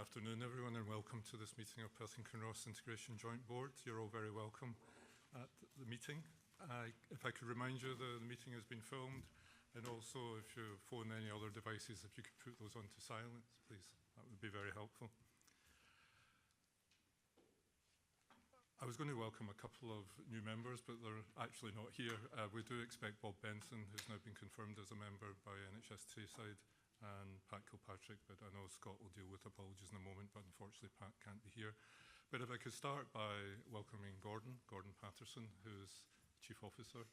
afternoon, everyone, and welcome to this meeting of Perth and Kinross Integration Joint Board. You're all very welcome at the meeting. If I could remind you, the meeting has been filmed, and also if you phone any other devices, if you could put those onto silence, please. That would be very helpful. I was going to welcome a couple of new members, but they're actually not here. We do expect Bob Benson, who's now been confirmed as a member by NHS Tayside, and Pat Kilpatrick, but I know Scott will deal with apologies in a moment, but unfortunately Pat can't be here. But if I could start by welcoming Gordon Patterson, who's Chief Officer,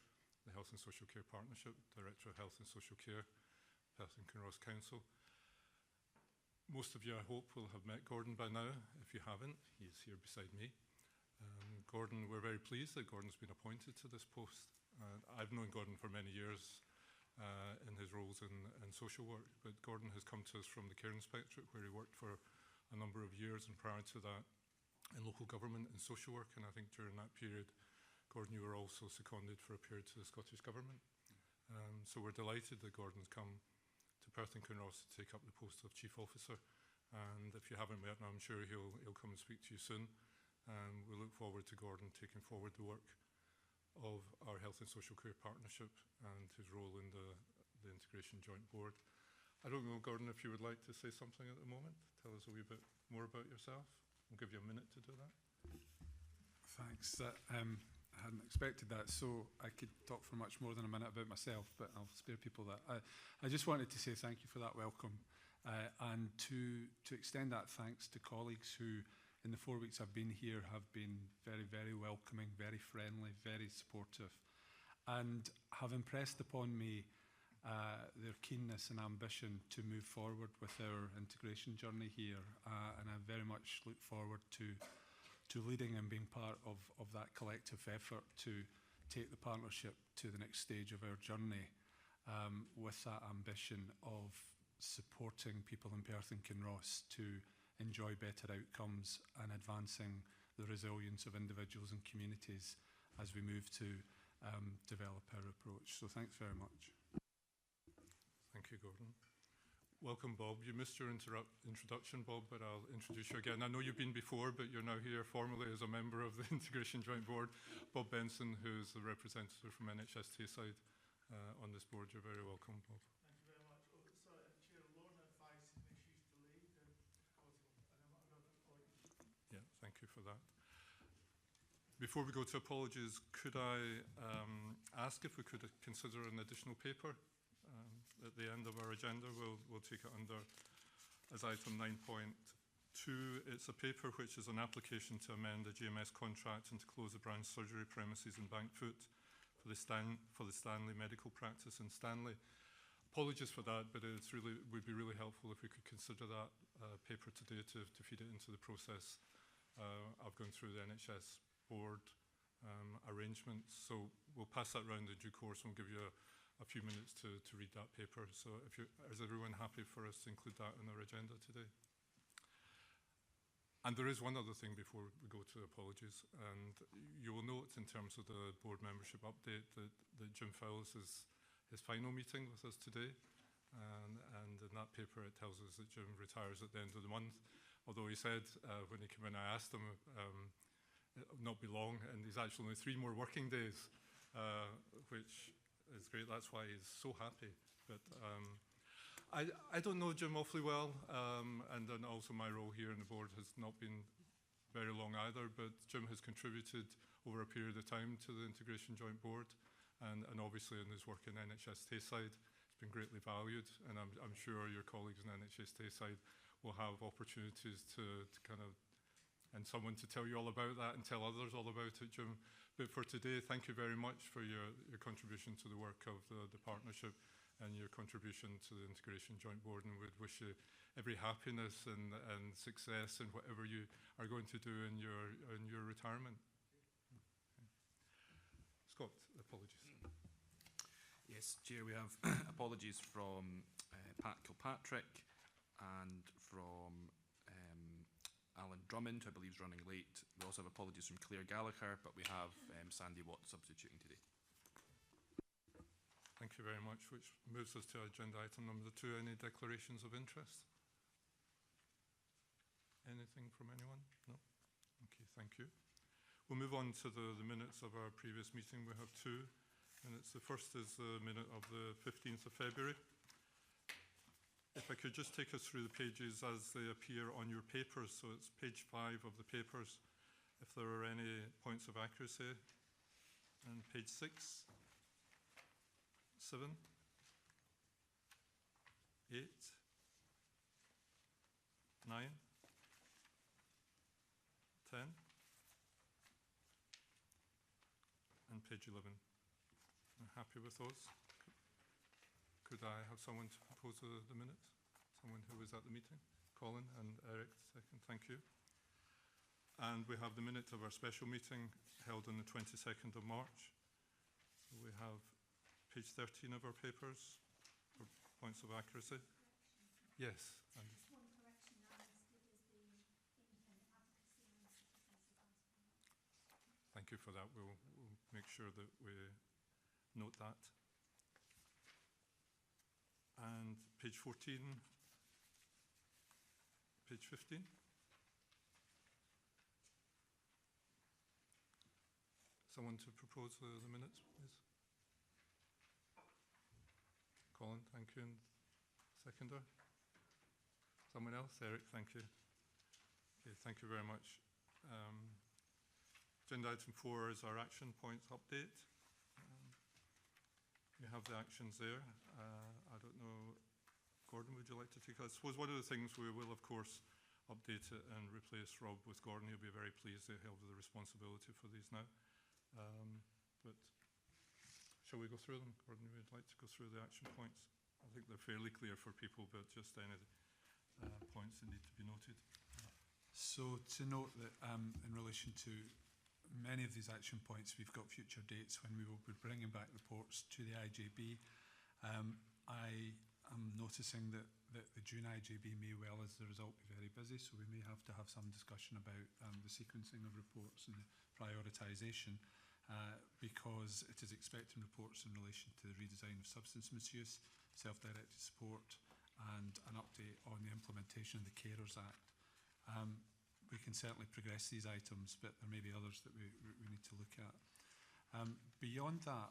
the Health and Social Care Partnership, Director of Health and Social Care, Perth and Kinross Council. Most of you, I hope, will have met Gordon by now. If you haven't, he's here beside me. Gordon, we're very pleased that Gordon's been appointed to this post. I've known Gordon for many years in his roles in social work, but Gordon has come to us from the Care Inspectorate, where he worked for a number of years, and prior to that in local government and social work. And I think during that period, Gordon, you were also seconded for a period to the Scottish Government. So we're delighted that Gordon's come to Perth and Kinross to take up the post of Chief Officer. And if you haven't met him, I'm sure he'll come and speak to you soon. And we look forward to Gordon taking forward the work of our Health and Social Care Partnership and his role in the Integration Joint Board. I don't know, Gordon, if you would like to say something at the moment. Tell us a wee bit more about yourself. We'll give you a minute to do that. Thanks. I hadn't expected that, so I could talk for much more than a minute about myself, but I'll spare people that. I just wanted to say thank you for that welcome, and to extend that thanks to colleagues who, in the 4 weeks I've been here, have been very, very welcoming, very friendly, very supportive, and have impressed upon me their keenness and ambition to move forward with our integration journey here. And I very much look forward to leading and being part of that collective effort to take the partnership to the next stage of our journey, with that ambition of supporting people in Perth and Kinross to enjoy better outcomes and advancing the resilience of individuals and communities as we move to develop our approach. So thanks very much. Thank you, Gordon. Welcome, Bob. You missed your introduction, Bob, but I'll introduce you again. I know you've been before, but you're now here formally as a member of the Integration Joint Board. Bob Benson, who's the representative from NHS Tayside on this board. You're very welcome, Bob. Thank you very much. Sorry, Chair, Lorna advised me she's delayed. Yeah, thank you for that. Before we go to apologies, could I ask if we could consider an additional paper at the end of our agenda? We'll take it under as item 9.2. It's a paper which is an application to amend the GMS contract and to close the branch surgery premises in Bankfoot for the Stanley Medical Practice in Stanley. Apologies for that, but it would be really helpful if we could consider that paper today to feed it into the process. I've gone through the NHS board arrangements, so we'll pass that round in due course and we'll give you a few minutes to read that paper. So is everyone happy for us to include that in our agenda today? And there is one other thing before we go to apologies, and you will note in terms of the board membership update that Jim Fowles is his final meeting with us today, and in that paper it tells us that Jim retires at the end of the month, although he said when he came in, I asked him it'll not be long, and he's actually only 3 more working days, which is great. That's why he's so happy. But I don't know Jim awfully well, and then also my role here in the board has not been very long either, but Jim has contributed over a period of time to the Integration Joint Board, and obviously in his work in NHS Tayside, it's been greatly valued, and I'm sure your colleagues in NHS Tayside will have opportunities to kind of, and someone to tell you all about that and tell others all about it, Jim. But for today, thank you very much for your contribution to the work of the partnership and your contribution to the Integration Joint Board, and we'd wish you every happiness and success in whatever you are going to do in your retirement. Okay. Scott, apologies. Yes, Chair, we have apologies from Pat Kilpatrick and from Alan Drummond, who I believe is running late. We also have apologies from Claire Gallagher, but we have Sandy Watt substituting today. Thank you very much, which moves us to agenda item number 2. Any declarations of interest? anything from anyone? No? Okay, thank you. We'll move on to the minutes of our previous meeting. We have two minutes. The first is the minute of the 15th of February. If I could just take us through the pages as they appear on your papers. So it's page 5 of the papers. If there are any points of accuracy. And page 6, 7, 8, 9, 10, and page 11. I'm happy with those. Could I have someone to propose the minutes? Someone who was at the meeting? Colin and Eric, second. Thank you. And we have the minute of our special meeting held on the 22nd of March. So we have page 13 of our papers for points of accuracy. Yes. And Just one correction, I listed as the independent advocacy and the citizens advice. thank you for that. We'll make sure that we note that. And page 14, page 15. Someone to propose the minutes, please. Colin, thank you. And seconder? Someone else? Eric, thank you. Okay, thank you very much. Agenda item 4 is our action points update. You have the actions there. I don't know, Gordon, would you like to take? I suppose one of the things we will, of course, update it and replace Rob with Gordon. He'll be very pleased that he'll have the responsibility for these now. But shall we go through them? Gordon, would you like to go through the action points? I think they're fairly clear for people, but just any points that need to be noted. So to note that in relation to many of these action points, we've got future dates when we will be bringing back reports to the IJB. I am noticing that the June IJB may well, as a result, be very busy, so we may have to have some discussion about the sequencing of reports and prioritisation, because it is expecting reports in relation to the redesign of substance misuse, self-directed support, and an update on the implementation of the Carers Act. We can certainly progress these items, but there may be others that we need to look at. Beyond that,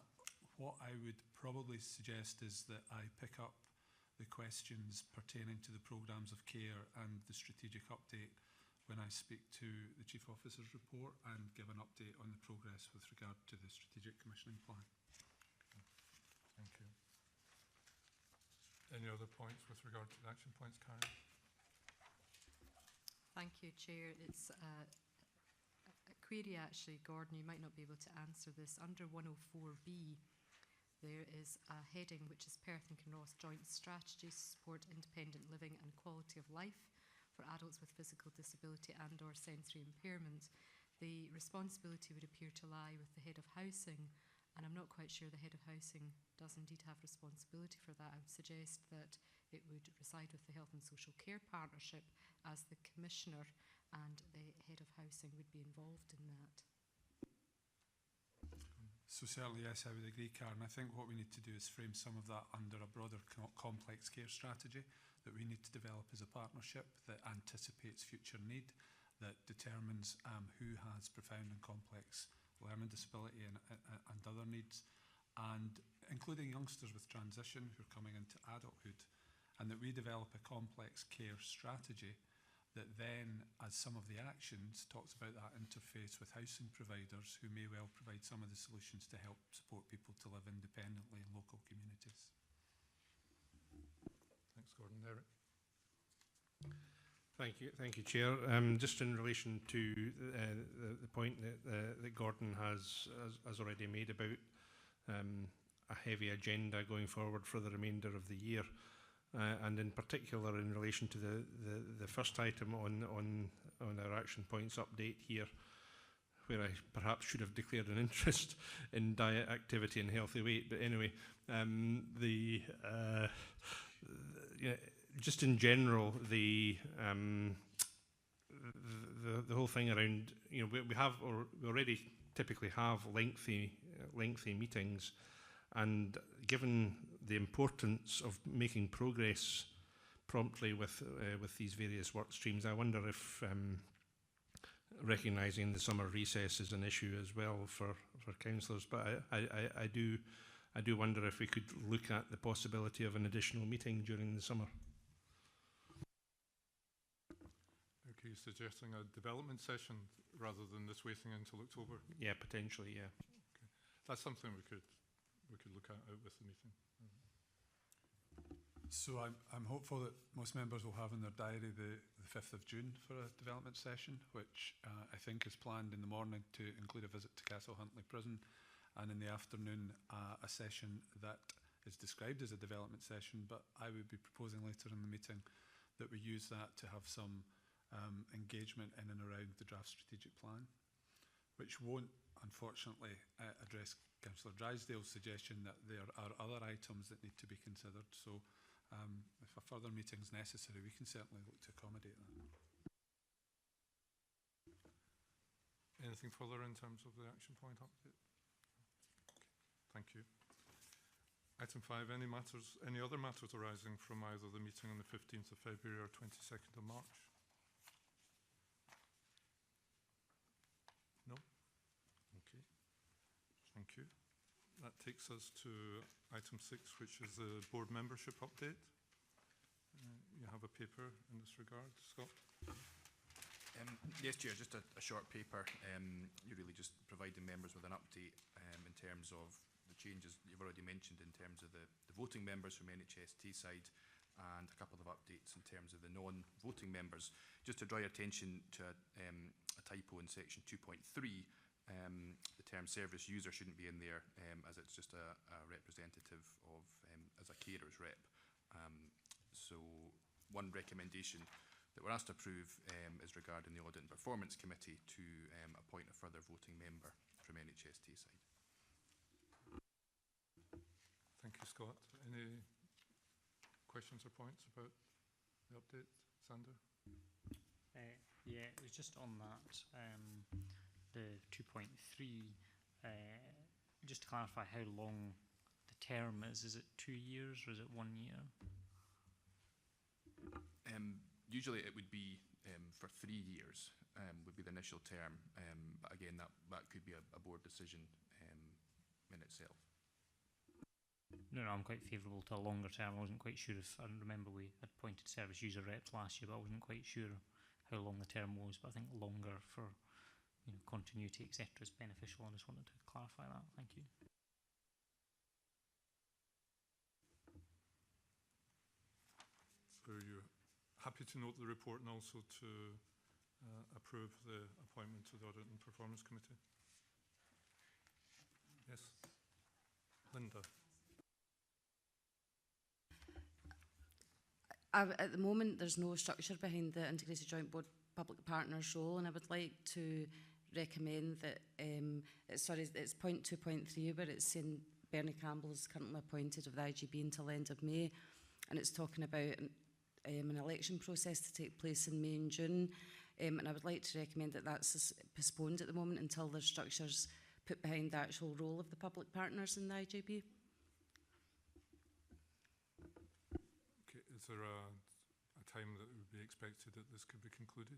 what I would probably suggest is that I pick up the questions pertaining to the programmes of care and the strategic update when I speak to the Chief Officer's report and give an update on the progress with regard to the strategic commissioning plan. Thank you. Any other points with regard to the action points, Karen? Thank you, Chair. It's a query actually, Gordon, you might not be able to answer this. Under 104B, there is a heading which is Perth and Kinross Joint Strategies to Support Independent Living and Quality of Life for Adults with Physical Disability and or Sensory Impairment. The responsibility would appear to lie with the Head of Housing, and I'm not quite sure the Head of Housing does indeed have responsibility for that. I would suggest that it would reside with the Health and Social Care Partnership as the Commissioner, and the Head of Housing would be involved in that. So certainly, yes, I would agree, Karen. I think what we need to do is frame some of that under a broader complex care strategy that we need to develop as a partnership that anticipates future need, that determines who has profound and complex learning disability and other needs, and including youngsters with transition who are coming into adulthood, and that we develop a complex care strategy that then, as some of the actions, talks about that interface with housing providers who may well provide some of the solutions to help support people to live independently in local communities. Thanks, Gordon. Eric? Thank you, Chair. Just in relation to the point that Gordon has already made about a heavy agenda going forward for the remainder of the year, and in particular in relation to the first item on our action points update here, where I perhaps should have declared an interest in diet, activity and healthy weight. But anyway, just in general, the whole thing around, we already typically have lengthy meetings, and given the importance of making progress promptly with these various work streams. I wonder if recognising the summer recess is an issue as well for councillors, but I do wonder if we could look at the possibility of an additional meeting during the summer. Okay, you're suggesting a development session rather than this waiting until October? Yeah, potentially, yeah. Okay. That's something we could look at out with the meeting. So I'm hopeful that most members will have in their diary the 5th of June for a development session, which I think is planned in the morning to include a visit to Castle Huntly Prison, and in the afternoon a session that is described as a development session, but I would be proposing later in the meeting that we use that to have some engagement in and around the draft strategic plan, which won't unfortunately address Councillor Drysdale's suggestion that there are other items that need to be considered. So if a further meeting is necessary, we can certainly look to accommodate that. Anything further in terms of the action point update? Okay, thank you. Item 5, any other matters arising from either the meeting on the 15th of February or 22nd of March? No? Okay, thank you. That takes us to item 6, which is the board membership update. You have a paper in this regard, Scott? Yes, Chair, just a short paper. You're really just providing members with an update in terms of the changes you've already mentioned in terms of the voting members from NHST side, and a couple of updates in terms of the non-voting members. Just to draw your attention to a typo in section 2.3, the term service user shouldn't be in there, as it's just a representative of, as a carer's rep. So one recommendation that we're asked to approve is regarding the Audit and Performance Committee to appoint a further voting member from NHST side. Thank you, Scott. Any questions or points about the update? Sander? Yeah, it was just on that, the 2.3, just to clarify how long the term is it 2 years or is it 1 year? Usually it would be for 3 years, would be the initial term, but again that could be a board decision in itself. No, I'm quite favourable to a longer term. I wasn't quite sure if, I remember we had appointed service user reps last year, but I wasn't quite sure how long the term was, but I think longer for continuity, etc. is beneficial. I just wanted to clarify that. Thank you. So are you happy to note the report and also to approve the appointment to the Audit and Performance Committee? Yes. Linda. At the moment, there's no structure behind the Integrated Joint Board Public Partners role, and I would like to recommend that, it's 0.2.3, but it's saying Bernie Campbell is currently appointed of the IGB until the end of May, and it's talking about an election process to take place in May and June, and I would like to recommend that that's postponed at the moment until there's structures put behind the actual role of the public partners in the IGB. Okay, is there a time that would be expected that this could be concluded?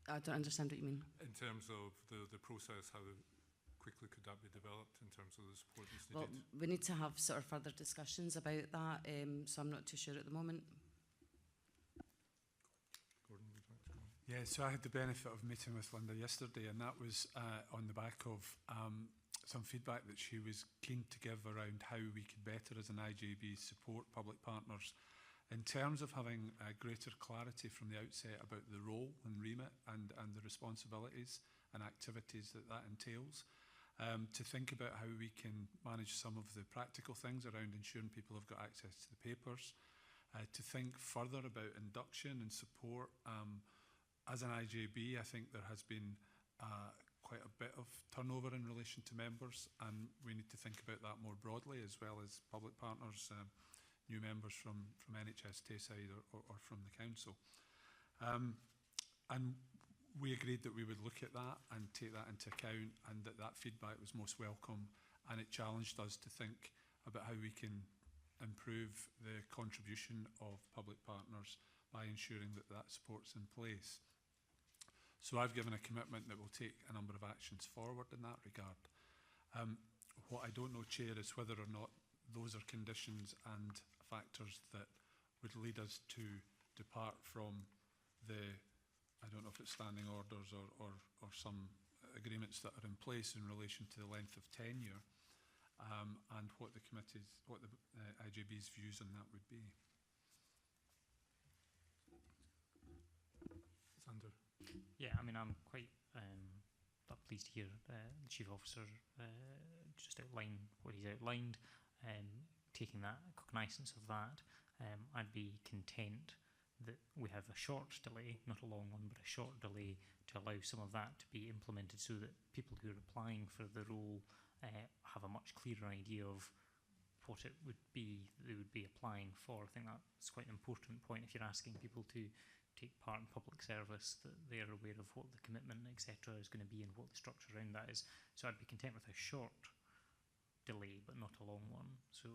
I don't understand what you mean. In terms of the process, how quickly could that be developed in terms of the support that's needed? Well, we need to have sort of further discussions about that, so I'm not too sure at the moment. Gordon, would you like to go? Yeah, so I had the benefit of meeting with Linda yesterday, and that was on the back of some feedback that she was keen to give around how we could better as an IJB support public partners in terms of having greater clarity from the outset about the role and remit and the responsibilities and activities that entails. To think about how we can manage some of the practical things around ensuring people have got access to the papers, to think further about induction and support. As an IJB, I think there has been quite a bit of turnover in relation to members, and we need to think about that more broadly, as well as public partners, new members from NHST side or from the council. And we agreed that we would look at that and take that into account, and that feedback was most welcome, and it challenged us to think about how we can improve the contribution of public partners by ensuring that that support's in place. So I've given a commitment that we'll take a number of actions forward in that regard. What I don't know, Chair, is whether or not those are conditions and factors that would lead us to depart from the, I don't know if it's standing orders or some agreements that are in place in relation to the length of tenure, and what the committee's, what the IJB's views on that would be. Sander. Yeah, I mean, I'm quite pleased to hear the Chief Officer just outline what he's outlined. Taking that cognizance of that, I'd be content that we have a short delay, not a long one, but a short delay to allow some of that to be implemented so that people who are applying for the role have a much clearer idea of what it would be they would be applying for. I think that's quite an important point if you're asking people to take part in public service, that they're aware of what the commitment, etc., is going to be and what the structure around that is. So I'd be content with a short delay, but not a long one. So,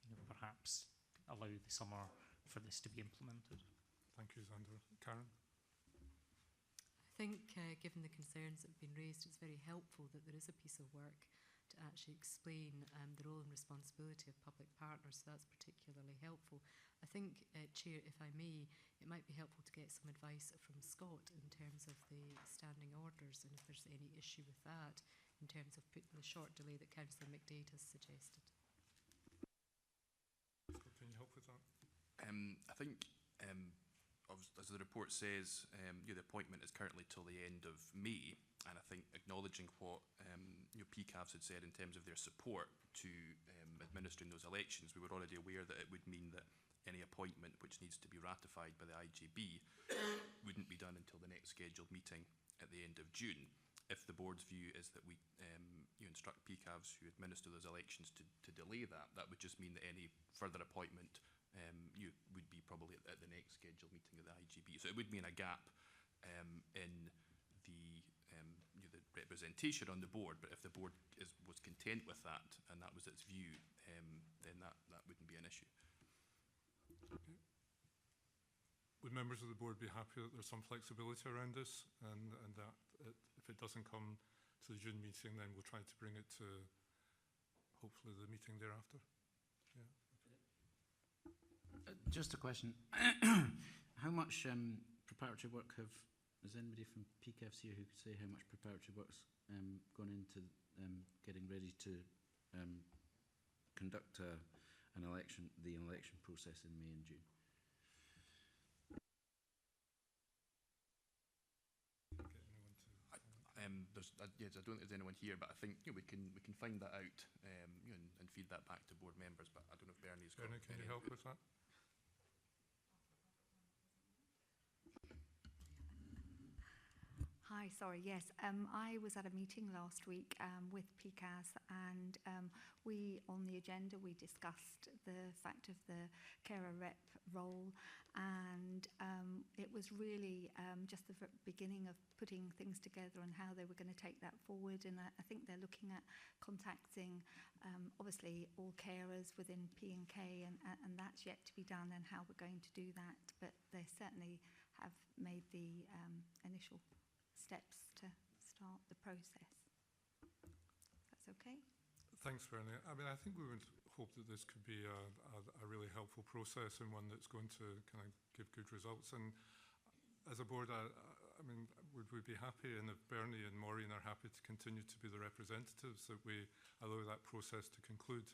you know, perhaps allow the summer for this to be implemented. Thank you, Sander. Karen? I think, given the concerns that have been raised, it's very helpful that there is a piece of work to actually explain the role and responsibility of public partners, so that's particularly helpful. I think, Chair, if I may, it might be helpful to get some advice from Scott in terms of the standing orders and if there's any issue with that in terms of putting the short delay that Councillor McDade has suggested. Scott, can you help with that? I think, as the report says, the appointment is currently till the end of May, and I think acknowledging what PCAVs had said in terms of their support to administering those elections, we were already aware that it would mean that any appointment which needs to be ratified by the IJB wouldn't be done until the next scheduled meeting at the end of June. If the board's view is that we instruct PCAVs who administer those elections to delay that, that would just mean that any further appointment would be probably at the next scheduled meeting of the IGB. So it would mean a gap in the representation on the board, but if the board was content with that and that was its view, then that wouldn't be an issue. Okay. Would members of the board be happy that there's some flexibility around this and that if it doesn't come to the June meeting, then we'll try to bring it to hopefully the meeting thereafter? Yeah. Just a question. How much preparatory work is anybody from PCAFs here who could say how much preparatory work's gone into getting ready to conduct the election process in May and June? Yes, I don't think there's anyone here, but I think we can find that out and feed that back to board members. But I don't know if Bernie's got Bernie, can you help with that? Hi, sorry, yes. I was at a meeting last week with PCAS and on the agenda we discussed the fact of the carer rep role, and it was really just the beginning of putting things together and how they were going to take that forward. And I think they're looking at contacting obviously all carers within P&K, and that's yet to be done and how we're going to do that, but they certainly have made the initial steps to start the process. That's okay? Thanks, Bernie. I mean, I think we would hope that this could be a really helpful process and one that's going to kind of give good results. And as a board, I mean, would we be happy, and if Bernie and Maureen are happy to continue to be the representatives, that we allow that process to conclude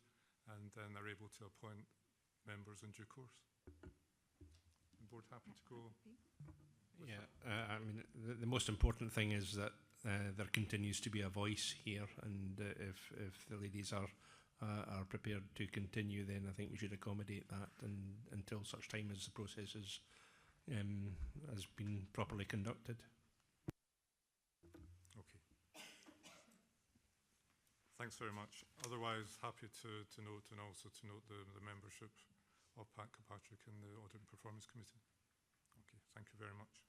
and then are able to appoint members in due course? The board happy to go? Yeah, I mean, the most important thing is that there continues to be a voice here, and if the ladies are prepared to continue, then I think we should accommodate that, and until such time as the process has been properly conducted. Okay. Thanks very much. Otherwise, happy to note, and also to note the membership of Pat Kilpatrick in the Audit and Performance Committee. Okay, thank you very much.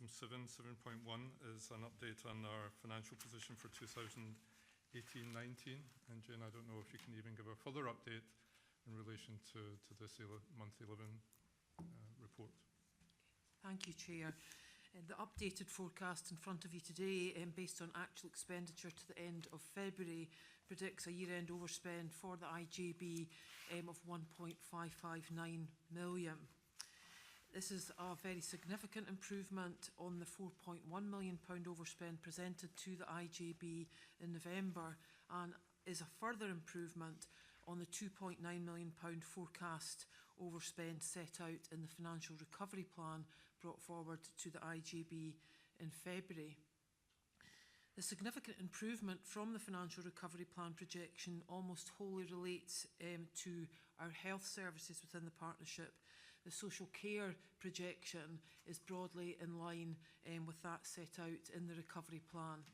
item 7.1 is an update on our financial position for 2018-19. And Jane, I don't know if you can even give a further update in relation to this month 11 report. Thank you, Chair. The updated forecast in front of you today, based on actual expenditure to the end of February, predicts a year-end overspend for the IJB of 1.559 million. This is a very significant improvement on the £4.1 million overspend presented to the IJB in November, and is a further improvement on the £2.9 million forecast overspend set out in the financial recovery plan brought forward to the IJB in February. The significant improvement from the financial recovery plan projection almost wholly relates to our health services within the partnership. The social care projection is broadly in line with that set out in the recovery plan.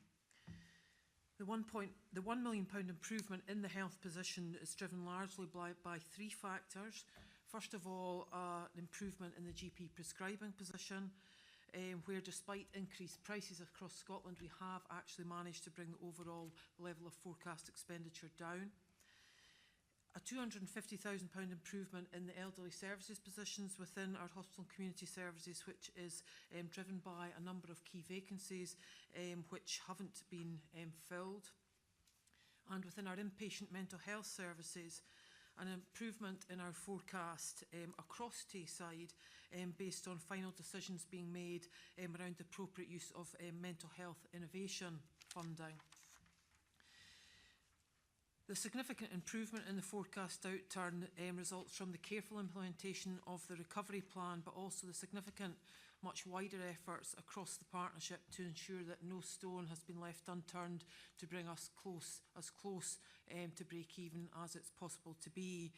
The £1 million improvement in the health position is driven largely by three factors. First of all, an improvement in the GP prescribing position, where despite increased prices across Scotland, we have actually managed to bring the overall level of forecast expenditure down. A £250,000 improvement in the elderly services positions within our hospital and community services, which is driven by a number of key vacancies which haven't been filled. And within our inpatient mental health services, an improvement in our forecast across Tayside based on final decisions being made around the appropriate use of mental health innovation funding. The significant improvement in the forecast outturn results from the careful implementation of the recovery plan, but also the significant, much wider efforts across the partnership to ensure that no stone has been left unturned to bring us as close to break even as it's possible to be.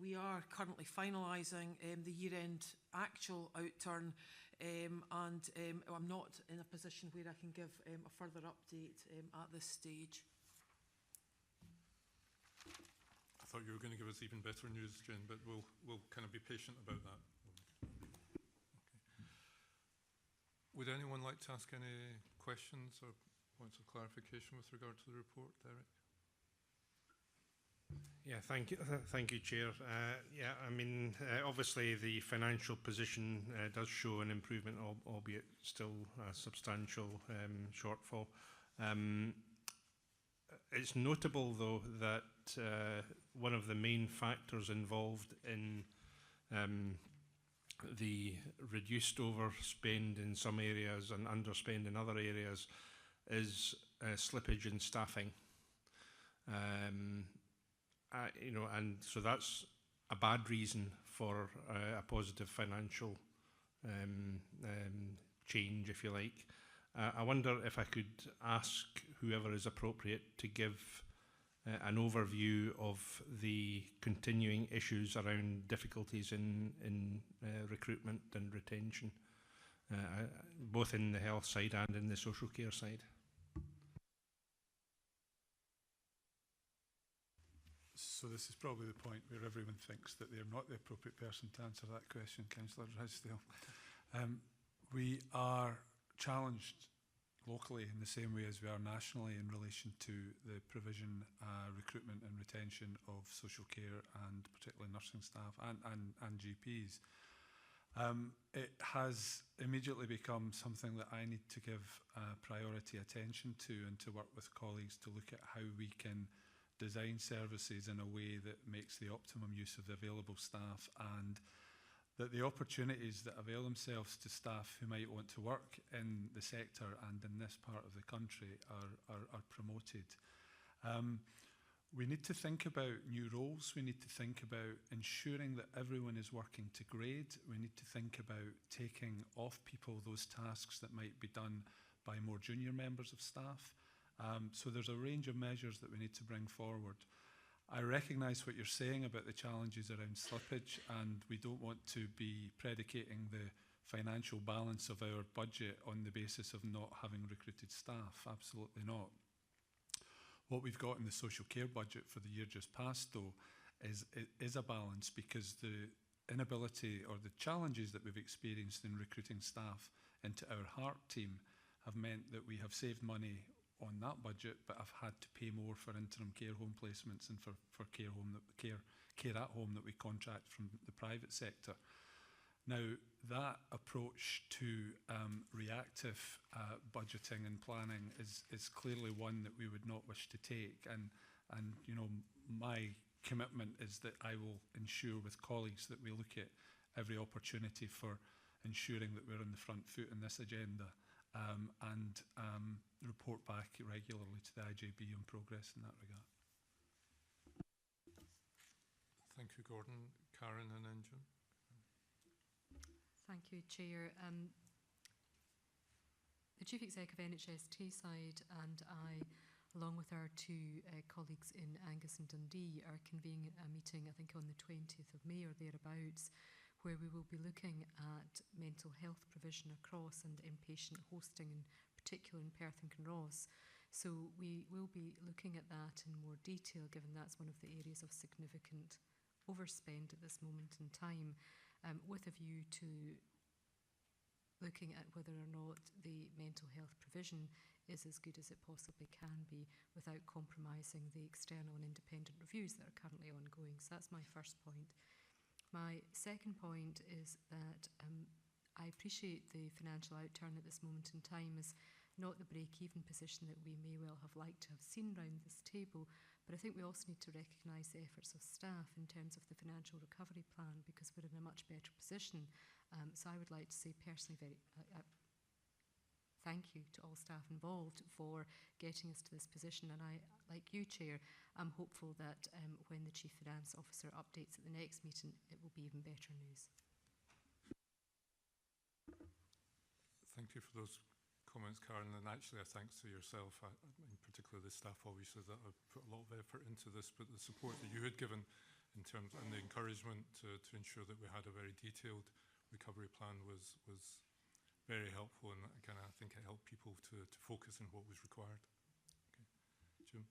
We are currently finalising the year-end actual outturn, and I'm not in a position where I can give a further update at this stage. I thought you were going to give us even better news, Jane, but we'll kind of be patient about that. Okay. Would anyone like to ask any questions or points of clarification with regard to the report, Derek? Yeah, thank you, Chair. Yeah, I mean, obviously the financial position does show an improvement, albeit still a substantial shortfall. It's notable, though, that one of the main factors involved in the reduced overspend in some areas and underspend in other areas is slippage in staffing. You know, and so that's a bad reason for a positive financial change, if you like. I wonder if I could ask whoever is appropriate to give an overview of the continuing issues around difficulties in recruitment and retention, both in the health side and in the social care side. So this is probably the point where everyone thinks that they're not the appropriate person to answer that question, Councillor Rousdale. We are challenged locally in the same way as we are nationally in relation to the provision, recruitment and retention of social care and particularly nursing staff and GPs. It has immediately become something that I need to give priority attention to, and to work with colleagues to look at how we can design services in a way that makes the optimum use of the available staff, and that the opportunities that avail themselves to staff who might want to work in the sector and in this part of the country are promoted. We need to think about new roles. We need to think about ensuring that everyone is working to grade. We need to think about taking off people those tasks that might be done by more junior members of staff. So there's a range of measures that we need to bring forward. I recognise what you're saying about the challenges around slippage, and we don't want to be predicating the financial balance of our budget on the basis of not having recruited staff. Absolutely not. What we've got in the social care budget for the year just past, though, is a balance, because the inability or the challenges that we've experienced in recruiting staff into our heart team have meant that we have saved money on that budget, but I've had to pay more for interim care home placements and for care at home that we contract from the private sector. Now, that approach to reactive budgeting and planning is clearly one that we would not wish to take. And you know, my commitment is that I will ensure with colleagues that we look at every opportunity for ensuring that we're on the front foot in this agenda, and report back regularly to the IJB on progress in that regard. Thank you, Gordon. Karen and then Jim. Thank you, Chair. The Chief Exec of NHS Tayside and I, along with our two colleagues in Angus and Dundee, are convening a meeting, I think on the 20th of May or thereabouts, where we will be looking at mental health provision across and inpatient hosting, in particular in Perth and Kinross. So we will be looking at that in more detail, given that's one of the areas of significant overspend at this moment in time, with a view to looking at whether or not the mental health provision is as good as it possibly can be without compromising the external and independent reviews that are currently ongoing. So that's my first point. My second point is that I appreciate the financial outturn at this moment in time is not the break-even position that we may well have liked to have seen round this table, but I think we also need to recognise the efforts of staff in terms of the financial recovery plan, because we're in a much better position. So I would like to say personally thank you to all staff involved for getting us to this position, and I, like you, Chair, I'm hopeful that when the Chief Finance Officer updates at the next meeting, it will be even better news. Thank you for those comments, Karen, and actually a thanks to yourself, in particular the staff obviously that have put a lot of effort into this, but the support that you had given in terms and the encouragement to ensure that we had a very detailed recovery plan was very helpful, and again I think it helped people to focus on what was required. Okay. Jim?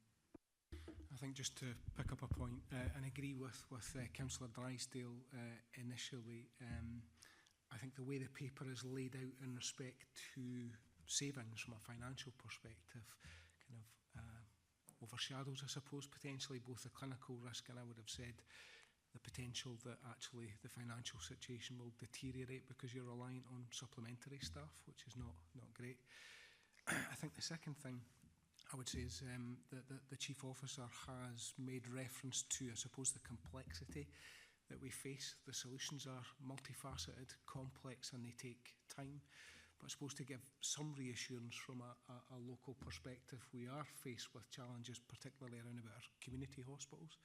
I think just to pick up a point and agree with Councillor Drysdale initially, I think the way the paper is laid out in respect to savings from a financial perspective kind of overshadows, I suppose, potentially both the clinical risk and I would have said the potential that actually the financial situation will deteriorate because you're reliant on supplementary staff, which is not great. I think the second thing I would say is that the Chief Officer has made reference to, I suppose, the complexity that we face. The solutions are multifaceted, complex, and they take time. But I suppose to give some reassurance from a local perspective, we are faced with challenges, particularly around about our community hospitals.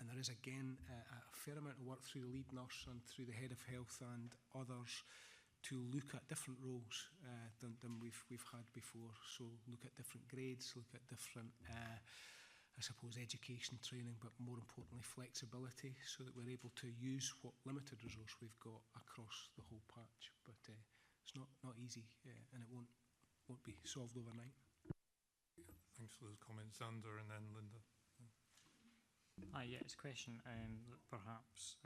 And there is, again, a fair amount of work through the lead nurse and through the head of health and others to look at different roles than we've had before. So look at different grades, look at different, I suppose, education training, but more importantly, flexibility, so that we're able to use what limited resource we've got across the whole patch. But it's not easy, and it won't be solved overnight. Thanks for those comments, Xander, and then Linda. Yeah, it's a question that perhaps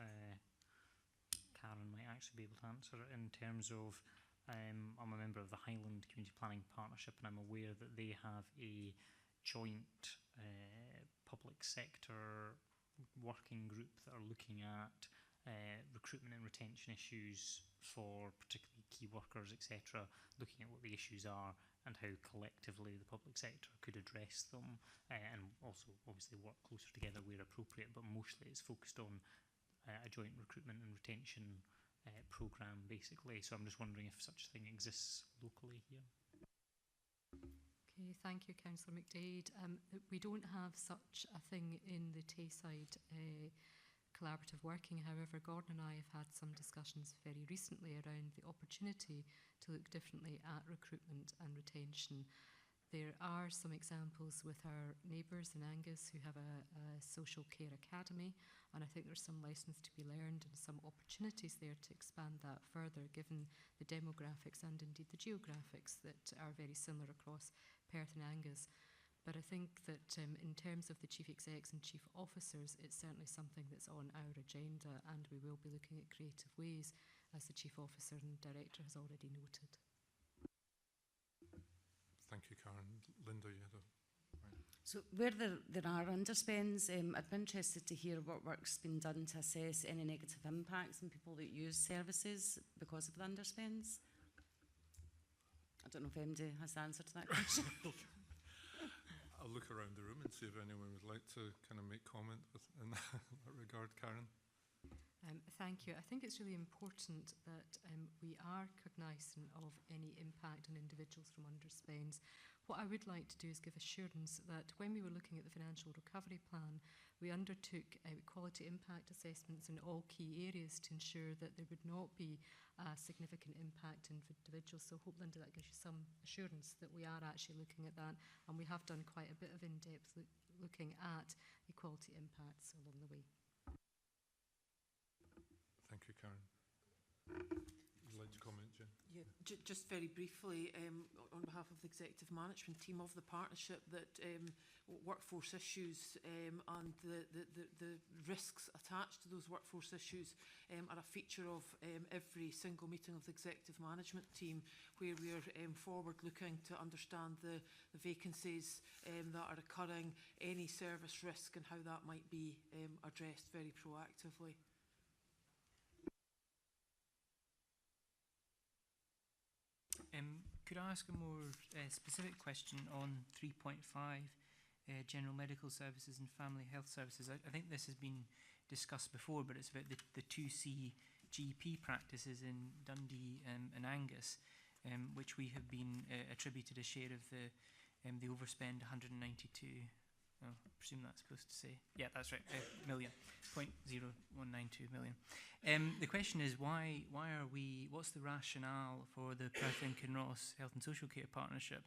Karen might actually be able to answer in terms of I'm a member of the Highland Community Planning Partnership, and I'm aware that they have a joint public sector working group that are looking at recruitment and retention issues for particularly key workers, etc., looking at what the issues are and how collectively the public sector could address them, and also obviously work closer together where appropriate, but mostly it's focused on a joint recruitment and retention programme basically. So I'm just wondering if such a thing exists locally here. Okay, thank you, Councillor McDade. We don't have such a thing in the Tayside collaborative working. However, Gordon and I have had some discussions very recently around the opportunity to look differently at recruitment and retention. There are some examples with our neighbours in Angus who have a social care academy, and I think there's some lessons to be learned and some opportunities there to expand that further, given the demographics and indeed the geographics that are very similar across Perth and Angus. But I think that in terms of the Chief Execs and Chief Officers, it's certainly something that's on our agenda, and we will be looking at creative ways as the Chief Officer and Director has already noted. Thank you, Karen. Linda, you had a... So where there are underspends, I'd be interested to hear what work's been done to assess any negative impacts on people that use services because of the underspends. I don't know if MD has the answer to that question. I'll look around the room and see if anyone would like to kind of make comment in that regard. Karen? Thank you. I think it's really important that we are cognisant of any impact on individuals from underspends. What I would like to do is give assurance that when we were looking at the financial recovery plan, we undertook quality impact assessments in all key areas to ensure that there would not be a significant impact on individuals. So I hope, Linda, that gives you some assurance that we are actually looking at that, and we have done quite a bit of in-depth looking at equality impacts along the way. Thank you, Karen. Would you like to comment, Jen? Yeah, just very briefly, on behalf of the executive management team of the partnership, that workforce issues and the risks attached to those workforce issues are a feature of every single meeting of the executive management team, where we are forward looking to understand the vacancies that are occurring, any service risk and how that might be addressed very proactively. Could I ask a more specific question on 3.5, general medical services and family health services? I think this has been discussed before, but it's about the 2C GP practices in Dundee and Angus, which we have been attributed a share of the overspend, 192. Oh, I presume that's supposed to say, yeah, that's right, million, 0.0192 million. The question is, why are we, what's the rationale for the Perth and Kinross Health and Social Care Partnership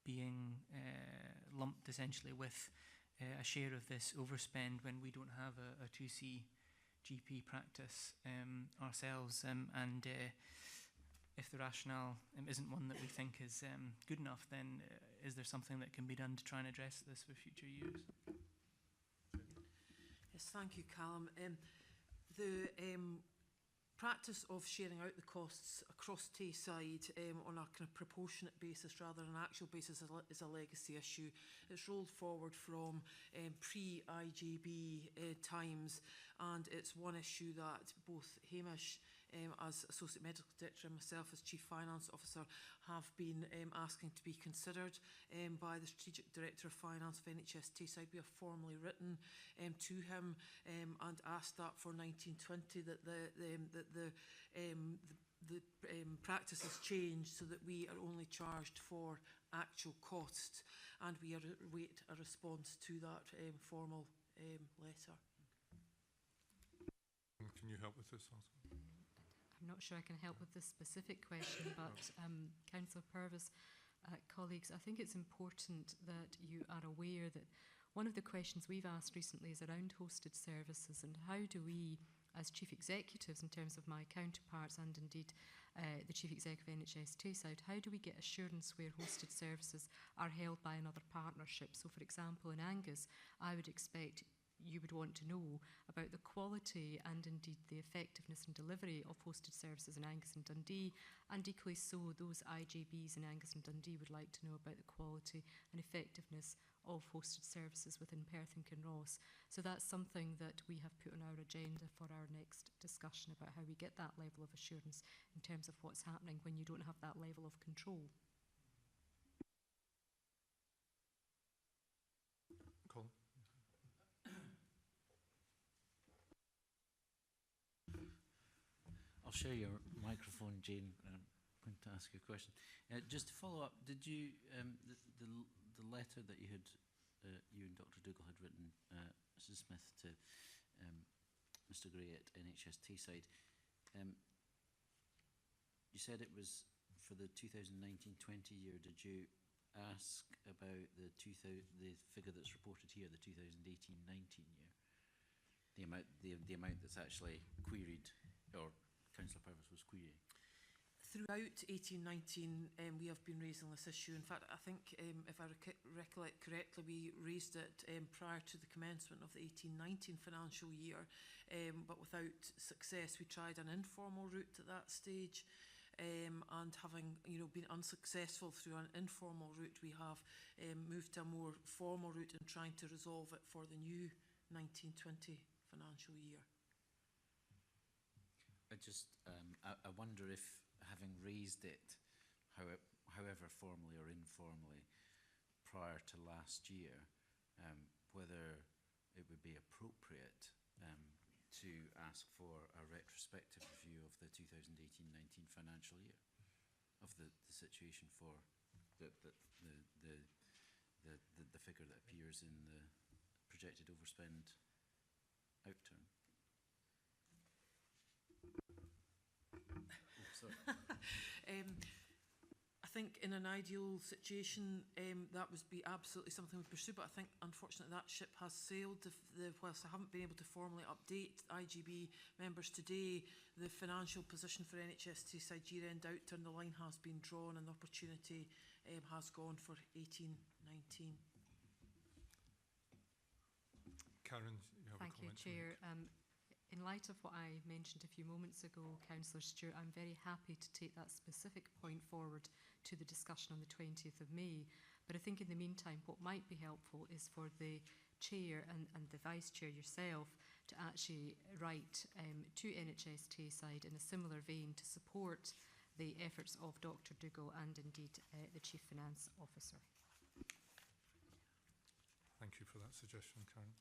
being lumped essentially with a share of this overspend when we don't have a 2C GP practice ourselves, and if the rationale isn't one that we think is good enough, then is there something that can be done to try and address this for future years? Yes, thank you, Callum. The practice of sharing out the costs across Tayside on a kind of proportionate basis rather than an actual basis is a legacy issue. It's rolled forward from pre-IGB times, and it's one issue that both Hamish as Associate Medical Director and myself as Chief Finance Officer have been asking to be considered by the Strategic Director of Finance of NHS Tayside. We have formally written to him and asked that for 1920 that the practice has changed so that we are only charged for actual cost, and we await a response to that formal letter. Can you help with this also? I'm not sure I can help with this specific question, but Councillor Purvis, colleagues, I think it's important that you are aware that one of the questions we've asked recently is around hosted services, and how do we, as chief executives, in terms of my counterparts and indeed the chief executive of NHS Tayside, how do we get assurance where hosted services are held by another partnership? So, for example, in Angus, I would expect you would want to know about the quality and indeed the effectiveness and delivery of hosted services in Angus and Dundee, and equally so those IGBs in Angus and Dundee would like to know about the quality and effectiveness of hosted services within Perth and Kinross. So that's something that we have put on our agenda for our next discussion about how we get that level of assurance in terms of what's happening when you don't have that level of control. Colin? I'll share your microphone, Jane. I'm going to ask you a question. Just to follow up, did you the letter that you had you and Dr. Dougal had written, Mrs. Smith, to Mr. Gray at NHS Tayside? You said it was for the 2019-20 year. Did you ask about the figure that's reported here, the 2018-19 year? The amount that's actually queried, or Councillor Purvis was querying? Throughout 1819, we have been raising this issue. In fact, I think, if I recollect correctly, we raised it prior to the commencement of the 1819 financial year, but without success. We tried an informal route at that stage, and having been unsuccessful through an informal route, we have moved to a more formal route and trying to resolve it for the new 1920 financial year. I wonder if, having raised it, however formally or informally, prior to last year, whether it would be appropriate to ask for a retrospective review of the 2018-19 financial year, of the situation for the figure that appears in the projected overspend outturn. I think in an ideal situation, that would be absolutely something we pursue, but I think unfortunately that ship has sailed. Whilst I haven't been able to formally update IGB members today, the financial position for NHS Tayside year-end outturn, the line has been drawn and the opportunity has gone for 18-19. Karen, you have Thank a you, comment? Chair. In light of what I mentioned a few moments ago, Councillor Stewart, I'm very happy to take that specific point forward to the discussion on the 20th of May. But I think in the meantime, what might be helpful is for the Chair and the Vice Chair yourself to actually write to NHS Tayside in a similar vein to support the efforts of Dr Dougal and indeed the Chief Finance Officer. Thank you for that suggestion, Karen.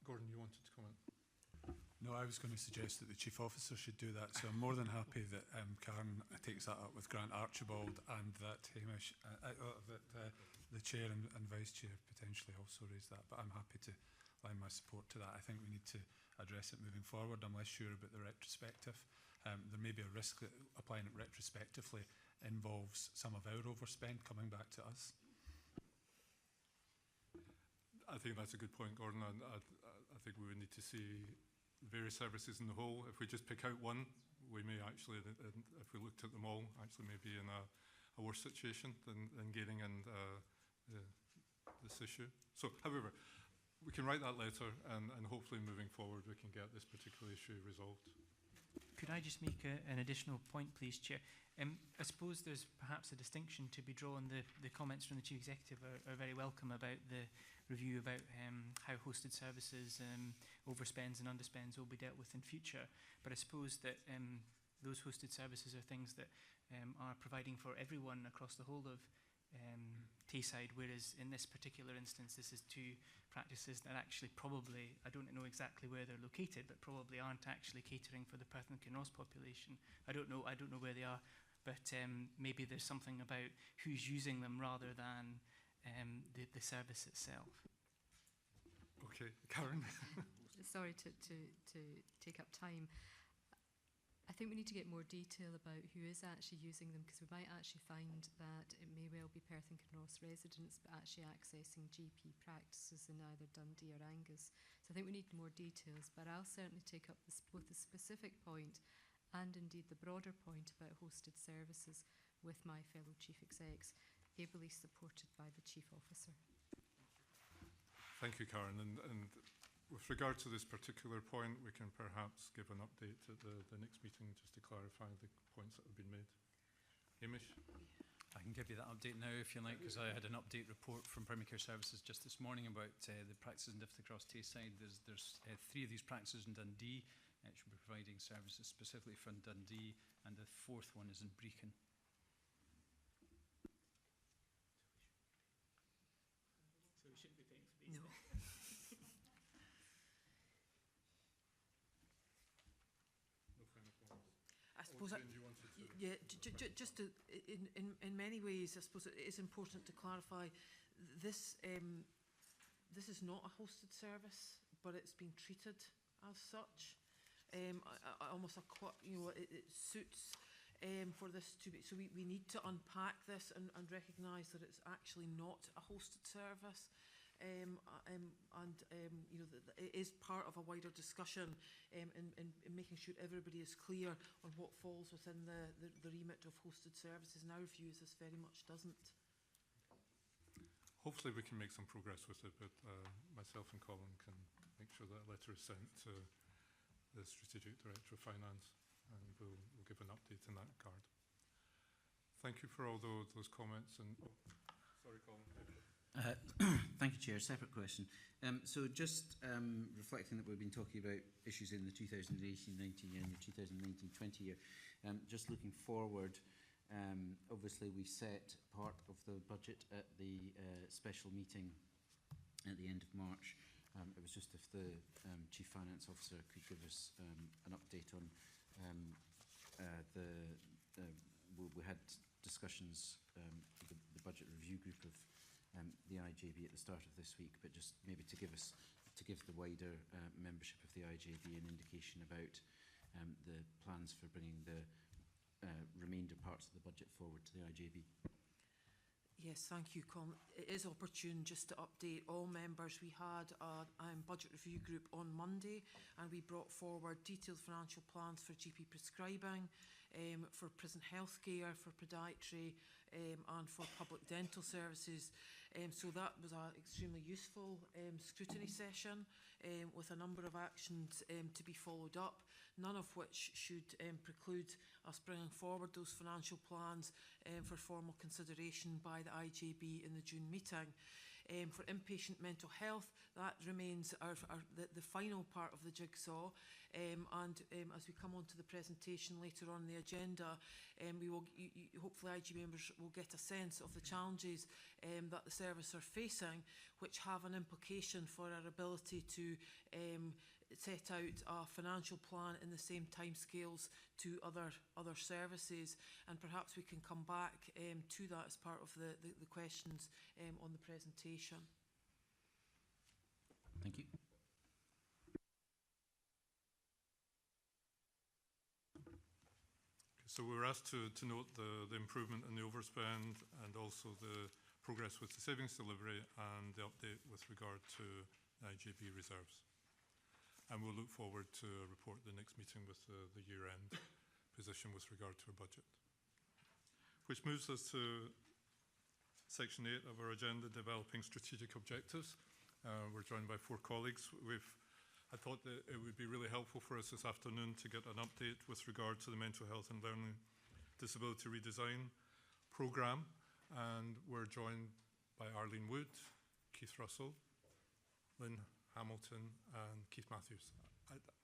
Gordon, you wanted to comment? No, I was going to suggest that the Chief Officer should do that, so I'm more than happy that Karen takes that up with Grant Archibald, and that Hamish, that the Chair and Vice Chair potentially also raise that, but I'm happy to lend my support to that. I think we need to address it moving forward. I'm less sure about the retrospective. There may be a risk that applying it retrospectively involves some of our overspend coming back to us. I think that's a good point, Gordon. I think we would need to see various services in the whole. If we just pick out one, we may actually, if we looked at them all, actually maybe in a worse situation than Gaining and this issue. So, however, we can write that letter, and hopefully moving forward we can get this particular issue resolved. Could I just make an additional point, please, Chair? I suppose there's perhaps a distinction to be drawn. The comments from the Chief Executive are very welcome about the review about how hosted services, overspends and underspends will be dealt with in future. But I suppose that those hosted services are things that are providing for everyone across the whole of Tayside, whereas in this particular instance, this is two practices that actually probably, I don't know exactly where they're located, but probably aren't actually catering for the Perth and Kinross population. I don't know where they are, but maybe there's something about who's using them rather than the service itself. Okay, Karen. Sorry to take up time. I think we need to get more detail about who is actually using them, because we might actually find that it may well be Perth and Kinross residents, but actually accessing GP practices in either Dundee or Angus. So I think we need more details, but I'll certainly take up both the specific point and indeed the broader point about hosted services with my fellow Chief Execs, ably supported by the Chief Officer. Thank you, Karen. And with regard to this particular point, we can perhaps give an update at the next meeting just to clarify the points that have been made. Hamish? I can give you that update now if you like, because I had an update report from Primary Care Services just this morning about the practices in Dift across Tayside. There's 3 of these practices in Dundee. It should be providing services specifically from Dundee, and the 4th one is in Brecon. So we shouldn't be paying for these? No. I suppose just to, in many ways, I suppose it is important to clarify this. This is not a hosted service, but it's been treated as such. Almost it suits for this to be. So we need to unpack this and recognise that it's actually not a hosted service. you know, that it is part of a wider discussion in making sure everybody is clear on what falls within the remit of hosted services. In our views, this very much doesn't. Hopefully we can make some progress with it, but myself and Colin can make sure that a letter is sent to the Strategic Director of Finance, and we'll give an update in that regard. Thank you for all those comments. And sorry, Colin. Thank you, Chair. Separate question. So just reflecting that we've been talking about issues in the 2018-19 year and the 2019-20 year, just looking forward, obviously we set part of the budget at the special meeting at the end of March. It was just if the Chief Finance Officer could give us an update on we had discussions with the budget review group of the IJB at the start of this week, but just maybe to give the wider membership of the IJB an indication about the plans for bringing the remainder parts of the budget forward to the IJB. Yes, thank you, Colin. It is opportune just to update all members. We had a budget review group on Monday, and we brought forward detailed financial plans for GP prescribing, for prison healthcare, for podiatry, and for public dental services. So that was an extremely useful scrutiny session with a number of actions to be followed up, none of which should preclude us bringing forward those financial plans for formal consideration by the IJB in the June meeting. For inpatient mental health, that remains the final part of the jigsaw. As we come on to the presentation later on the agenda, we will hopefully IGB members will get a sense of the challenges that the service are facing, which have an implication for our ability to set out a financial plan in the same timescales to other services, and perhaps we can come back to that as part of the questions on the presentation. Thank you. So we were asked to note the improvement in the overspend and also the progress with the savings delivery and the update with regard to IJB reserves. And we'll look forward to a report at the next meeting with the year-end position with regard to our budget. Which moves us to section 8 of our agenda, developing strategic objectives. We're joined by 4 colleagues. I thought that it would be really helpful for us this afternoon to get an update with regard to the Mental Health and Learning Disability Redesign programme. And we're joined by Arlene Wood, Keith Russell, Lynn Hamilton and Keith Matthews.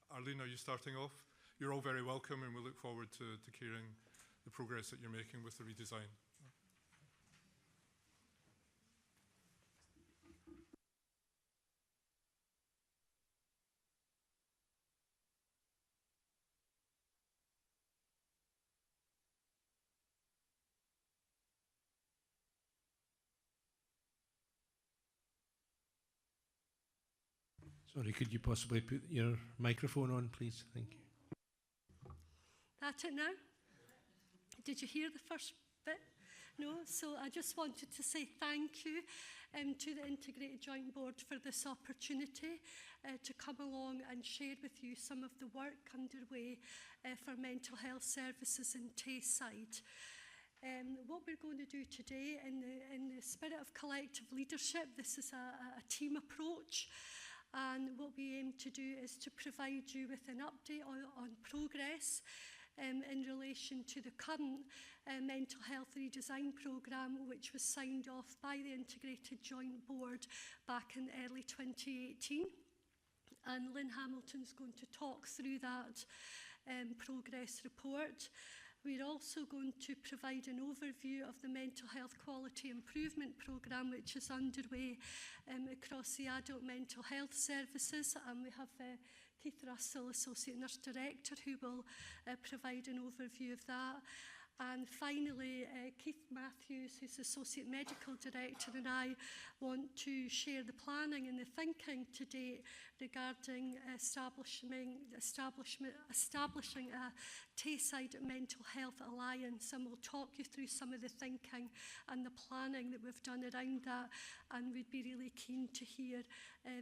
Arlene, are you starting off? You're all very welcome, and we look forward to hearing the progress that you're making with the redesign. Sorry, could you possibly put your microphone on, please? Thank you. That it now? Did you hear the first bit? No? So I just wanted to say thank you to the Integrated Joint Board for this opportunity to come along and share with you some of the work underway for mental health services in Tayside. What we're going to do today, in the spirit of collective leadership, this is a team approach. And what we aim to do is to provide you with an update on progress in relation to the current mental health redesign programme, which was signed off by the Integrated Joint Board back in early 2018. And Lynn Hamilton's going to talk through that progress report. We're also going to provide an overview of the Mental Health Quality Improvement Programme, which is underway across the adult mental health services. And we have Keith Russell, Associate Nurse Director, who will provide an overview of that. And finally, Keith Matthews, who's Associate Medical Director, and I want to share the planning and the thinking to date regarding establishing a Tayside Mental Health Alliance, and we'll talk you through some of the thinking and the planning that we've done around that, and we'd be really keen to hear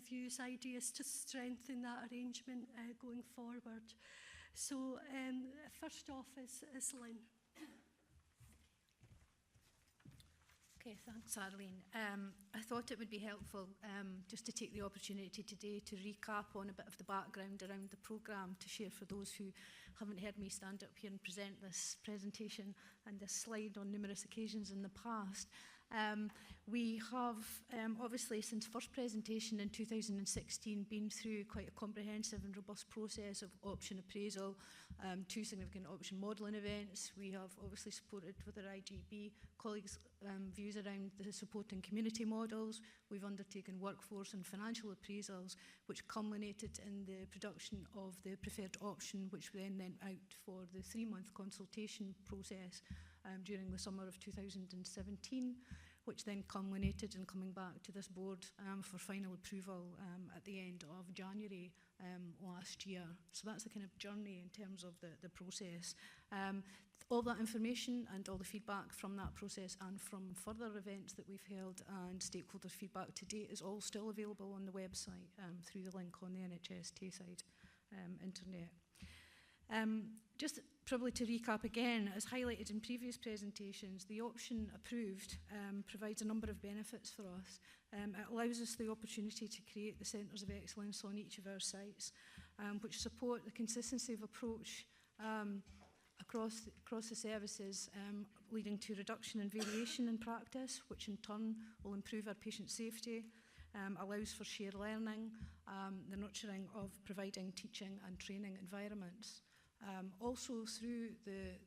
views, ideas to strengthen that arrangement going forward. So first off is Lynn. Okay, thanks, Arlene. I thought it would be helpful just to take the opportunity today to recap on a bit of the background around the programme, to share for those who haven't heard me stand up here and present this presentation and this slide on numerous occasions in the past. We have, obviously, since first presentation in 2016, been through quite a comprehensive and robust process of option appraisal, 2 significant option modelling events. We have obviously supported with our IGB colleagues' views around the supporting community models. We've undertaken workforce and financial appraisals, which culminated in the production of the preferred option, which then went out for the 3-month consultation process during the summer of 2017, which then culminated in coming back to this board for final approval at the end of January last year. So that's the kind of journey in terms of the process. All that information and all the feedback from that process and from further events that we've held and stakeholder feedback to date is all still available on the website through the link on the NHS Tayside internet. Just probably to recap again, as highlighted in previous presentations, the option approved provides a number of benefits for us. It allows us the opportunity to create the centres of excellence on each of our sites, which support the consistency of approach across the services, leading to reduction and variation in practice, which in turn will improve our patient safety, allows for shared learning, the nurturing of providing teaching and training environments. Also, through the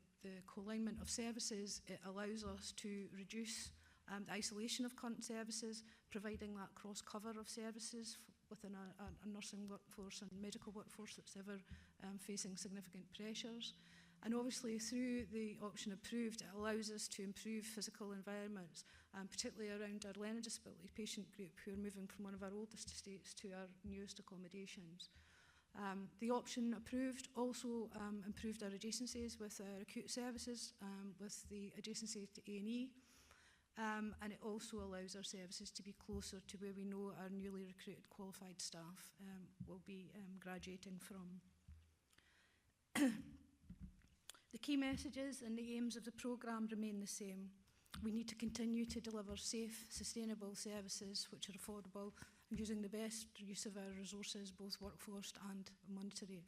co-alignment of services, it allows us to reduce the isolation of current services, providing that cross-cover of services within a nursing workforce and medical workforce that's ever facing significant pressures. And obviously, through the option approved, it allows us to improve physical environments, particularly around our learning disability patient group who are moving from one of our oldest estates to our newest accommodations. The option approved also improved our adjacencies with our acute services, with the adjacency to A&E, and it also allows our services to be closer to where we know our newly recruited qualified staff will be graduating from. The key messages and the aims of the programme remain the same. We need to continue to deliver safe, sustainable services which are affordable, using the best use of our resources, both workforce and monetary.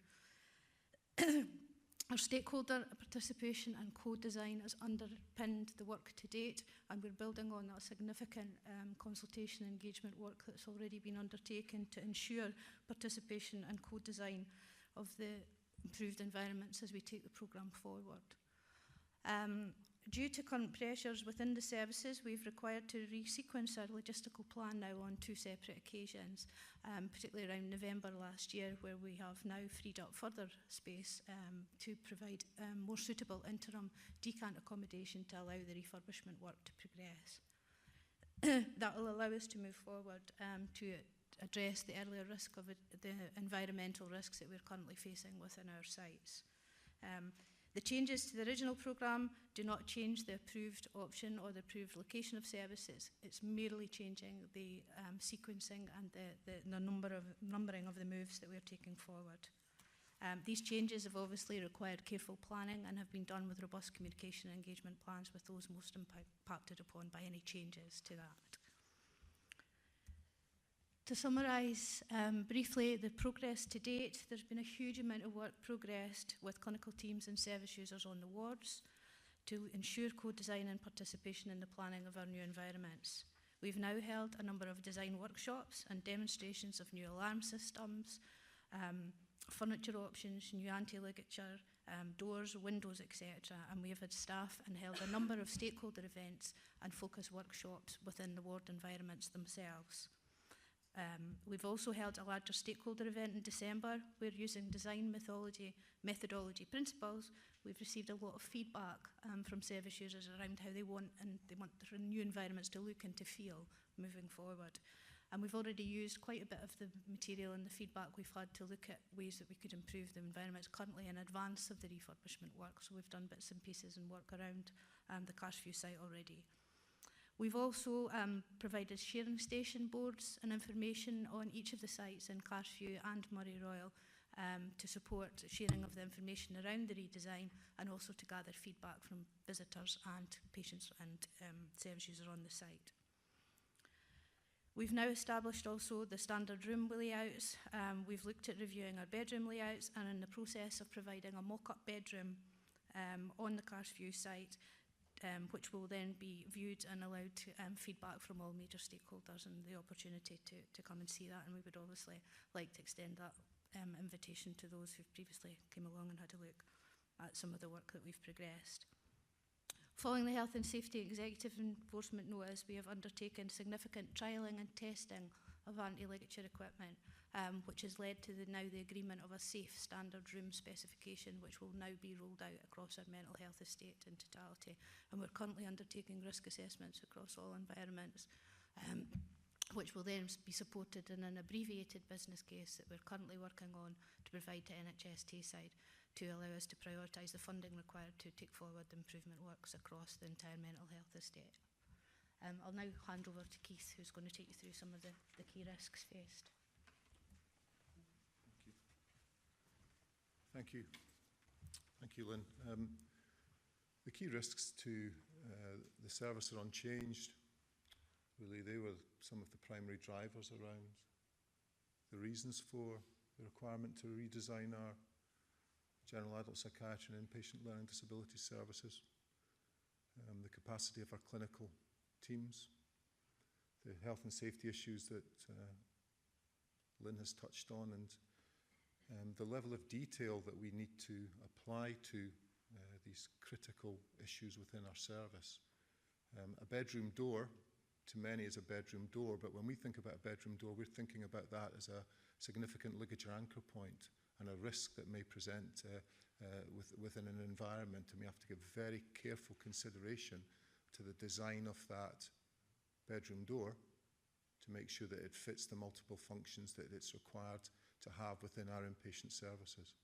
Our stakeholder participation and co-design has underpinned the work to date, and we're building on that significant consultation and engagement work that's already been undertaken to ensure participation and co-design of the improved environments as we take the programme forward. Due to current pressures within the services, we've required to resequence our logistical plan now on 2 separate occasions, particularly around November last year, where we have now freed up further space to provide more suitable interim decant accommodation to allow the refurbishment work to progress. That will allow us to move forward to address the earlier risk of the environmental risks that we're currently facing within our sites. The changes to the original programme do not change the approved option or the approved location of services. It's merely changing the sequencing and the numbering of the moves that we're taking forward. These changes have obviously required careful planning and have been done with robust communication and engagement plans with those most impacted upon by any changes to that. To summarise briefly the progress to date, there's been a huge amount of work progressed with clinical teams and service users on the wards to ensure co-design and participation in the planning of our new environments. We've now held a number of design workshops and demonstrations of new alarm systems, furniture options, new anti-ligature, doors, windows, etc. And we have had staff and held a number of stakeholder events and focus workshops within the ward environments themselves. We've also held a larger stakeholder event in December. We're using design methodology principles. We've received a lot of feedback from service users around how they want their new environments to look and to feel moving forward. And we've already used quite a bit of the material and the feedback we've had to look at ways that we could improve the environments currently in advance of the refurbishment work. So we've done bits and pieces and work around the Carsview site already. We've also provided sharing station boards and information on each of the sites in Carsview and Murray Royal to support sharing of the information around the redesign and also to gather feedback from visitors and patients and service users on the site. We've now established also the standard room layouts. We've looked at reviewing our bedroom layouts and in the process of providing a mock-up bedroom on the Carsview site, which will then be viewed and allowed to feedback from all major stakeholders and the opportunity to come and see that. And we would obviously like to extend that invitation to those who've previously came along and had a look at some of the work that we've progressed. Following the Health and Safety Executive Enforcement Notice, we have undertaken significant trialling and testing of anti-ligature equipment, which has led to the agreement of a safe standard room specification, which will now be rolled out across our mental health estate in totality. And we're currently undertaking risk assessments across all environments, which will then be supported in an abbreviated business case that we're currently working on to provide to NHS Tayside to allow us to prioritise the funding required to take forward the improvement works across the entire mental health estate. I'll now hand over to Keith, who's going to take you through some of the key risks faced. Thank you. Thank you, Lynn. The key risks to the service are unchanged. Really, they were some of the primary drivers around the reasons for the requirement to redesign our general adult psychiatry and inpatient learning disability services, the capacity of our clinical teams, the health and safety issues that Lynn has touched on, and the level of detail that we need to apply to these critical issues within our service. A bedroom door, to many, is a bedroom door, but when we think about a bedroom door, we're thinking about that as a significant ligature anchor point and a risk that may present within an environment, and we have to give very careful consideration to the design of that bedroom door to make sure that it fits the multiple functions that it's required to have within our inpatient services.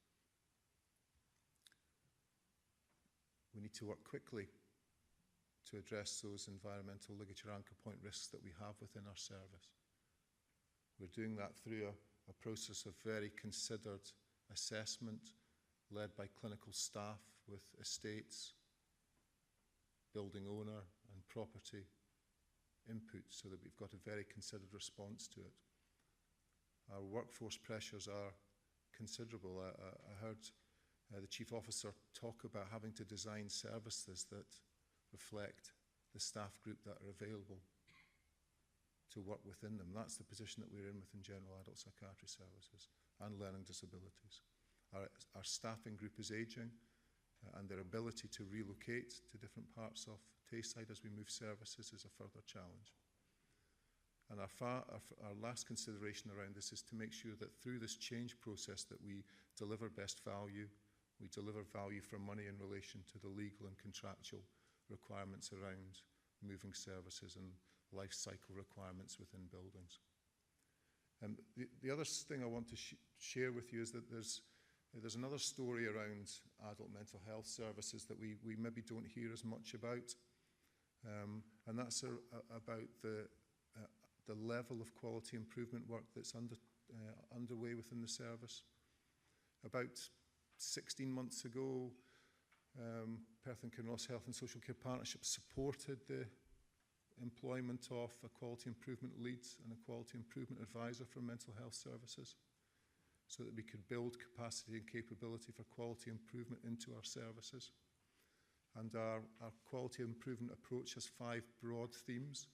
We need to work quickly to address those environmental ligature anchor point risks that we have within our service. We're doing that through a process of very considered assessment led by clinical staff with estates, building owner and property input so that we've got a very considered response to it. Our workforce pressures are considerable. I heard the Chief Officer talk about having to design services that reflect the staff group that are available to work within them. That's the position that we're in within general adult psychiatry services and learning disabilities. Our staffing group is ageing, and their ability to relocate to different parts of Tayside as we move services is a further challenge. And our last consideration around this is to make sure that through this change process that we deliver best value, we deliver value for money in relation to the legal and contractual requirements around moving services and life cycle requirements within buildings. The other thing I want to share with you is that there's another story around adult mental health services that we maybe don't hear as much about, and that's about the level of quality improvement work that's underway within the service. About 16 months ago, Perth and Kinross Health and Social Care Partnership supported the employment of a quality improvement lead and a quality improvement advisor for mental health services so that we could build capacity and capability for quality improvement into our services. And our quality improvement approach has 5 broad themes.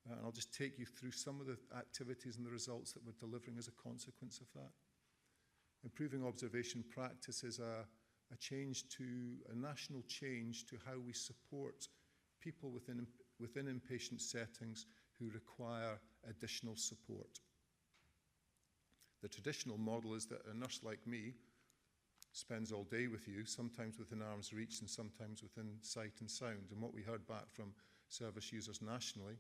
And I'll just take you through some of the activities and the results that we're delivering as a consequence of that. Improving observation practice is a national change to how we support people within inpatient settings who require additional support. The traditional model is that a nurse like me spends all day with you, sometimes within arm's reach and sometimes within sight and sound. And what we heard back from service users nationally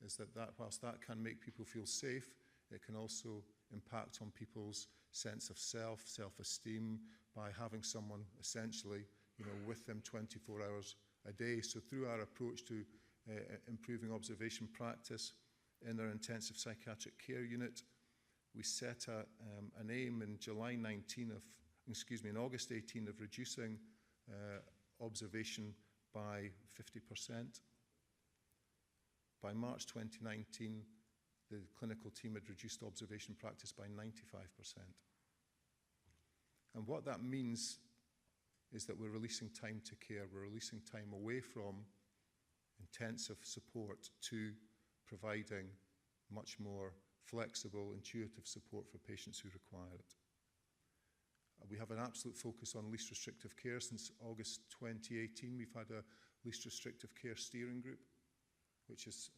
is that whilst that can make people feel safe, it can also impact on people's sense of self, self-esteem, by having someone essentially, with them 24 hours a day. So through our approach to improving observation practice in our intensive psychiatric care unit, we set an aim in August 18 of reducing observation by 50%. By March 2019, the clinical team had reduced observation practice by 95%. And what that means is that we're releasing time to care. We're releasing time away from intensive support to providing much more flexible, intuitive support for patients who require it. We have an absolute focus on least restrictive care. Since August 2018, we've had a least restrictive care steering group, which is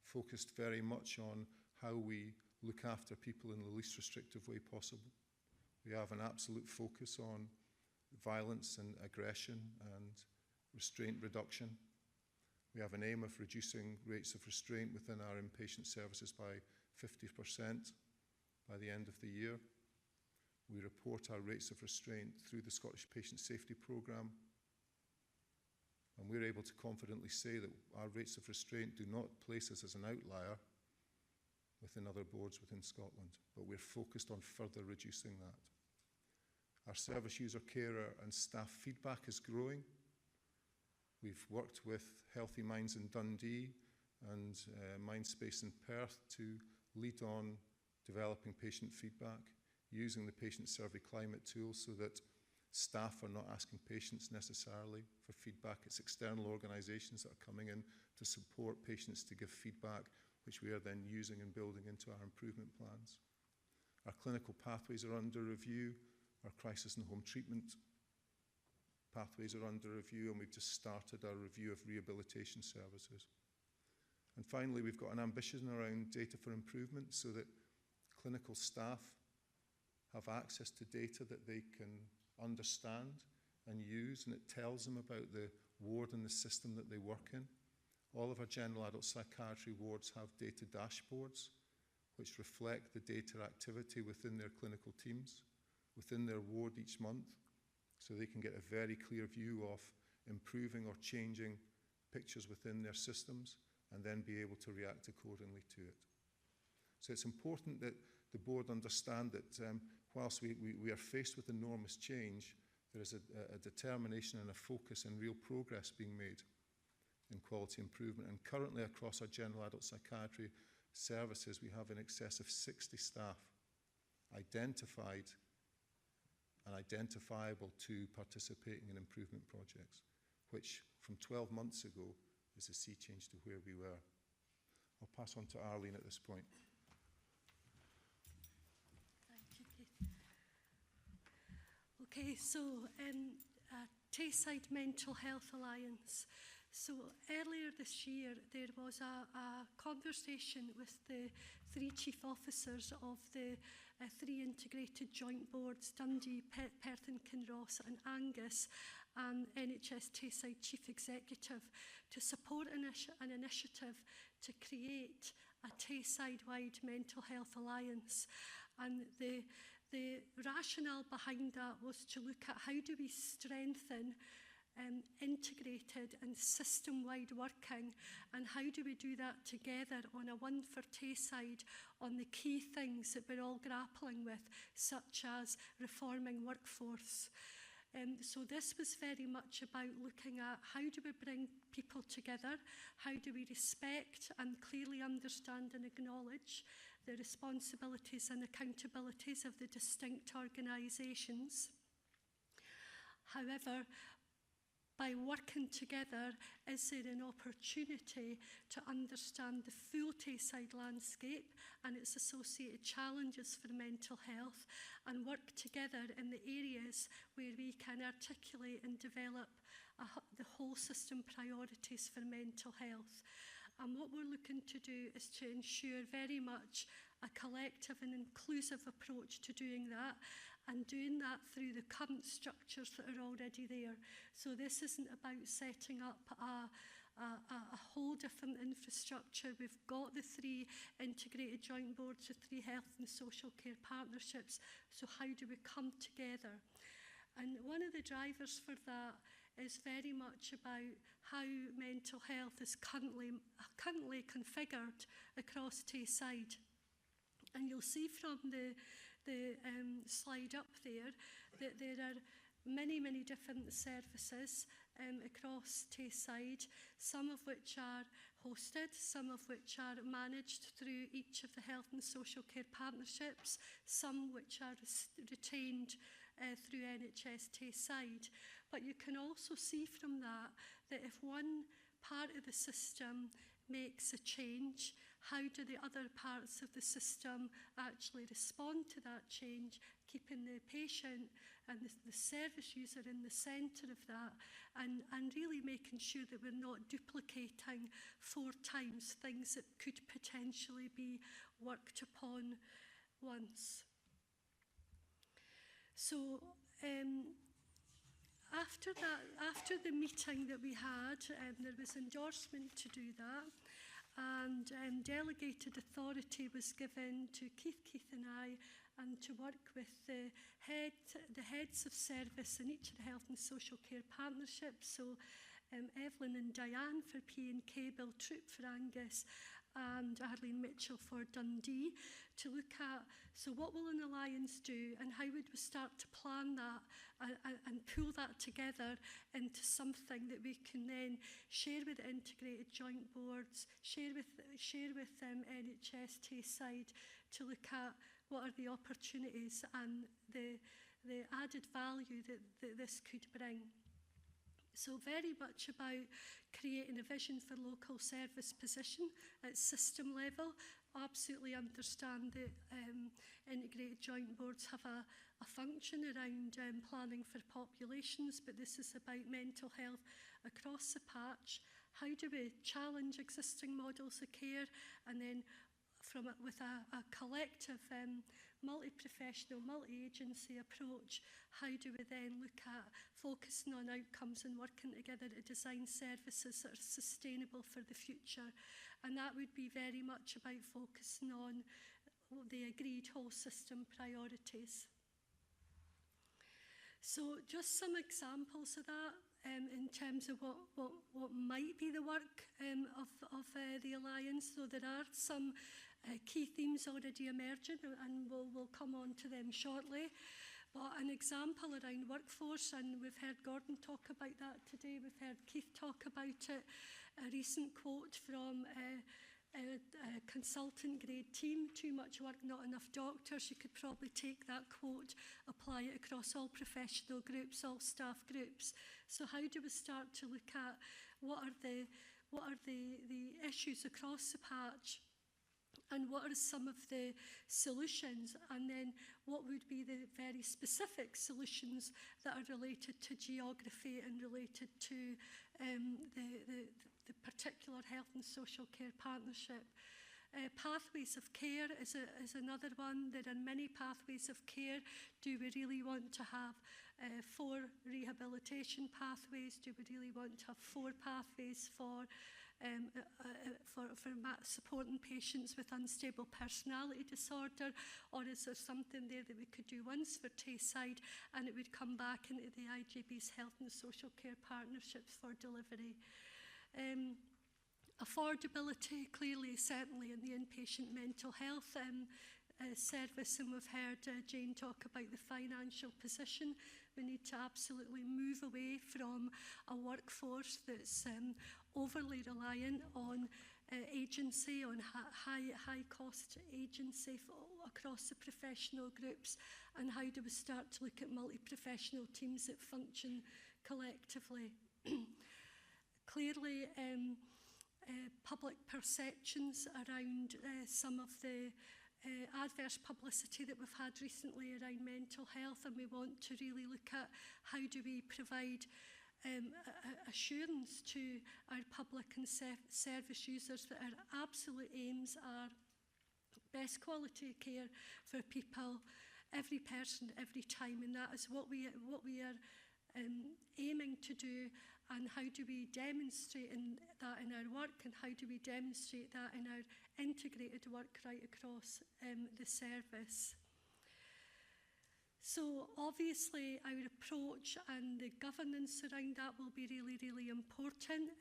focused very much on how we look after people in the least restrictive way possible. We have an absolute focus on violence and aggression and restraint reduction. We have an aim of reducing rates of restraint within our inpatient services by 50% by the end of the year. We report our rates of restraint through the Scottish Patient Safety Programme, and we're able to confidently say that our rates of restraint do not place us as an outlier within other boards within Scotland, but we're focused on further reducing that. Our service user, carer and staff feedback is growing. We've worked with Healthy Minds in Dundee and Mindspace in Perth to lead on developing patient feedback, using the patient survey climate tool so that staff are not asking patients necessarily for feedback. It's external organisations that are coming in to support patients to give feedback, which we are then using and building into our improvement plans. Our clinical pathways are under review. Our crisis and home treatment pathways are under review, and we've just started our review of rehabilitation services. And finally, we've got an ambition around data for improvement so that clinical staff have access to data that they can understand and use, and it tells them about the ward and the system that they work in. All of our general adult psychiatry wards have data dashboards which reflect the data activity within their clinical teams, within their ward each month, so they can get a very clear view of improving or changing pictures within their systems and then be able to react accordingly to it. So it's important that the board understand that whilst we are faced with enormous change, there is a determination and a focus and real progress being made in quality improvement. And currently across our general adult psychiatry services, we have in excess of 60 staff identified and identifiable to participating in improvement projects, which from 12 months ago is a sea change to where we were. I'll pass on to Arlene at this point. Thank you, Keith. Okay, so Tayside Mental Health Alliance. So earlier this year, there was a conversation with the three chief officers of the three integrated joint boards, Dundee, Perth and Kinross and Angus, and NHS Tayside Chief Executive, to support an initiative to create a Tayside-wide mental health alliance. And the rationale behind that was to look at how do we strengthen integrated and system-wide working, and how do we do that together on a one for Tayside on the key things that we're all grappling with, such as reforming workforce. So this was very much about looking at how do we bring people together, how do we respect and clearly understand and acknowledge the responsibilities and accountabilities of the distinct organisations. However, by working together, is there an opportunity to understand the full Tayside landscape and its associated challenges for mental health, and work together in the areas where we can articulate and develop the whole system priorities for mental health. And what we're looking to do is to ensure very much a collective and inclusive approach to doing that, and doing that through the current structures that are already there. So this isn't about setting up a whole different infrastructure. We've got the 3 integrated joint boards, the 3 health and social care partnerships. So how do we come together? And one of the drivers for that is very much about how mental health is currently configured across Tayside. And you'll see from the slide up there that there are many, many different services across Tayside, some of which are hosted, some of which are managed through each of the health and social care partnerships, some which are retained through NHS Tayside. But you can also see from that if one part of the system makes a change, how do the other parts of the system actually respond to that change, keeping the patient and the service user in the centre of that, and really making sure that we're not duplicating 4 times things that could potentially be worked upon once. So after the meeting that we had, there was endorsement to do that, and delegated authority was given to Keith and I, and to work with the heads of service in each of the health and social care partnerships. So Evelyn and Diane for P&K, Bill Troop for Angus, and Arlene Mitchell for Dundee, to look at, so what will an alliance do, and how would we start to plan that and pull that together into something that we can then share with integrated joint boards, share with NHS Tayside, to look at what are the opportunities and the added value that this could bring. So very much about creating a vision for local service position at system level. Absolutely understand that integrated joint boards have a function around planning for populations, but this is about mental health across the patch. How do we challenge existing models of care, and then with a collective multi-professional, multi-agency approach, how do we then look at focusing on outcomes and working together to design services that are sustainable for the future? And that would be very much about focusing on the agreed whole system priorities. So just some examples of that in terms of what might be the work of the Alliance. So there are some key themes already emerging, and we'll come on to them shortly. But an example around workforce, and we've heard Gordon talk about that today, we've heard Keith talk about it. A recent quote from a consultant grade team: too much work, not enough doctors. You could probably take that quote, apply it across all professional groups, all staff groups. So how do we start to look at what are the issues across the patch, and what are some of the solutions, and then what would be the very specific solutions that are related to geography and related to the particular health and social care partnership. Pathways of care is another one. There are many pathways of care. Do we really want to have 4 rehabilitation pathways? Do we really want to have 4 pathways for supporting patients with unstable personality disorder? Or is there something there that we could do once for Tayside, and it would come back into the IGB's health and social care partnerships for delivery? Affordability, clearly, certainly in the inpatient mental health service, and we've heard Jane talk about the financial position. We need to absolutely move away from a workforce that's overly reliant on agency, on high cost agency across the professional groups, and how do we start to look at multi-professional teams that function collectively. Clearly, public perceptions around some of the adverse publicity that we've had recently around mental health, and we want to really look at how do we provide assurance to our public and service users that our absolute aims are best quality care for people, every person, every time, and that is what we are aiming to do. And how do we demonstrate that in our work, and how do we demonstrate that in our integrated work right across the service? So obviously our approach and the governance around that will be really, really important.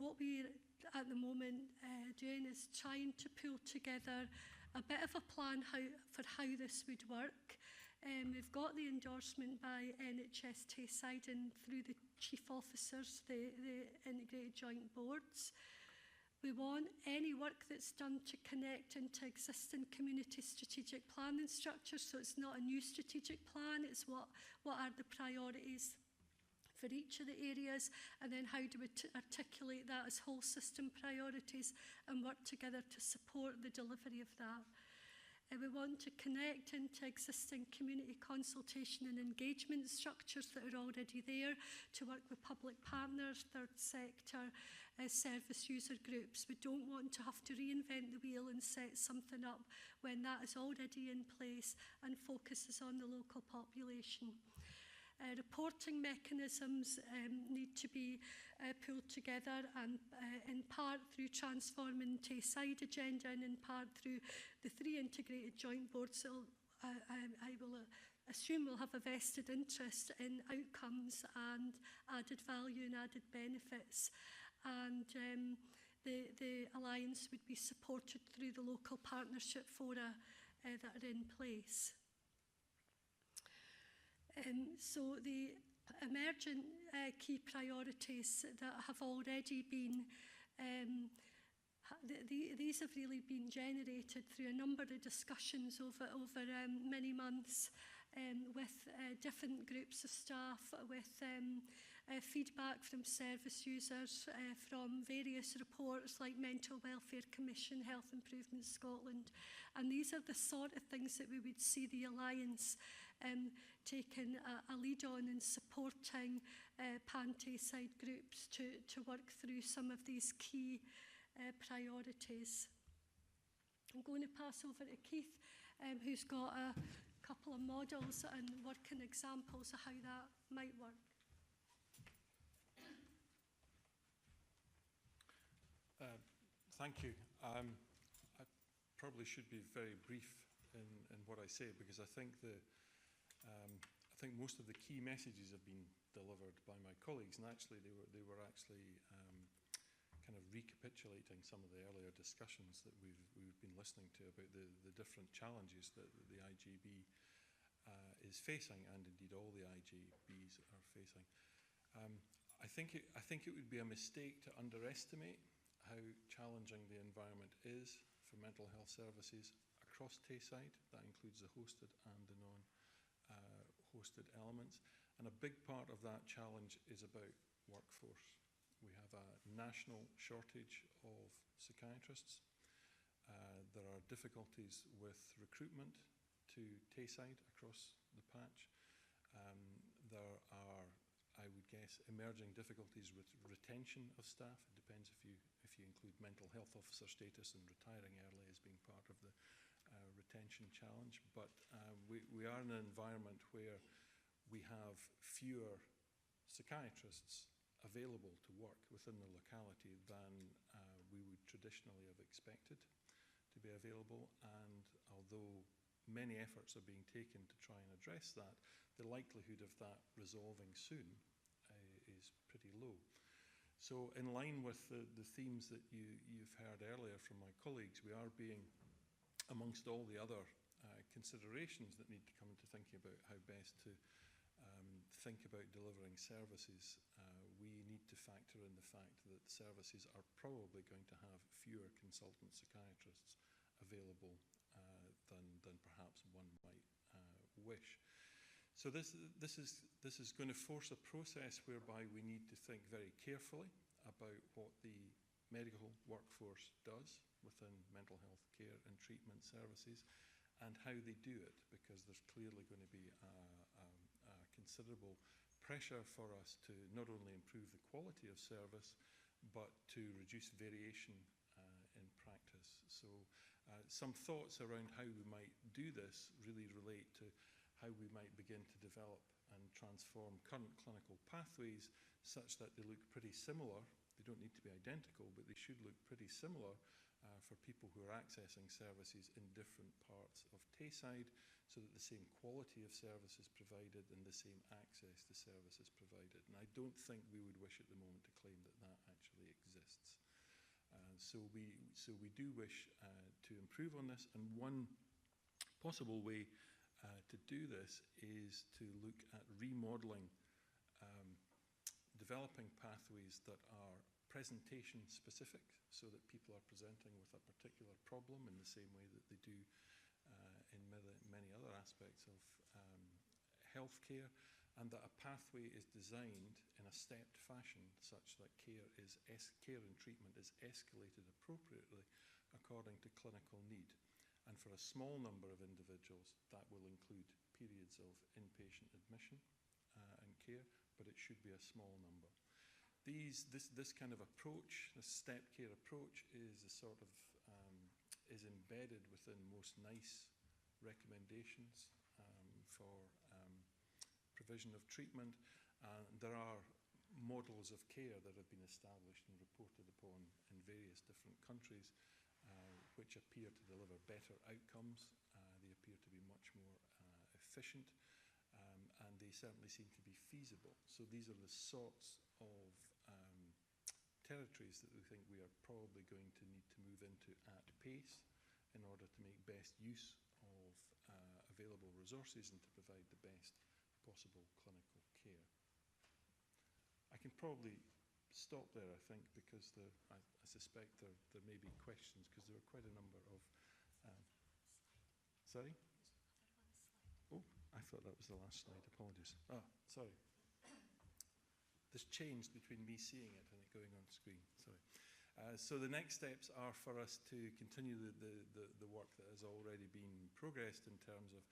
What we're at the moment doing is trying to pull together a bit of a plan for how this would work. We've got the endorsement by NHS Tayside and through the chief officers, the integrated joint boards. We want any work that's done to connect into existing community strategic planning structures, so it's not a new strategic plan, it's what are the priorities for each of the areas, and then how do we articulate that as whole system priorities and work together to support the delivery of that. We want to connect into existing community consultation and engagement structures that are already there, to work with public partners, third sector, service user groups. We don't want to have to reinvent the wheel and set something up when that is already in place and focuses on the local population. Reporting mechanisms need to be pulled together, and in part through transforming Tayside agenda, and in part through the 3 integrated joint boards. So I will assume will have a vested interest in outcomes and added value and added benefits. And the alliance would be supported through the local partnership fora that are in place. So the emergent key priorities that have already been, these have really been generated through a number of discussions over many months with different groups of staff, with feedback from service users, from various reports like Mental Welfare Commission, Health Improvement Scotland. And these are the sort of things that we would see the Alliance taking a lead on in supporting pan-Tayside groups to work through some of these key priorities. I'm going to pass over to Keith, who's got a couple of models and working examples of how that might work. Thank you. I probably should be very brief in what I say, because I think most of the key messages have been delivered by my colleagues, and actually they were actually kind of recapitulating some of the earlier discussions that we've been listening to about the different challenges that the IGB is facing, and indeed all the IGBs are facing. I think it would be a mistake to underestimate how challenging the environment is for mental health services across Tayside. That includes the hosted and the non-hosted elements. And a big part of that challenge is about workforce. We have a national shortage of psychiatrists. There are difficulties with recruitment to Tayside across the patch. There are, I would guess, emerging difficulties with retention of staff. It depends if you include mental health officer status and retiring early as being part of the retention challenge. But we are in an environment where we have fewer psychiatrists available to work within the locality than we would traditionally have expected to be available. And although many efforts are being taken to try and address that, the likelihood of that resolving soon is pretty low. So in line with the themes that you've heard earlier from my colleagues, we are being, amongst all the other considerations that need to come into thinking about how best to think about delivering services, we need to factor in the fact that services are probably going to have fewer consultant psychiatrists available than perhaps one might wish. So this is going to force a process whereby we need to think very carefully about what the medical workforce does within mental health care and treatment services and how they do it, because there's clearly going to be a considerable pressure for us to not only improve the quality of service but to reduce variation in practice. So some thoughts around how we might do this really relate to how we might begin to develop and transform current clinical pathways such that they look pretty similar. They don't need to be identical, but they should look pretty similar for people who are accessing services in different parts of Tayside, so that the same quality of service is provided and the same access to service is provided. And I don't think we would wish at the moment to claim that that actually exists. So we do wish to improve on this, and one possible way to do this is to look at remodelling, developing pathways that are presentation specific, so that people are presenting with a particular problem in the same way that they do in many other aspects of healthcare, and that a pathway is designed in a stepped fashion such that care and treatment is escalated appropriately according to clinical need. And for a small number of individuals, that will include periods of inpatient admission and care, but it should be a small number. This kind of approach, this stepped care approach, is a sort of is embedded within most NICE recommendations for provision of treatment. There are models of care that have been established and reported upon in various different countries, which appear to deliver better outcomes. They appear to be much more efficient, and they certainly seem to be feasible. So these are the sorts of territories that we think we are probably going to need to move into at pace in order to make best use of available resources and to provide the best possible clinical care. I can probably stop there, I think, because I suspect there may be questions, because there were quite a number of... sorry? Oh, I thought that was the last slide. Apologies. Ah, sorry. This changed between me seeing it and it going on screen. Sorry. So the next steps are for us to continue the work that has already been progressed in terms of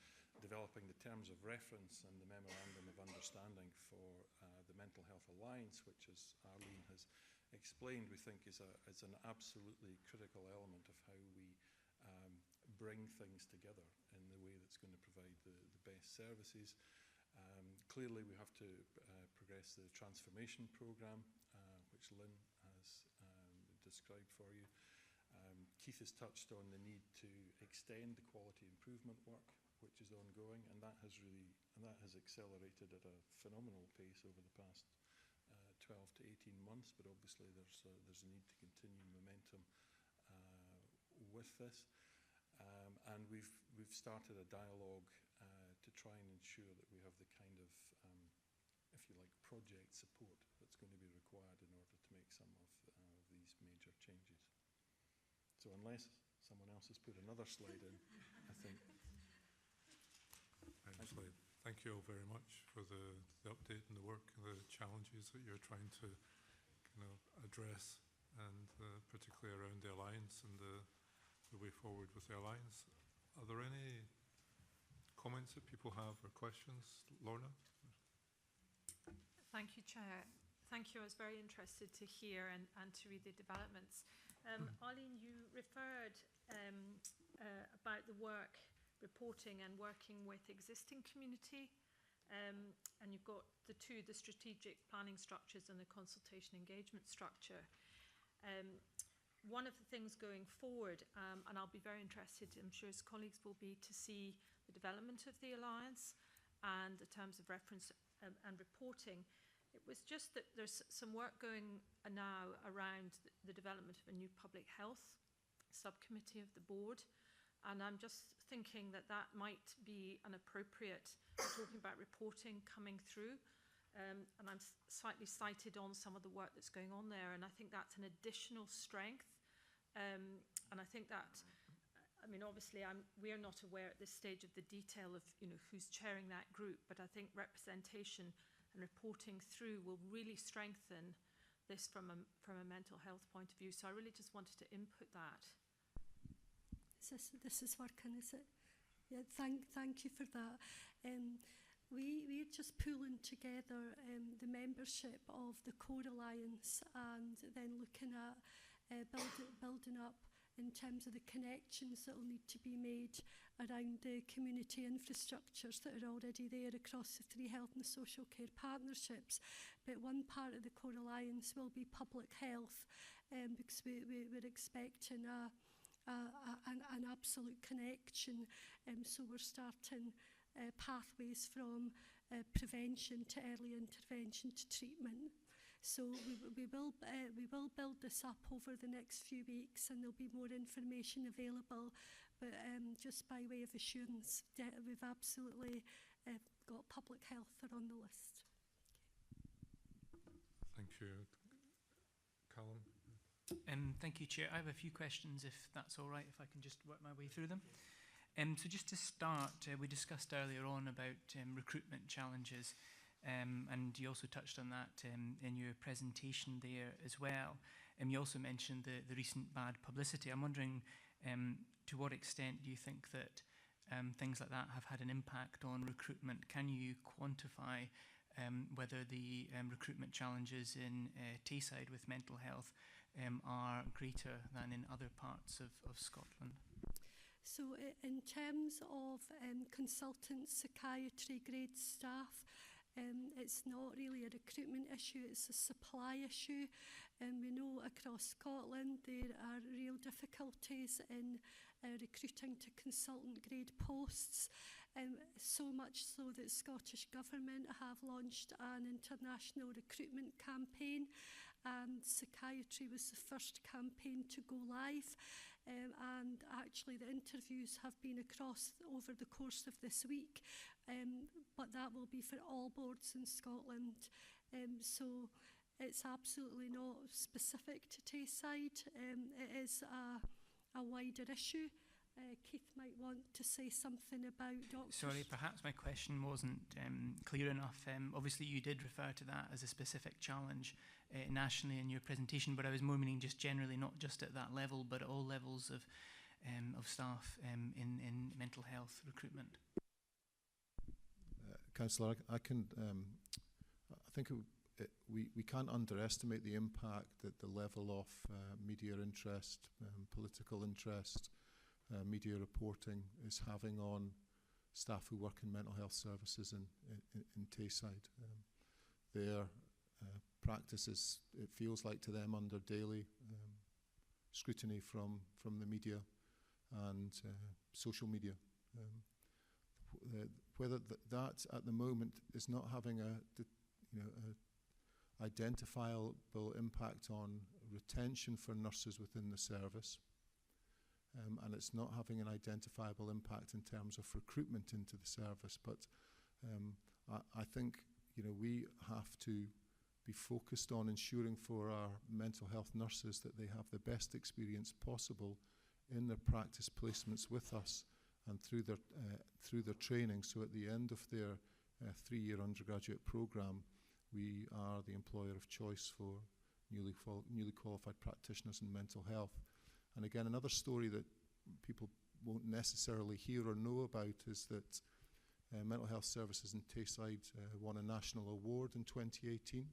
developing the terms of reference and the memorandum of understanding for the Mental Health Alliance, which, as Arlene has explained, we think is an absolutely critical element of how we bring things together in the way that's going to provide the best services. Clearly, we have to progress the transformation programme, which Lynn has described for you. Keith has touched on the need to extend the quality improvement work, which is ongoing, and that has accelerated at a phenomenal pace over the past 12 to 18 months. But obviously, there's a need to continue momentum with this, and we've started a dialogue to try and ensure that we have the kind of, if you like, project support that's going to be required in order to make some of these major changes. So unless someone else has put another slide in, I think. Actually, thank you all very much for the update and the work and the challenges that you're trying to address, and particularly around the Alliance and the way forward with the Alliance. Are there any comments that people have or questions? Lorna? Thank you, Chair. Thank you. I was very interested to hear and to read the developments. Arlene, you referred about the work reporting and working with existing community, and you've got the strategic planning structures and the consultation engagement structure. One of the things going forward, and I'll be very interested, I'm sure as colleagues will be, to see the development of the Alliance and the terms of reference and reporting. It was just that there's some work going now around the development of a new public health subcommittee of the board, and I'm just thinking that that might be an appropriate, talking about reporting coming through, and I'm slightly cited on some of the work that's going on there, and I think that's an additional strength, and I think that, I mean, obviously we are not aware at this stage of the detail of who's chairing that group, but I think representation and reporting through will really strengthen this from a mental health point of view. So I really just wanted to input that. This is working, is it? Yeah, thank you for that. We're just pulling together the membership of the Core Alliance, and then looking at building up in terms of the connections that will need to be made around the community infrastructures that are already there across the 3 health and social care partnerships. But one part of the Core Alliance will be public health, because we're expecting an absolute connection. So we're starting pathways from prevention to early intervention to treatment. So we will build this up over the next few weeks, and there'll be more information available. But just by way of assurance, we've absolutely got public health on the list. Thank you. Callum? Thank you, Chair. I have a few questions, if that's all right, if I can just work my way through them. So just to start, we discussed earlier on about recruitment challenges, and you also touched on that in your presentation there as well. You also mentioned the recent bad publicity. I'm wondering to what extent do you think that things like that have had an impact on recruitment? Can you quantify whether the recruitment challenges in Tayside with mental health are greater than in other parts of Scotland? So in terms of consultant psychiatry grade staff, it's not really a recruitment issue, it's a supply issue. We know across Scotland there are real difficulties in recruiting to consultant grade posts. So much so that Scottish Government have launched an international recruitment campaign, and psychiatry was the first campaign to go live. And actually the interviews have been across over the course of this week, but that will be for all boards in Scotland. So it's absolutely not specific to Tayside. It is a wider issue. Keith might want to say something about doctors. Sorry, perhaps my question wasn't clear enough. Obviously you did refer to that as a specific challenge nationally in your presentation, but I was more meaning just generally, not just at that level, but at all levels of staff in mental health recruitment. Councillor, I think we can't underestimate the impact that the level of media interest, political interest, media reporting is having on staff who work in mental health services in Tayside. Their practices, it feels like to them, under daily scrutiny from the media and social media. Whether that at the moment is not having a identifiable impact on retention for nurses within the service, and it's not having an identifiable impact in terms of recruitment into the service. But I think we have to be focused on ensuring for our mental health nurses that they have the best experience possible in their practice placements with us and through their training. So at the end of their 3-year undergraduate programme, we are the employer of choice for newly qualified practitioners in mental health. And again, another story that people won't necessarily hear or know about is that Mental Health Services in Tayside won a national award in 2018,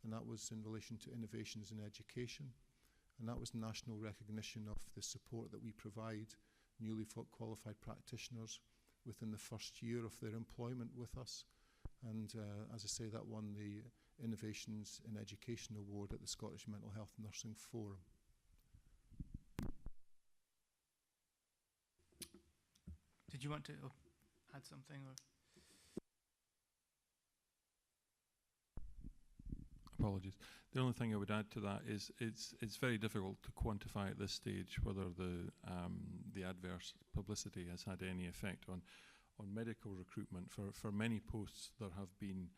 and that was in relation to innovations in education. And that was national recognition of the support that we provide newly qualified practitioners within the first year of their employment with us. And as I say, that won the Innovations in Education Award at the Scottish Mental Health Nursing Forum. Did you want to add something? Or? Apologies. The only thing I would add to that is it's very difficult to quantify at this stage whether the adverse publicity has had any effect on medical recruitment. For many posts, there have been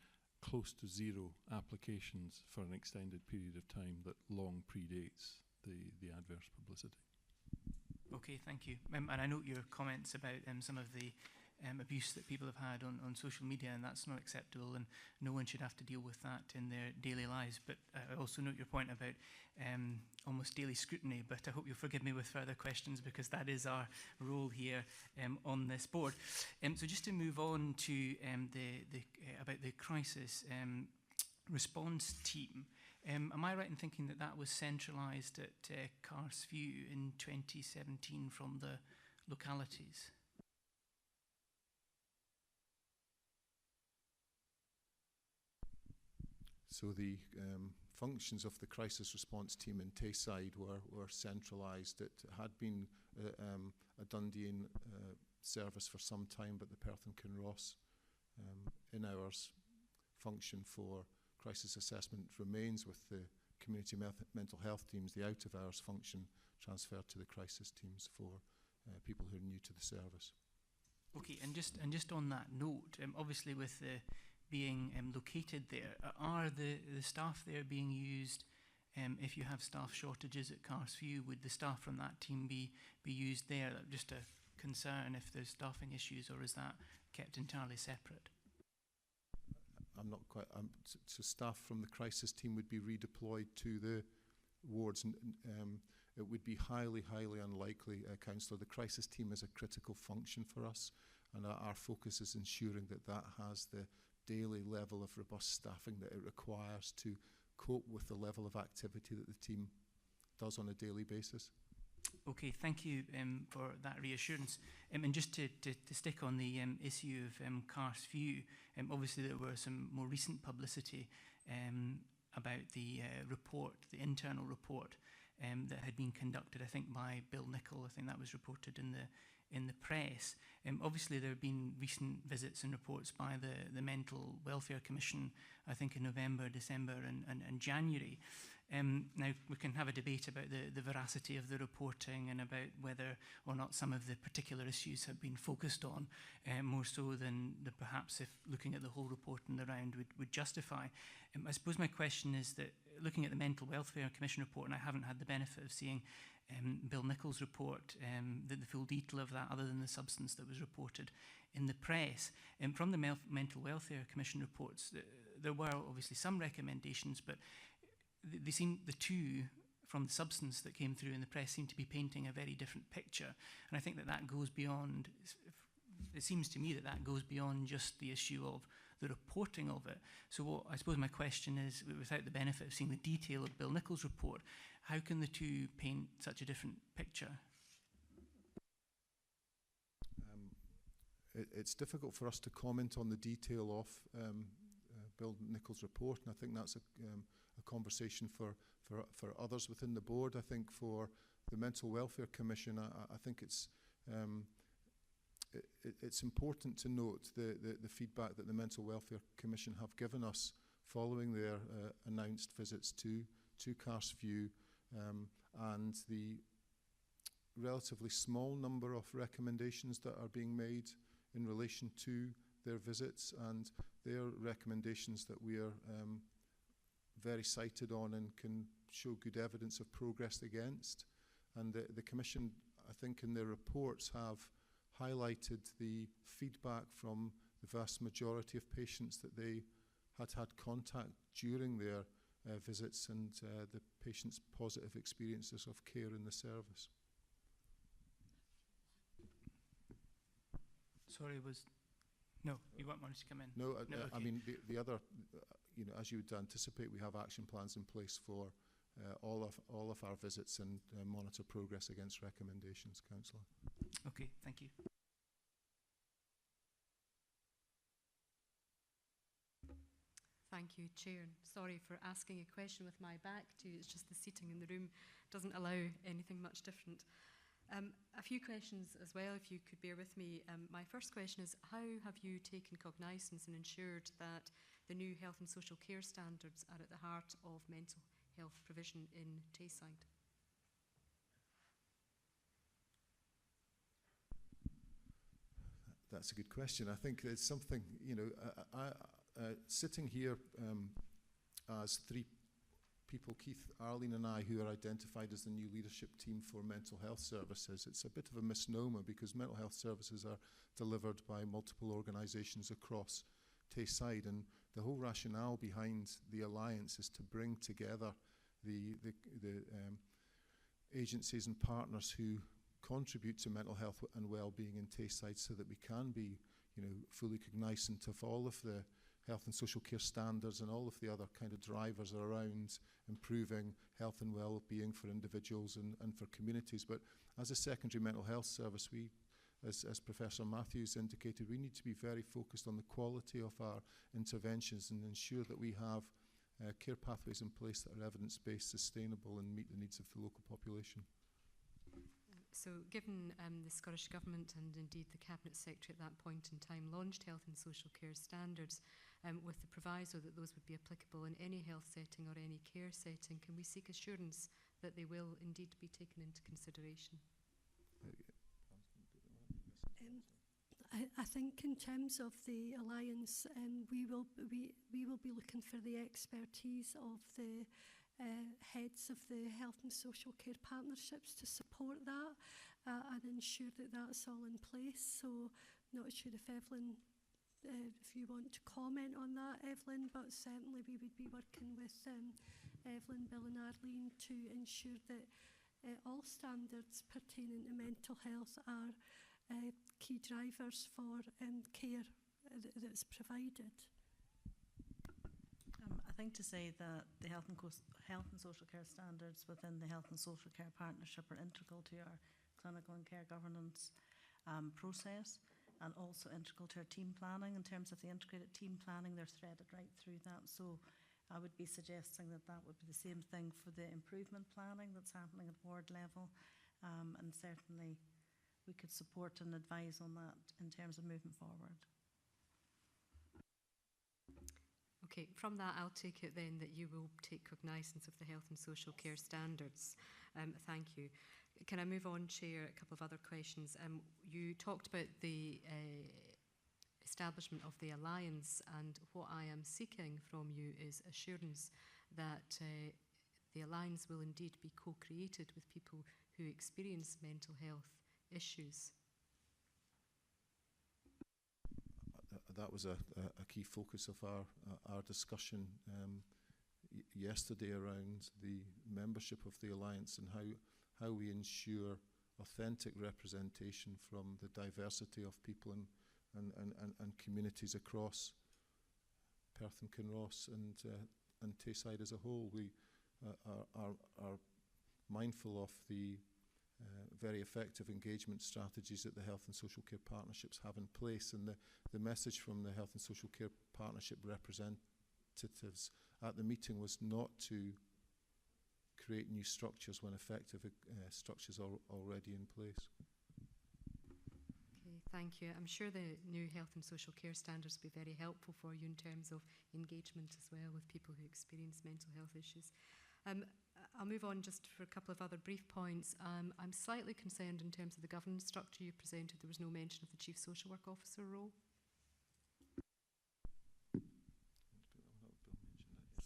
close to 0 applications for an extended period of time that long predates the adverse publicity. Okay, thank you. And I note your comments about some of the abuse that people have had on social media, and that's not acceptable, and no one should have to deal with that in their daily lives. But I also note your point about almost daily scrutiny, but I hope you'll forgive me with further questions, because that is our role here on this board. So just to move on to about the crisis response team, Am I right in thinking that that was centralised at Carsview in 2017 from the localities? So the functions of the crisis response team in Tayside were centralised. It had been a Dundean service for some time, but the Perth and Kinross in-hours function for crisis assessment remains with the community mental health teams. The out-of-hours function transferred to the crisis teams for people who are new to the service. Okay, and just on that note, obviously with the being located there, are the staff there being used? If you have staff shortages at Carsview, would the staff from that team be used there? Just a concern if there's staffing issues, or is that kept entirely separate? I'm not quite. So staff from the crisis team would be redeployed to the wards. It would be highly unlikely, Councillor. The crisis team is a critical function for us, and our focus is ensuring that that has the daily level of robust staffing that it requires to cope with the level of activity that the team does on a daily basis. Okay, thank you for that reassurance. And just to stick on the issue of Carsview, obviously there were some more recent publicity about the report, the internal report that had been conducted, I think, by Bill Nichol. I think that was reported in the press. Obviously there have been recent visits and reports by the Mental Welfare Commission, I think in November, December and January. Now, we can have a debate about the veracity of the reporting and about whether or not some of the particular issues have been focused on, more so than perhaps if looking at the whole report in the round would justify. I suppose my question is that looking at the Mental Welfare Commission report, and I haven't had the benefit of seeing Bill Nichol's report, the full detail of that other than the substance that was reported in the press. From the Mental Welfare Commission reports, there were obviously some recommendations, but they seem, the two from the substance that came through in the press seem to be painting a very different picture. And I think that goes beyond, it seems to me that goes beyond just the issue of the reporting of it. So I suppose my question is, without the benefit of seeing the detail of Bill Nichol's report, how can the two paint such a different picture? It's difficult for us to comment on the detail of Bill Nichol's report, and I think that's a conversation for others within the board. I think for the Mental Welfare Commission, I think it's important to note the feedback that the Mental Welfare Commission have given us following their announced visits to Carsview, and the relatively small number of recommendations that are being made in relation to their visits, and their recommendations that we are very cited on and can show good evidence of progress against. And the Commission, I think in their reports, have highlighted the feedback from the vast majority of patients that they had contact during their visits, and the patients' positive experiences of care in the service. Sorry, no, you weren't wanting to come in. No, okay. I mean, the other, as you would anticipate, we have action plans in place for all of our visits and monitor progress against recommendations, Councillor. Okay, thank you. Thank you, Chair. Sorry for asking a question with my back to you. It's just the seating in the room doesn't allow anything much different. A few questions as well, if you could bear with me. My first question is, how have you taken cognizance and ensured that the new health and social care standards are at the heart of mental health provision in Tayside? That's a good question. I think it's something, sitting here as three people, Keith, Arlene and I, who are identified as the new leadership team for mental health services, it's a bit of a misnomer because mental health services are delivered by multiple organisations across Tayside, and the whole rationale behind the alliance is to bring together the agencies and partners who contribute to mental health and well-being in Tayside, so that we can be, fully cognizant of all of the health and social care standards and all of the other kind of drivers around improving health and well-being for individuals and for communities. But as a secondary mental health service, we, as Professor Matthews indicated, we need to be very focused on the quality of our interventions and ensure that we have care pathways in place that are evidence-based, sustainable and meet the needs of the local population. So given the Scottish Government and indeed the Cabinet Secretary at that point in time launched health and social care standards with the proviso that those would be applicable in any health setting or any care setting, can we seek assurance that they will indeed be taken into consideration? I think in terms of the alliance, we will be looking for the expertise of the heads of the health and social care partnerships to support that and ensure that that's all in place. So not sure if Evelyn, if you want to comment on that, Evelyn, but certainly we would be working with Evelyn, Bill and Arlene to ensure that all standards pertaining to mental health are key drivers for care that's provided. I think to say that the health and social care standards within the health and social care partnership are integral to our clinical and care governance process, and also integral to our team planning. In terms of the integrated team planning, they're threaded right through that. So I would be suggesting that that would be the same thing for the improvement planning that's happening at ward level, and certainly we could support and advise on that in terms of moving forward. Okay, from that I'll take it then that you will take cognizance of the health and social care standards. Thank you. Can I move on, Chair? A couple of other questions. You talked about the establishment of the alliance, and what I am seeking from you is assurance that the alliance will indeed be co-created with people who experience mental health issues. That was a key focus of our discussion yesterday around the membership of the Alliance and how we ensure authentic representation from the diversity of people and communities across Perth and Kinross and Tayside as a whole. We are mindful of the very effective engagement strategies that the health and social care partnerships have in place, and the message from the health and social care partnership representatives at the meeting was not to create new structures when effective structures are already in place. Okay, thank you. I'm sure the new health and social care standards will be very helpful for you in terms of engagement as well with people who experience mental health issues. I'll move on just for a couple of other brief points. I'm slightly concerned in terms of the governance structure you presented. There was no mention of the Chief Social Work Officer role.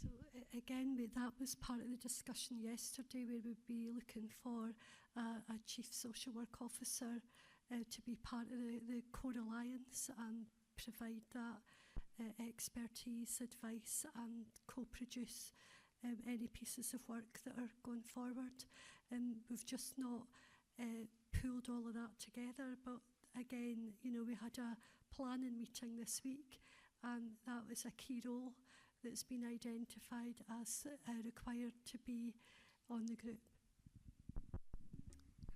So again, that was part of the discussion yesterday, where we'd be looking for a Chief Social Work Officer to be part of the core alliance and provide that expertise, advice and co-produce any pieces of work that are going forward. We've just not pulled all of that together, but again, you know, we had a planning meeting this week, and that was a key role that's been identified as required to be on the group.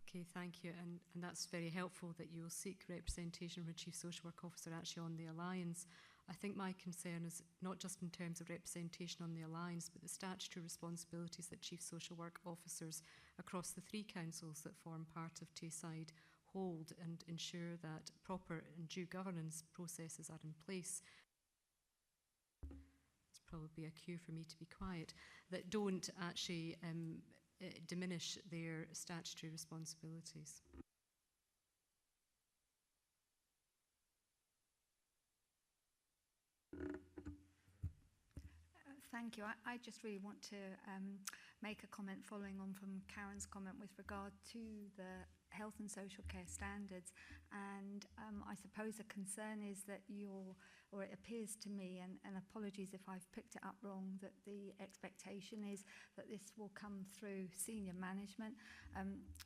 Okay, thank you, and that's very helpful that you will seek representation from a Chief Social Work Officer actually on the Alliance. I think my concern is not just in terms of representation on the Alliance, but the statutory responsibilities that Chief Social Work Officers across the 3 councils that form part of Tayside hold, and ensure that proper and due governance processes are in place. It's probably a cue for me to be quiet, that don't actually diminish their statutory responsibilities. Thank you. I just really want to make a comment following on from Karen's comment with regard to the health and social care standards, and I suppose a concern is that or it appears to me, and apologies if I've picked it up wrong, that the expectation is that this will come through senior management.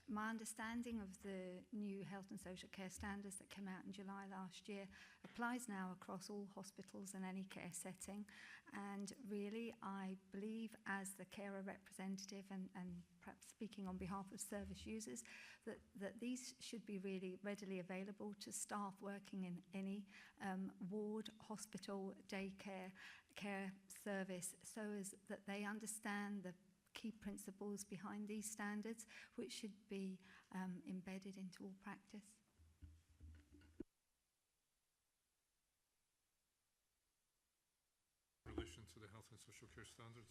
My understanding of the new health and social care standards that came out in July last year applies now across all hospitals and any care setting. And really, I believe, as the carer representative and perhaps speaking on behalf of service users, that these should be really readily available to staff working in any ward, hospital, daycare, care service, so as that they understand the key principles behind these standards, which should be embedded into all practice. In relation to the health and social care standards?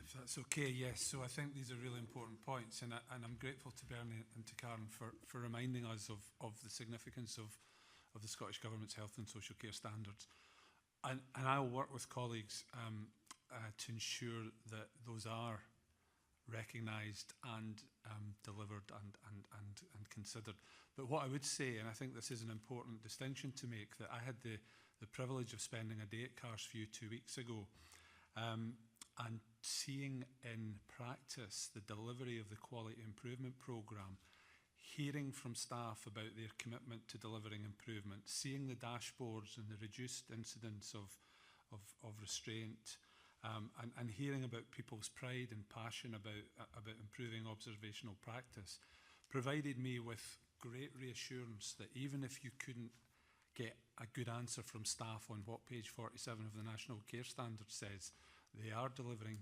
If that's okay, yes. So I think these are really important points, and I'm grateful to Bernie and to Karen for reminding us of the significance of the Scottish Government's health and social care standards. And I will work with colleagues to ensure that those are recognised and delivered and considered. But what I would say, and I think this is an important distinction to make, that I had the privilege of spending a day at Carsview 2 weeks ago and seeing in practice the delivery of the Quality Improvement Programme, hearing from staff about their commitment to delivering improvement, seeing the dashboards and the reduced incidence of restraint, and hearing about people's pride and passion about improving observational practice, provided me with great reassurance that even if you couldn't get a good answer from staff on what page 47 of the National Care Standard says, they are delivering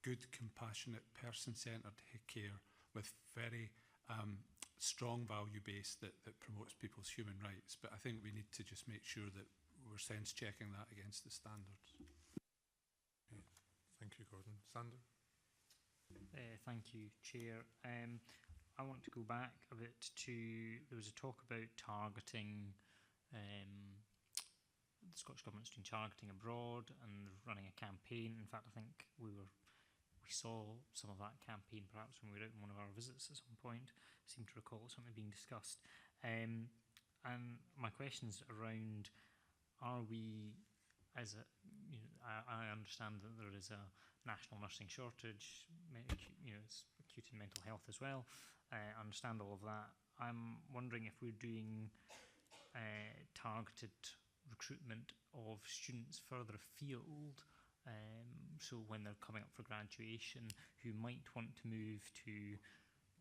good, compassionate, person-centred care with very strong value base that promotes people's human rights. But I think we need to just make sure that we're sense checking that against the standards. Okay. Thank you, Gordon. Sander? Thank you, Chair. I want to go back a bit to, there was a talk about targeting, the Scottish Government's doing targeting abroad and running a campaign. In fact, I think we saw some of that campaign perhaps when we were out on one of our visits at some point. I seem to recall something being discussed. And my question's around, are we, as a, I understand that there is a national nursing shortage, it's acute in mental health as well. I understand all of that. I'm wondering if we're doing targeted recruitment of students further afield, so when they're coming up for graduation, who might want to move to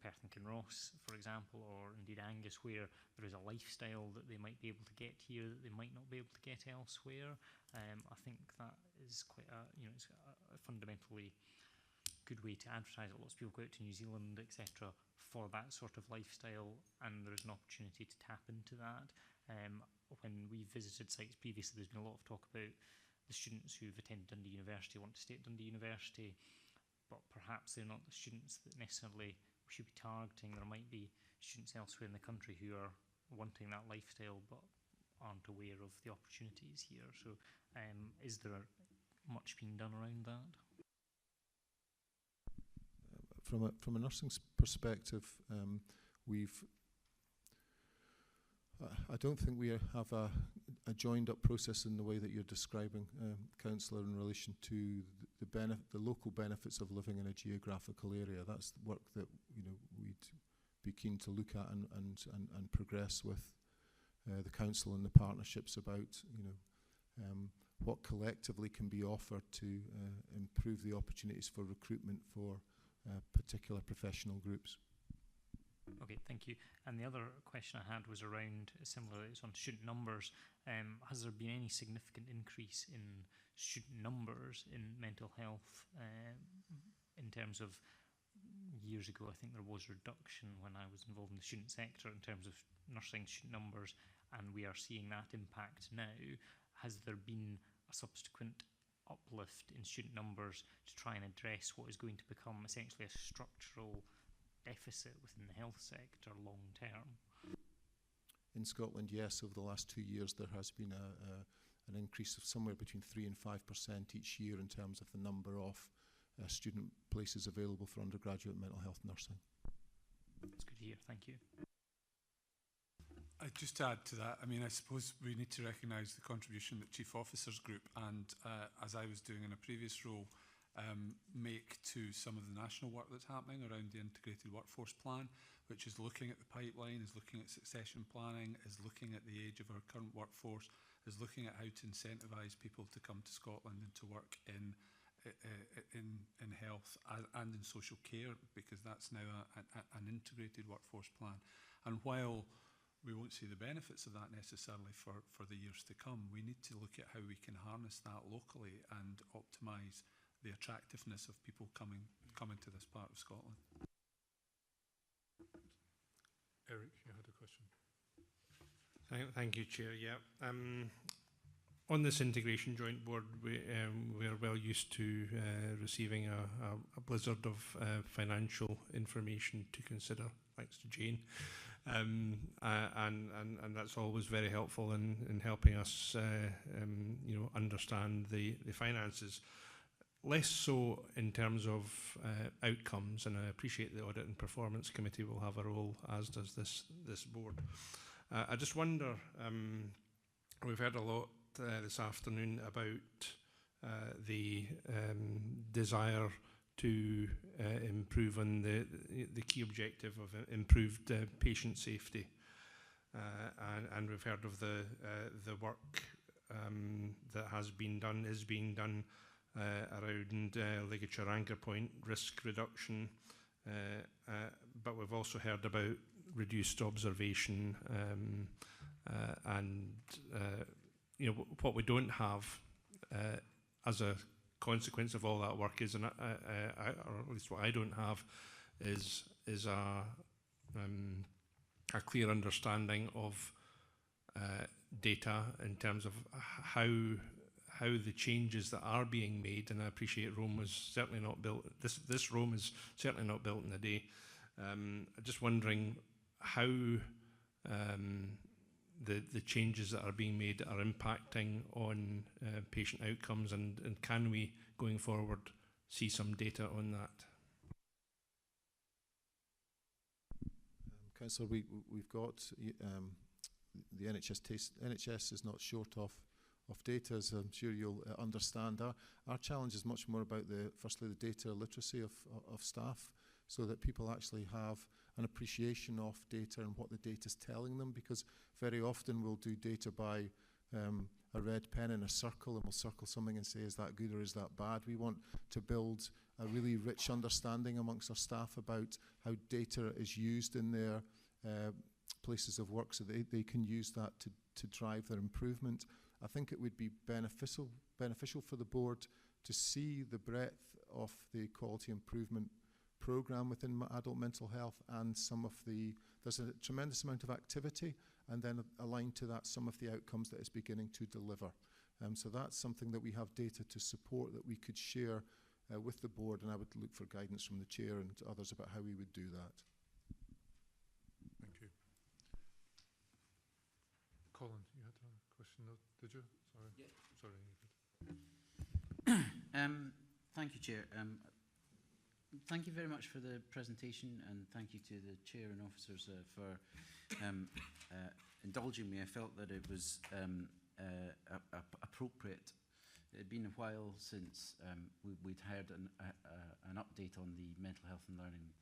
Perth and Kinross, for example, or indeed Angus, where there is a lifestyle that they might be able to get here that they might not be able to get elsewhere. I think that is quite it's a fundamentally good way to advertise it. Lots of people go out to New Zealand, etc., for that sort of lifestyle, and there is an opportunity to tap into that. When we visited sites previously, there's been a lot of talk about the students who've attended Dundee University want to stay at Dundee University, but perhaps they're not the students that necessarily we should be targeting. There might be students elsewhere in the country who are wanting that lifestyle but aren't aware of the opportunities here. So is there much being done around that? From a nursing perspective, I don't think we have a joined up process in the way that you're describing, Councillor, in relation to the local benefits of living in a geographical area. That's the work that we'd be keen to look at and progress with the council and the partnerships about what collectively can be offered to improve the opportunities for recruitment for particular professional groups. Okay, thank you. And the other question I had was around, similarly, it's on student numbers. Has there been any significant increase in student numbers in mental health in terms of years ago? I think there was a reduction when I was involved in the student sector in terms of nursing student numbers, and we are seeing that impact now. Has there been a subsequent uplift in student numbers to try and address what is going to become essentially a structural deficit within the health sector long term? In Scotland, yes, over the last 2 years there has been an increase of somewhere between 3 and 5% each year in terms of the number of student places available for undergraduate mental health nursing. That's good to hear, thank you. Just to add to that, I mean, I suppose we need to recognise the contribution that Chief Officers Group and, as I was doing in a previous role, make to some of the national work that's happening around the integrated workforce plan, which is looking at the pipeline, is looking at succession planning, is looking at the age of our current workforce, is looking at how to incentivise people to come to Scotland and to work in health and in social care, because that's now an integrated workforce plan. And while we won't see the benefits of that necessarily for the years to come, we need to look at how we can harness that locally and optimise the attractiveness of people coming to this part of Scotland. Eric, you had a question. Thank you, Chair. Yeah. On this integration joint board, we are well used to receiving a blizzard of financial information to consider, thanks to Jane. And that's always very helpful in helping us understand the finances. Less so in terms of outcomes, and I appreciate the Audit and Performance Committee will have a role, as does this board. I just wonder, we've heard a lot this afternoon about the desire to improve on the key objective of improved patient safety, and we've heard of the work that is being done around ligature anchor point risk reduction, but we've also heard about reduced observation, and what we don't have as a consequence of all that work is, or at least what I don't have, is a clear understanding of data in terms of how the changes that are being made, and I appreciate Rome was certainly not built. This Rome is certainly not built in a day. Just wondering how the changes that are being made are impacting on patient outcomes, and can we, going forward, see some data on that? Councillor, we've got the NHS is not short of data, as I'm sure you'll understand. Our challenge is much more about firstly the data literacy of staff, so that people actually have an appreciation of data and what the data is telling them, because very often we'll do data by a red pen in a circle, and we'll circle something and say, is that good or is that bad? We want to build a really rich understanding amongst our staff about how data is used in their places of work, so they can use that to drive their improvement. I think it would be beneficial for the board to see the breadth of the quality improvement programme within adult mental health, and there's a tremendous amount of activity, and then aligned to that some of the outcomes that it's beginning to deliver. So that's something that we have data to support that we could share with the board, and I would look for guidance from the chair and others about how we would do that. Thank you. Colin, you had a question, did you? Sorry. Yeah. Sorry. Thank you, Chair. Thank you very much for the presentation, and thank you to the Chair and officers for indulging me. I felt that it was appropriate. It had been a while since we'd heard an update on the Mental Health and Learning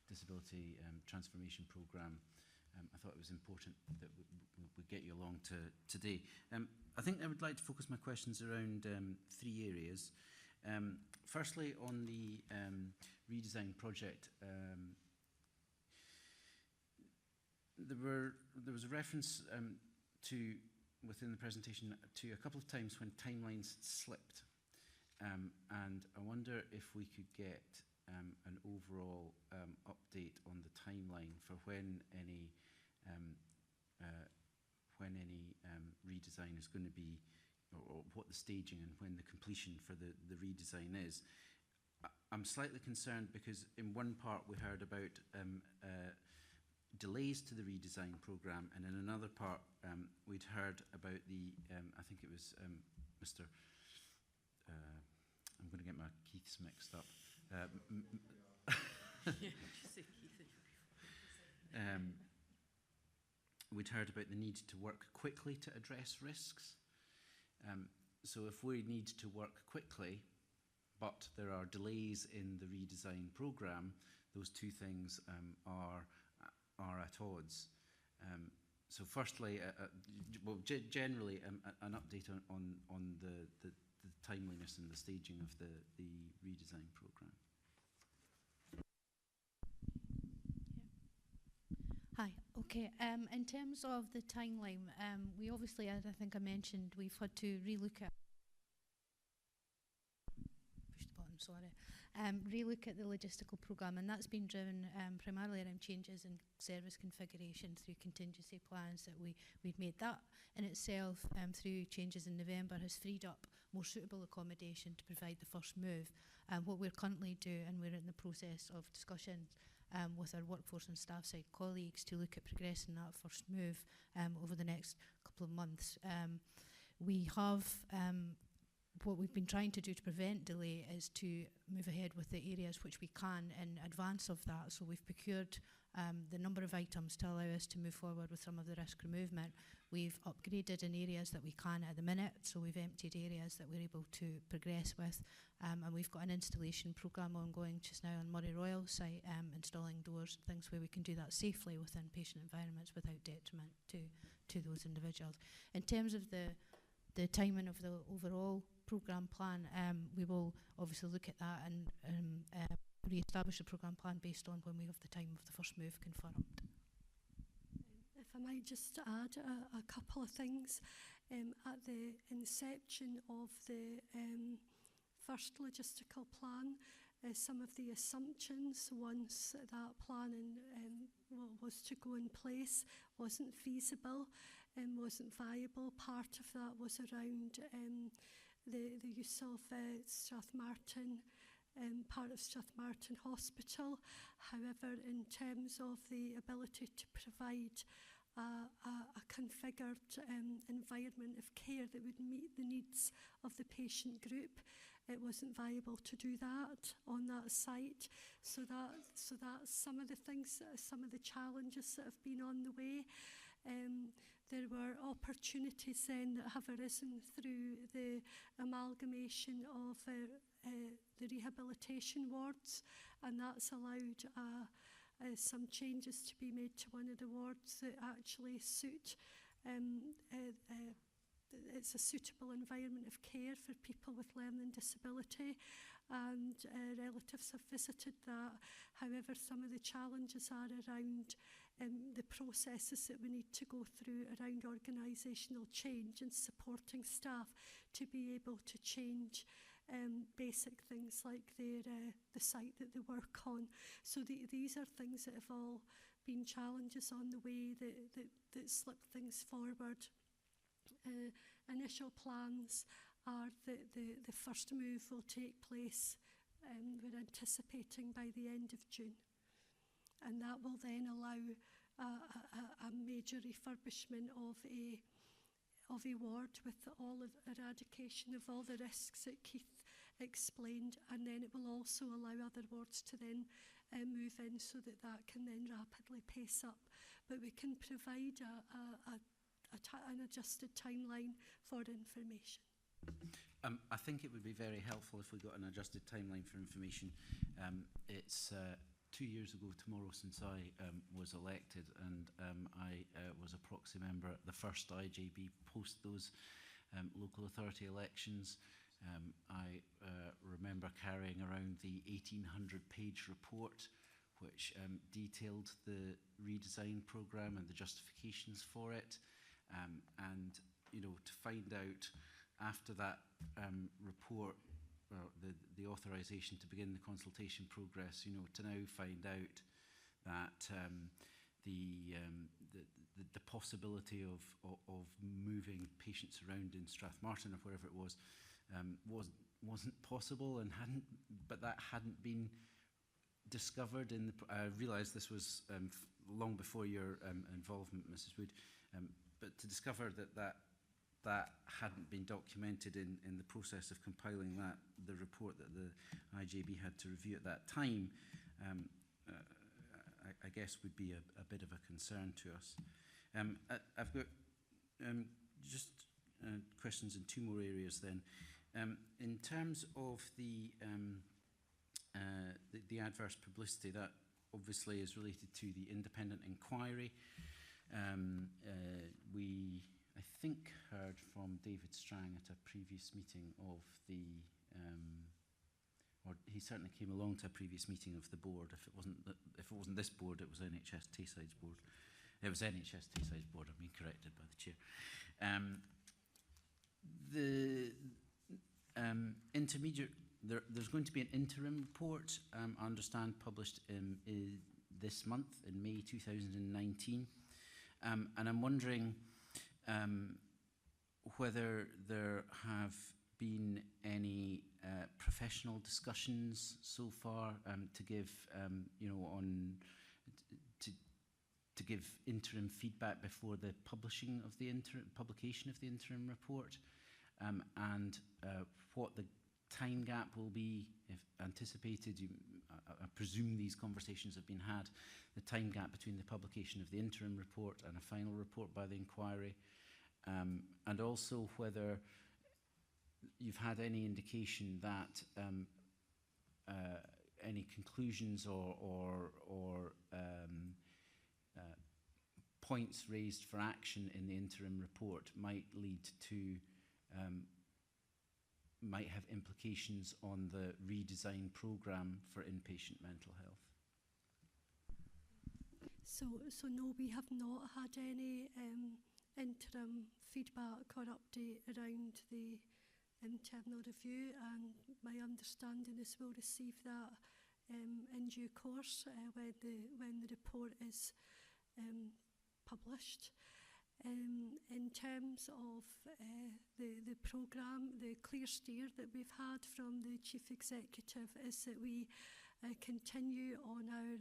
Disability Transformation Programme. I thought it was important that we get you along to today. I think I would like to focus my questions around three areas. Firstly, on the redesign project, there was a reference within the presentation to a couple of times when timelines had slipped, and I wonder if we could get an overall update on the timeline for when any redesign is going to be, or what the staging and when the completion for the redesign is. I'm slightly concerned because in one part we heard about delays to the redesign programme, and in another part we'd heard about the, I think it was Mr. I'm going to get my Keiths mixed up. we'd heard about the need to work quickly to address risks. So if we need to work quickly, but there are delays in the redesign programme, those two things are at odds. So firstly, generally an update on the timeliness and the staging of the redesign programme. Hi. Okay. In terms of the timeline, we obviously, as I think I mentioned, we've had to relook at. Push the button. Sorry. Relook at the logistical programme, and that's been driven primarily around changes in service configuration through contingency plans that we'd made. That in itself, through changes in November, has freed up more suitable accommodation to provide the first move. What we're currently doing, and we're in the process of discussions with our workforce and staff side colleagues to look at progressing that first move over the next couple of months. We have what we've been trying to do to prevent delay is to move ahead with the areas which we can in advance of that. So we've procured the number of items to allow us to move forward with some of the risk removement. We've upgraded in areas that we can at the minute, so we've emptied areas that we're able to progress with, and we've got an installation programme ongoing just now on Murray Royal site, installing doors and things where we can do that safely within patient environments without detriment to those individuals. In terms of the timing of the overall programme plan, we will obviously look at that and re-establish the programme plan based on when we have the time of the first move confirmed. If I might just add a couple of things. At the inception of the first logistical plan, some of the assumptions once that planning was to go in place wasn't feasible and wasn't viable. Part of that was around the use of Strathmartin, part of Strathmartin Hospital. However, in terms of the ability to provide a configured environment of care that would meet the needs of the patient group, it wasn't viable to do that on that site. So that's some of the things, some of the challenges that have been on the way. There were opportunities then that have arisen through the amalgamation of the rehabilitation wards, and that's allowed some changes to be made to one of the wards that actually suit it's a suitable environment of care for people with learning disability, and relatives have visited that. However, some of the challenges are around the processes that we need to go through around organisational change and supporting staff to be able to change basic things like the site that they work on. So these are things that have all been challenges on the way that slip things forward. Initial plans are that the first move will take place, we're anticipating by the end of June. And that will then allow a major refurbishment of a ward with all of eradication of all the risks that Keith explained, and then it will also allow other wards to then move in so that can then rapidly pace up. But we can provide an adjusted timeline for information. I think it would be very helpful if we got an adjusted timeline for information. It's 2 years ago tomorrow since I was elected, and I was a proxy member at the first IJB post those local authority elections. I remember carrying around the 1,800-page report which detailed the redesign programme and the justifications for it. And, you know, to find out after that report, the authorisation to begin the consultation progress, you know, to now find out that the possibility of moving patients around in Strathmartin or wherever it was wasn't possible, and but that hadn't been discovered in the. I realise this was long before your involvement, Mrs. Wood, but to discover that hadn't been documented in the process of compiling the report that the IJB had to review at that time, I guess would be a bit of a concern to us. I've got just questions in two more areas then. In terms of the adverse publicity, that obviously is related to the independent inquiry. We, I think, heard from David Strang at a previous meeting of the, or he certainly came along to a previous meeting of the board. If it wasn't this board, it was NHS Tayside's board. It was NHS Tayside's board. I'm being corrected by the chair. Intermediate. There's going to be an interim report, I understand, published this month, in May 2019. And I'm wondering whether there have been any professional discussions so far to give, to give interim feedback before the publication of the interim report, and what the time gap will be, if anticipated. I presume these conversations have been had, the time gap between the publication of the interim report and a final report by the inquiry, and also whether you've had any indication that any conclusions or points raised for action in the interim report might lead to might have implications on the redesign programme for inpatient mental health. So no, we have not had any interim feedback or update around the internal review, and my understanding is we'll receive that in due course when the report is published. In terms of the programme, the clear steer that we've had from the Chief Executive is that we continue on our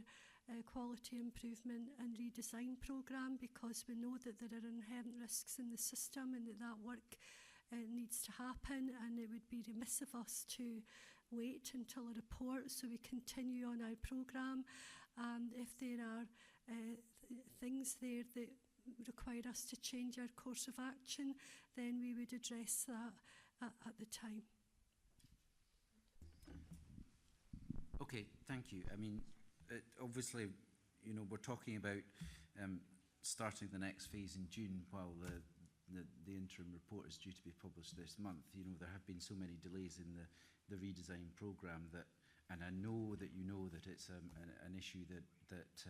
quality improvement and redesign programme, because we know that there are inherent risks in the system and that work needs to happen, and it would be remiss of us to wait until a report. So we continue on our programme, and if there are things there that require us to change our course of action, then we would address that at the time. Okay, thank you. I mean, obviously, we're talking about starting the next phase in June, while the interim report is due to be published this month. There have been so many delays in the redesign programme that, and I know that that it's an issue that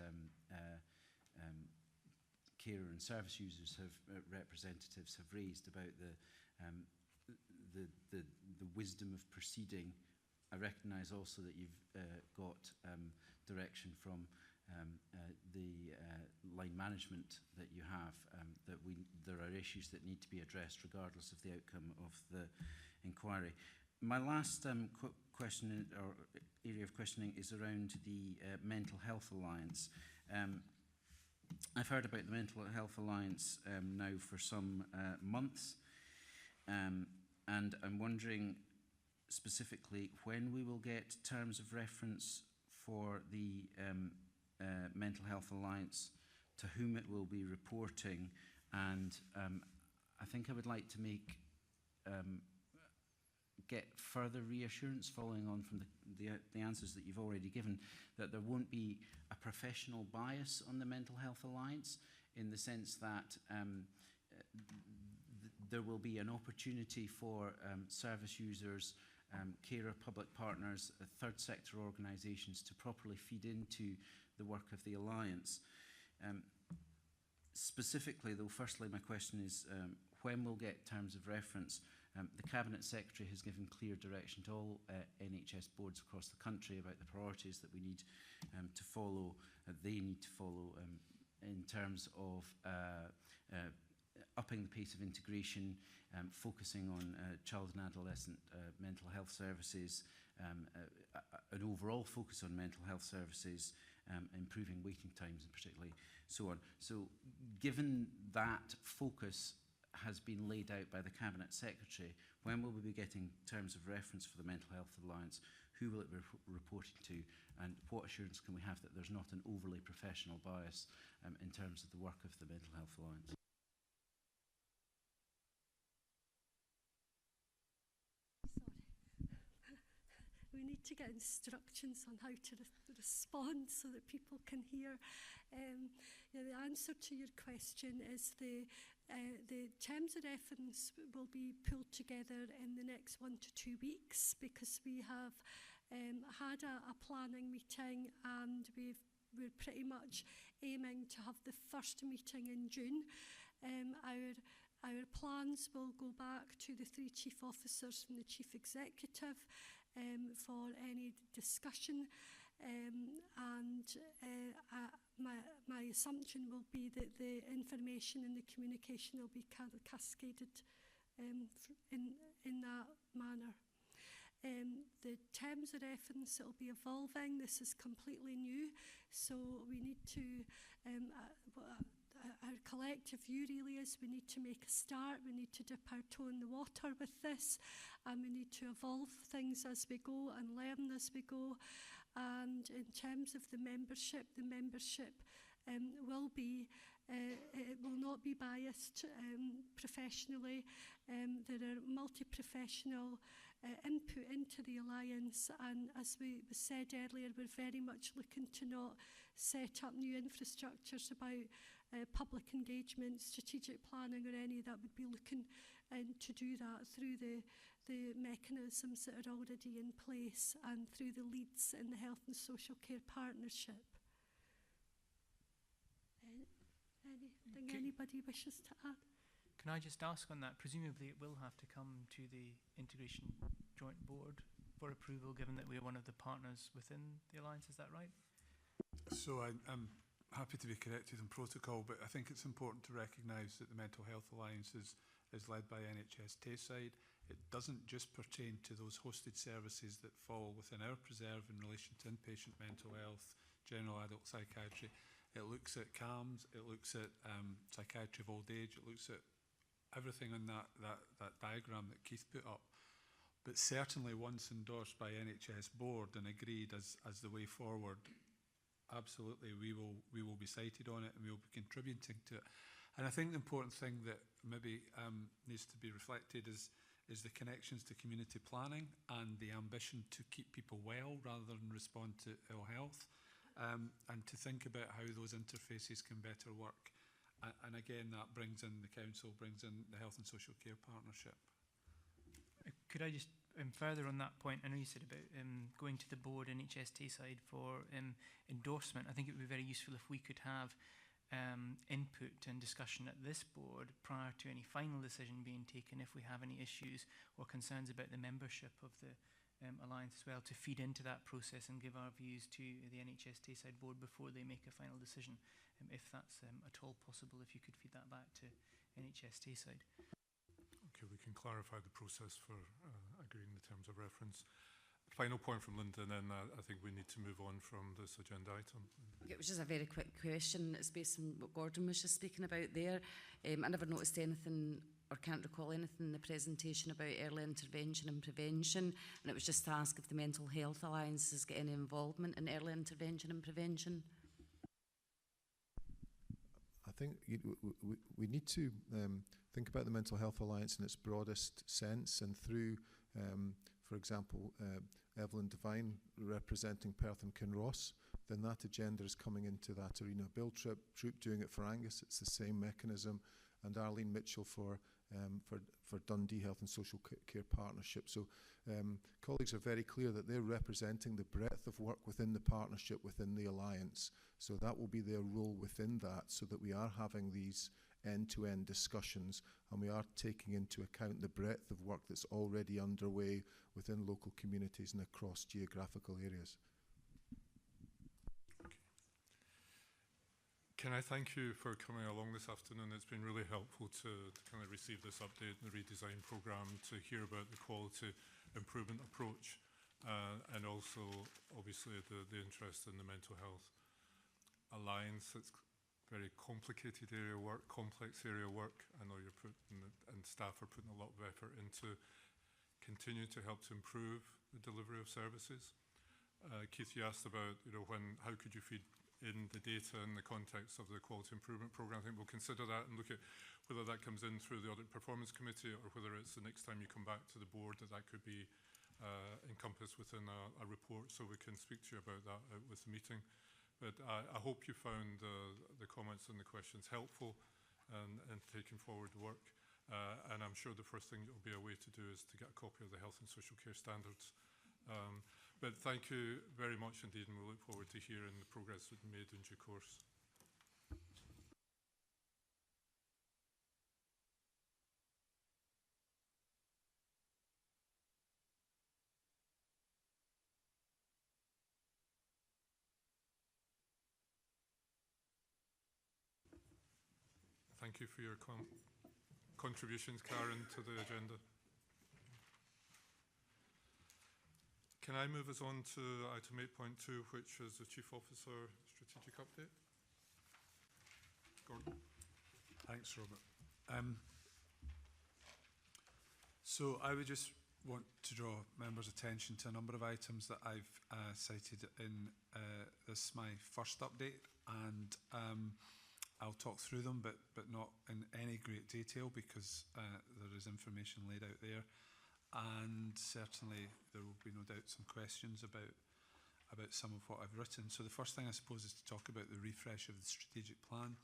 carer and service users representatives have raised about the wisdom of proceeding. I recognise also that you've got direction from the line management that you have, that there are issues that need to be addressed regardless of the outcome of the inquiry. My last question or area of questioning is around the Mental Health Alliance. I've heard about the Mental Health Alliance now for some months, and I'm wondering specifically when we will get terms of reference for the Mental Health Alliance, to whom it will be reporting, and I think I would like to get further reassurance, following on from the answers that you've already given, that there won't be a professional bias on the Mental Health Alliance, in the sense that there will be an opportunity for service users, carer, public partners, third sector organisations to properly feed into the work of the Alliance. Specifically though, firstly my question is when we'll get terms of reference. The Cabinet Secretary has given clear direction to all NHS boards across the country about the priorities that we need to follow, they need to follow in terms of upping the pace of integration, focusing on child and adolescent mental health services, an overall focus on mental health services, improving waiting times and particularly so on. So given that focus, has been laid out by the Cabinet Secretary. When will we be getting terms of reference for the Mental Health Alliance? Who will it be reporting to? And what assurance can we have that there's not an overly professional bias in terms of the work of the Mental Health Alliance? We need to get instructions on how to respond so that people can hear. The answer to your question is the terms of reference will be pulled together in the next 1 to 2 weeks, because we have had a planning meeting, and we're pretty much aiming to have the first meeting in June. Our plans will go back to the 3 chief officers and the chief executive for any discussion, my assumption will be that the information and the communication will be cascaded in that manner. The terms of reference will be evolving. This is completely new, so we need to our collective view really is we need to make a start, we need to dip our toe in the water with this, and we need to evolve things as we go and learn as we go. And in terms of the membership will be, it will not be biased professionally. There are multi-professional input into the Alliance, and as we said earlier, we're very much looking to not set up new infrastructures about public engagement, strategic planning, or any that would be looking to do that through the mechanisms that are already in place and through the leads in the Health and Social Care Partnership. Anything anybody wishes to add? Can I just ask on that? Presumably it will have to come to the Integration Joint Board for approval, given that we are one of the partners within the Alliance, is that right? So I'm happy to be corrected in protocol, but I think it's important to recognise that the Mental Health Alliance is led by NHS Tayside. It doesn't just pertain to those hosted services that fall within our preserve in relation to inpatient mental health, general adult psychiatry. It looks at CAMS, it looks at psychiatry of old age, it looks at everything on that diagram that Keith put up. But certainly once endorsed by NHS board and agreed as the way forward, absolutely we will be cited on it and we will be contributing to it. And I think the important thing that maybe needs to be reflected is the connections to community planning and the ambition to keep people well rather than respond to ill health, and to think about how those interfaces can better work. And again, that brings in the council, brings in the Health and Social Care Partnership. Could I just further on that point, I know you said about going to the board, NHS Tayside, for endorsement. I think it would be very useful if we could have input and discussion at this board prior to any final decision being taken, if we have any issues or concerns about the membership of the Alliance as well, to feed into that process and give our views to the NHS Tayside board before they make a final decision, if that's at all possible, if you could feed that back to NHS Tayside. Okay, we can clarify the process for agreeing the terms of reference. Final point from Linda, and then I think we need to move on from this agenda item. It was just a very quick question. It's based on what Gordon was just speaking about there. I never noticed anything, or can't recall anything in the presentation about early intervention and prevention, and it was just to ask if the Mental Health Alliance has got any involvement in early intervention and prevention. I think we need to think about the Mental Health Alliance in its broadest sense, and through, for example, Evelyn Devine representing Perth and Kinross, then that agenda is coming into that arena. Bill Troop doing it for Angus, it's the same mechanism, and Arlene Mitchell for Dundee Health and Social Care Partnership. So colleagues are very clear that they're representing the breadth of work within the partnership, within the alliance. So that will be their role within that, so that we are having these end-to-end discussions and we are taking into account the breadth of work that's already underway within local communities and across geographical areas. Okay. Can I thank you for coming along this afternoon? It's been really helpful to kind of receive this update and the redesign programme, to hear about the quality improvement approach, and also obviously the interest in the Mental Health Alliance. It's very complicated area of work, complex area of work. I know you're putting, and staff are putting a lot of effort into continue to help to improve the delivery of services. Keith, you asked about, how could you feed in the data in the context of the quality improvement programme. I think we'll consider that and look at whether that comes in through the Audit Performance Committee or whether it's the next time you come back to the board that could be encompassed within a report, so we can speak to you about that with the meeting. But I hope you found the comments and the questions helpful and taking forward the work. And I'm sure the first thing that will be a way to do is to get a copy of the Health and Social Care Standards. But thank you very much indeed, and we look forward to hearing the progress that's made in due course. Thank you for your contributions, Karen, to the agenda. Can I move us on to item 8.2, which is the Chief Officer Strategic Update? Gordon. Thanks, Robert. So I would just want to draw members' attention to a number of items that I've cited in this my first update, and I'll talk through them, but not in any great detail because there is information laid out there, and certainly there will be no doubt some questions about some of what I've written. So the first thing I suppose is to talk about the refresh of the strategic plan.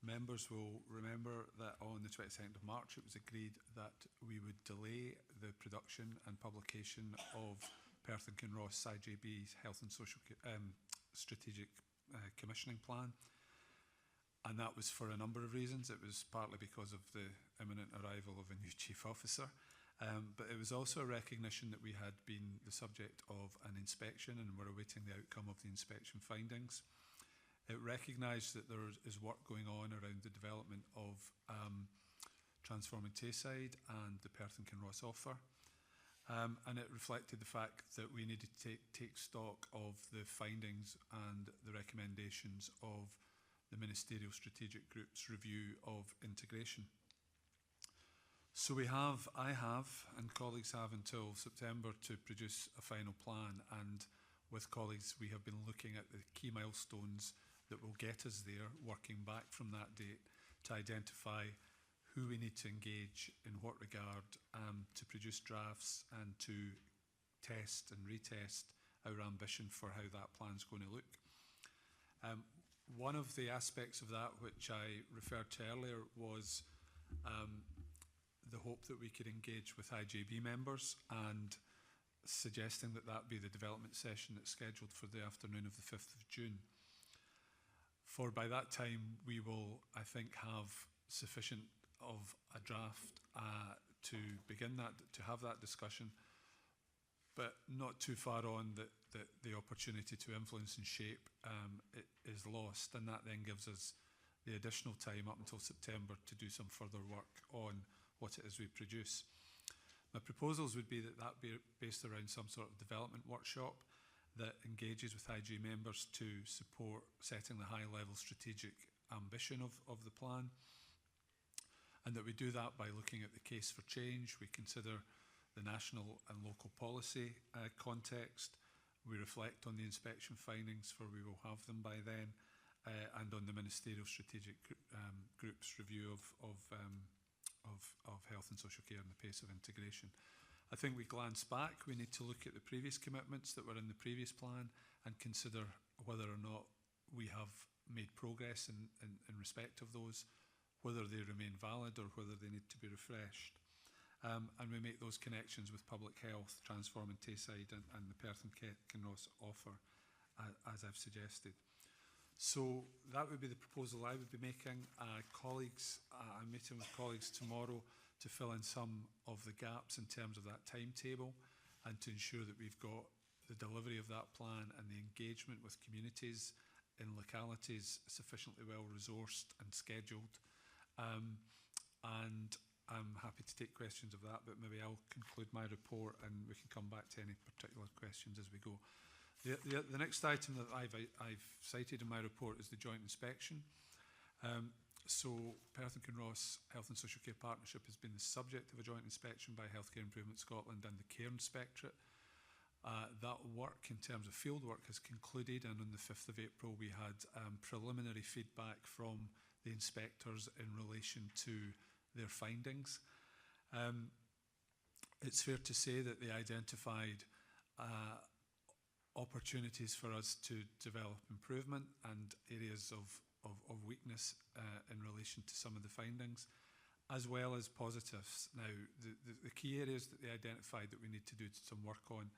Members will remember that on the 22nd of March it was agreed that we would delay the production and publication of Perth and Kinross IJB's Health and Social Strategic Commissioning Plan. And that was for a number of reasons. It was partly because of the imminent arrival of a new chief officer, but it was also a recognition that we had been the subject of an inspection and were awaiting the outcome of the inspection findings. It recognised that there is work going on around the development of Transforming Tayside and the Perth and Kinross offer. And it reflected the fact that we needed to take stock of the findings and the recommendations of the Ministerial Strategic Group's review of integration. So I have, and colleagues have until September to produce a final plan, and with colleagues we have been looking at the key milestones that will get us there, working back from that date to identify who we need to engage in what regard to produce drafts and to test and retest our ambition for how that plan's going to look. One of the aspects of that which I referred to earlier was the hope that we could engage with IJB members, and suggesting that that be the development session that's scheduled for the afternoon of the 5th of June. For by that time we will, I think, have sufficient of a draft to begin that, to have that discussion, but not too far on that the opportunity to influence and shape it is lost, and that then gives us the additional time up until September to do some further work on what it is we produce. My proposals would be that be based around some sort of development workshop that engages with IG members to support setting the high-level strategic ambition of the plan, and that we do that by looking at the case for change. We consider the national and local policy context. We reflect on the inspection findings, for we will have them by then, and on the Ministerial Strategic Group's review of health and social care and the pace of integration. I think we glance back, we need to look at the previous commitments that were in the previous plan and consider whether or not we have made progress in respect of those, whether they remain valid or whether they need to be refreshed. And we make those connections with public health, Transforming Tayside and the Perth and Kinross offer, as I've suggested. So that would be the proposal I would be making. I'm meeting with colleagues tomorrow to fill in some of the gaps in terms of that timetable, and to ensure that we've got the delivery of that plan and the engagement with communities in localities sufficiently well resourced and scheduled. And I'm happy to take questions of that, but maybe I'll conclude my report and we can come back to any particular questions as we go. The next item that I've cited in my report is the joint inspection. So Perth and Kinross Health and Social Care Partnership has been the subject of a joint inspection by Healthcare Improvement Scotland and the Care Inspectorate. That work, in terms of field work, has concluded, and on the 5th of April we had preliminary feedback from the inspectors in relation to their findings. It's fair to say that they identified opportunities for us to develop improvement and areas of weakness in relation to some of the findings, as well as positives. Now, the key areas that they identified that we need to do some work on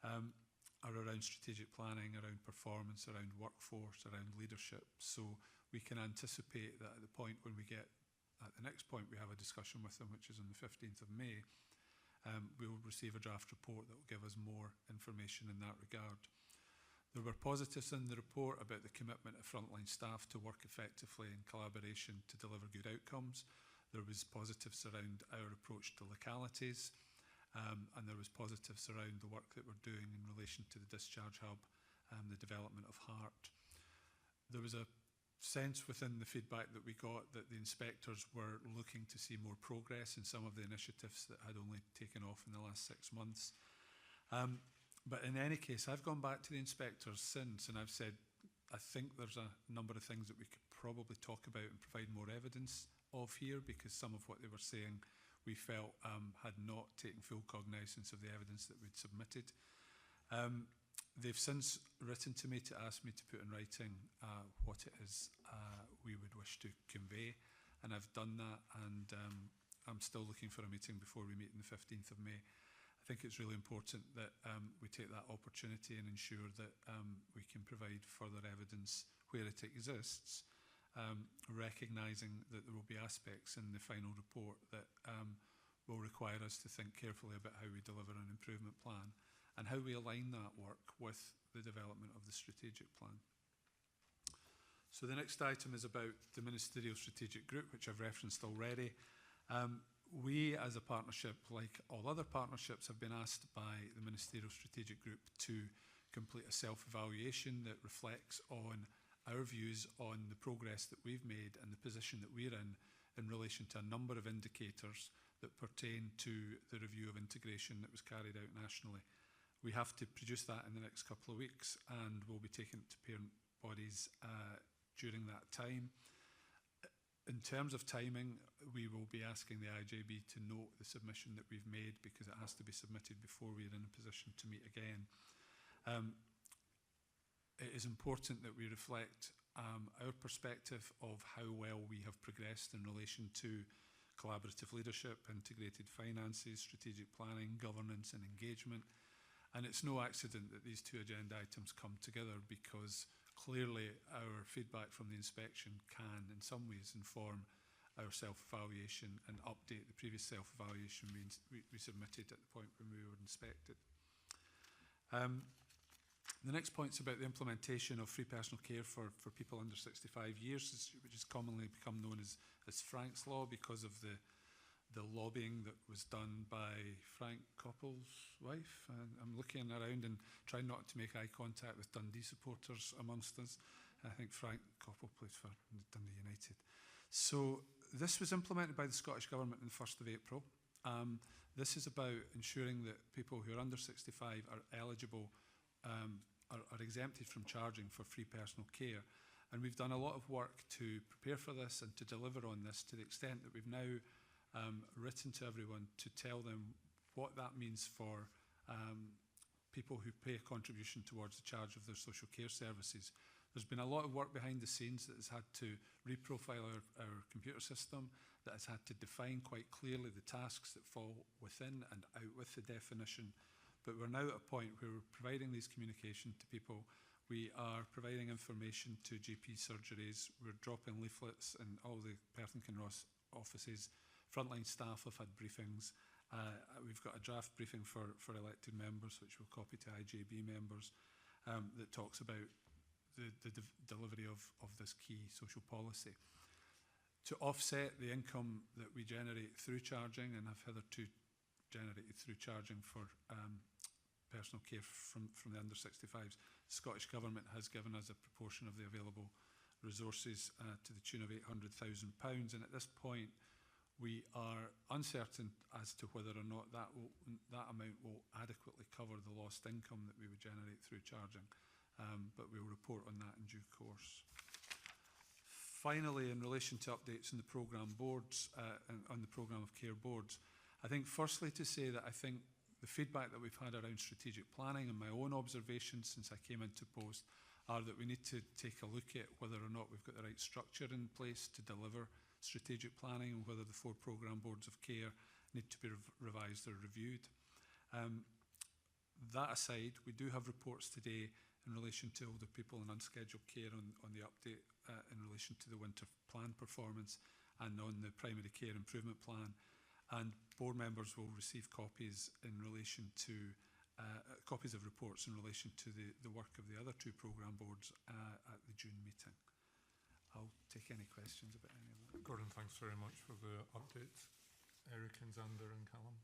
are around strategic planning, around performance, around workforce, around leadership. So we can anticipate that at the point when we get, at the next point we have a discussion with them, which is on the 15th of May, we will receive a draft report that will give us more information in that regard. There were positives in the report about the commitment of frontline staff to work effectively in collaboration to deliver good outcomes. There was positives around our approach to localities, and there was positives around the work that we're doing in relation to the discharge hub and the development of heart. There was a sense within the feedback that we got that the inspectors were looking to see more progress in some of the initiatives that had only taken off in the last 6 months. But in any case, I've gone back to the inspectors since and I've said, I think there's a number of things that we could probably talk about and provide more evidence of here, because some of what they were saying we felt had not taken full cognizance of the evidence that we'd submitted. They've since written to me to ask me to put in writing what it is we would wish to convey, and I've done that, and I'm still looking for a meeting before we meet on the 15th of May. I think it's really important that we take that opportunity and ensure that we can provide further evidence where it exists, recognising that there will be aspects in the final report that will require us to think carefully about how we deliver an improvement plan and how we align that work with the development of the strategic plan. So the next item is about the Ministerial Strategic Group, which I've referenced already. We, as a partnership, like all other partnerships, have been asked by the Ministerial Strategic Group to complete a self-evaluation that reflects on our views on the progress that we've made and the position that we're in relation to a number of indicators that pertain to the review of integration that was carried out nationally. We have to produce that in the next couple of weeks, and we'll be taking it to parent bodies during that time. In terms of timing, we will be asking the IJB to note the submission that we've made, because it has to be submitted before we're in a position to meet again. It is important that we reflect our perspective of how well we have progressed in relation to collaborative leadership, integrated finances, strategic planning, governance and engagement. And it's no accident that these two agenda items come together, because clearly our feedback from the inspection can in some ways inform our self-evaluation and update the previous self-evaluation we submitted at the point when we were inspected. The next point is about the implementation of free personal care for people under 65 years, which has commonly become known as Frank's Law, because of the lobbying that was done by Frank Coppell's wife. And I'm looking around and trying not to make eye contact with Dundee supporters amongst us. I think Frank Coppell plays for Dundee United. So this was implemented by the Scottish Government on the 1st of April. This is about ensuring that people who are under 65 are eligible, are exempted from charging for free personal care. And we've done a lot of work to prepare for this and to deliver on this, to the extent that we've now written to everyone to tell them what that means for people who pay a contribution towards the charge of their social care services. There's been a lot of work behind the scenes that has had to reprofile our computer system, that has had to define quite clearly the tasks that fall within and out with the definition. But we're now at a point where we're providing these communication to people. We are providing information to GP surgeries. We're dropping leaflets in all the Perth and Kinross offices. Frontline staff have had briefings. We've got a draft briefing for elected members, which we'll copy to IJB members, that talks about the delivery of this key social policy. To offset the income that we generate through charging, and have hitherto generated through charging for personal care from the under 65s, the Scottish Government has given us a proportion of the available resources to the tune of £800,000. And at this point, we are uncertain as to whether or not that amount will adequately cover the lost income that we would generate through charging. But we will report on that in due course. Finally, in relation to updates on the programme boards, on the programme of care boards, I think firstly to say that I think the feedback that we've had around strategic planning and my own observations since I came into post are that we need to take a look at whether or not we've got the right structure in place to deliver strategic planning and whether the 4 programme boards of care need to be revised or reviewed. That aside, we do have reports today in relation to older people and unscheduled care on the update in relation to the winter plan performance and on the primary care improvement plan. And board members will receive copies in relation to copies of reports in relation to the work of the other 2 programme boards at the June meeting. I'll take any questions about any of that. Gordon, thanks very much for the updates. Eric and Xander and Callum.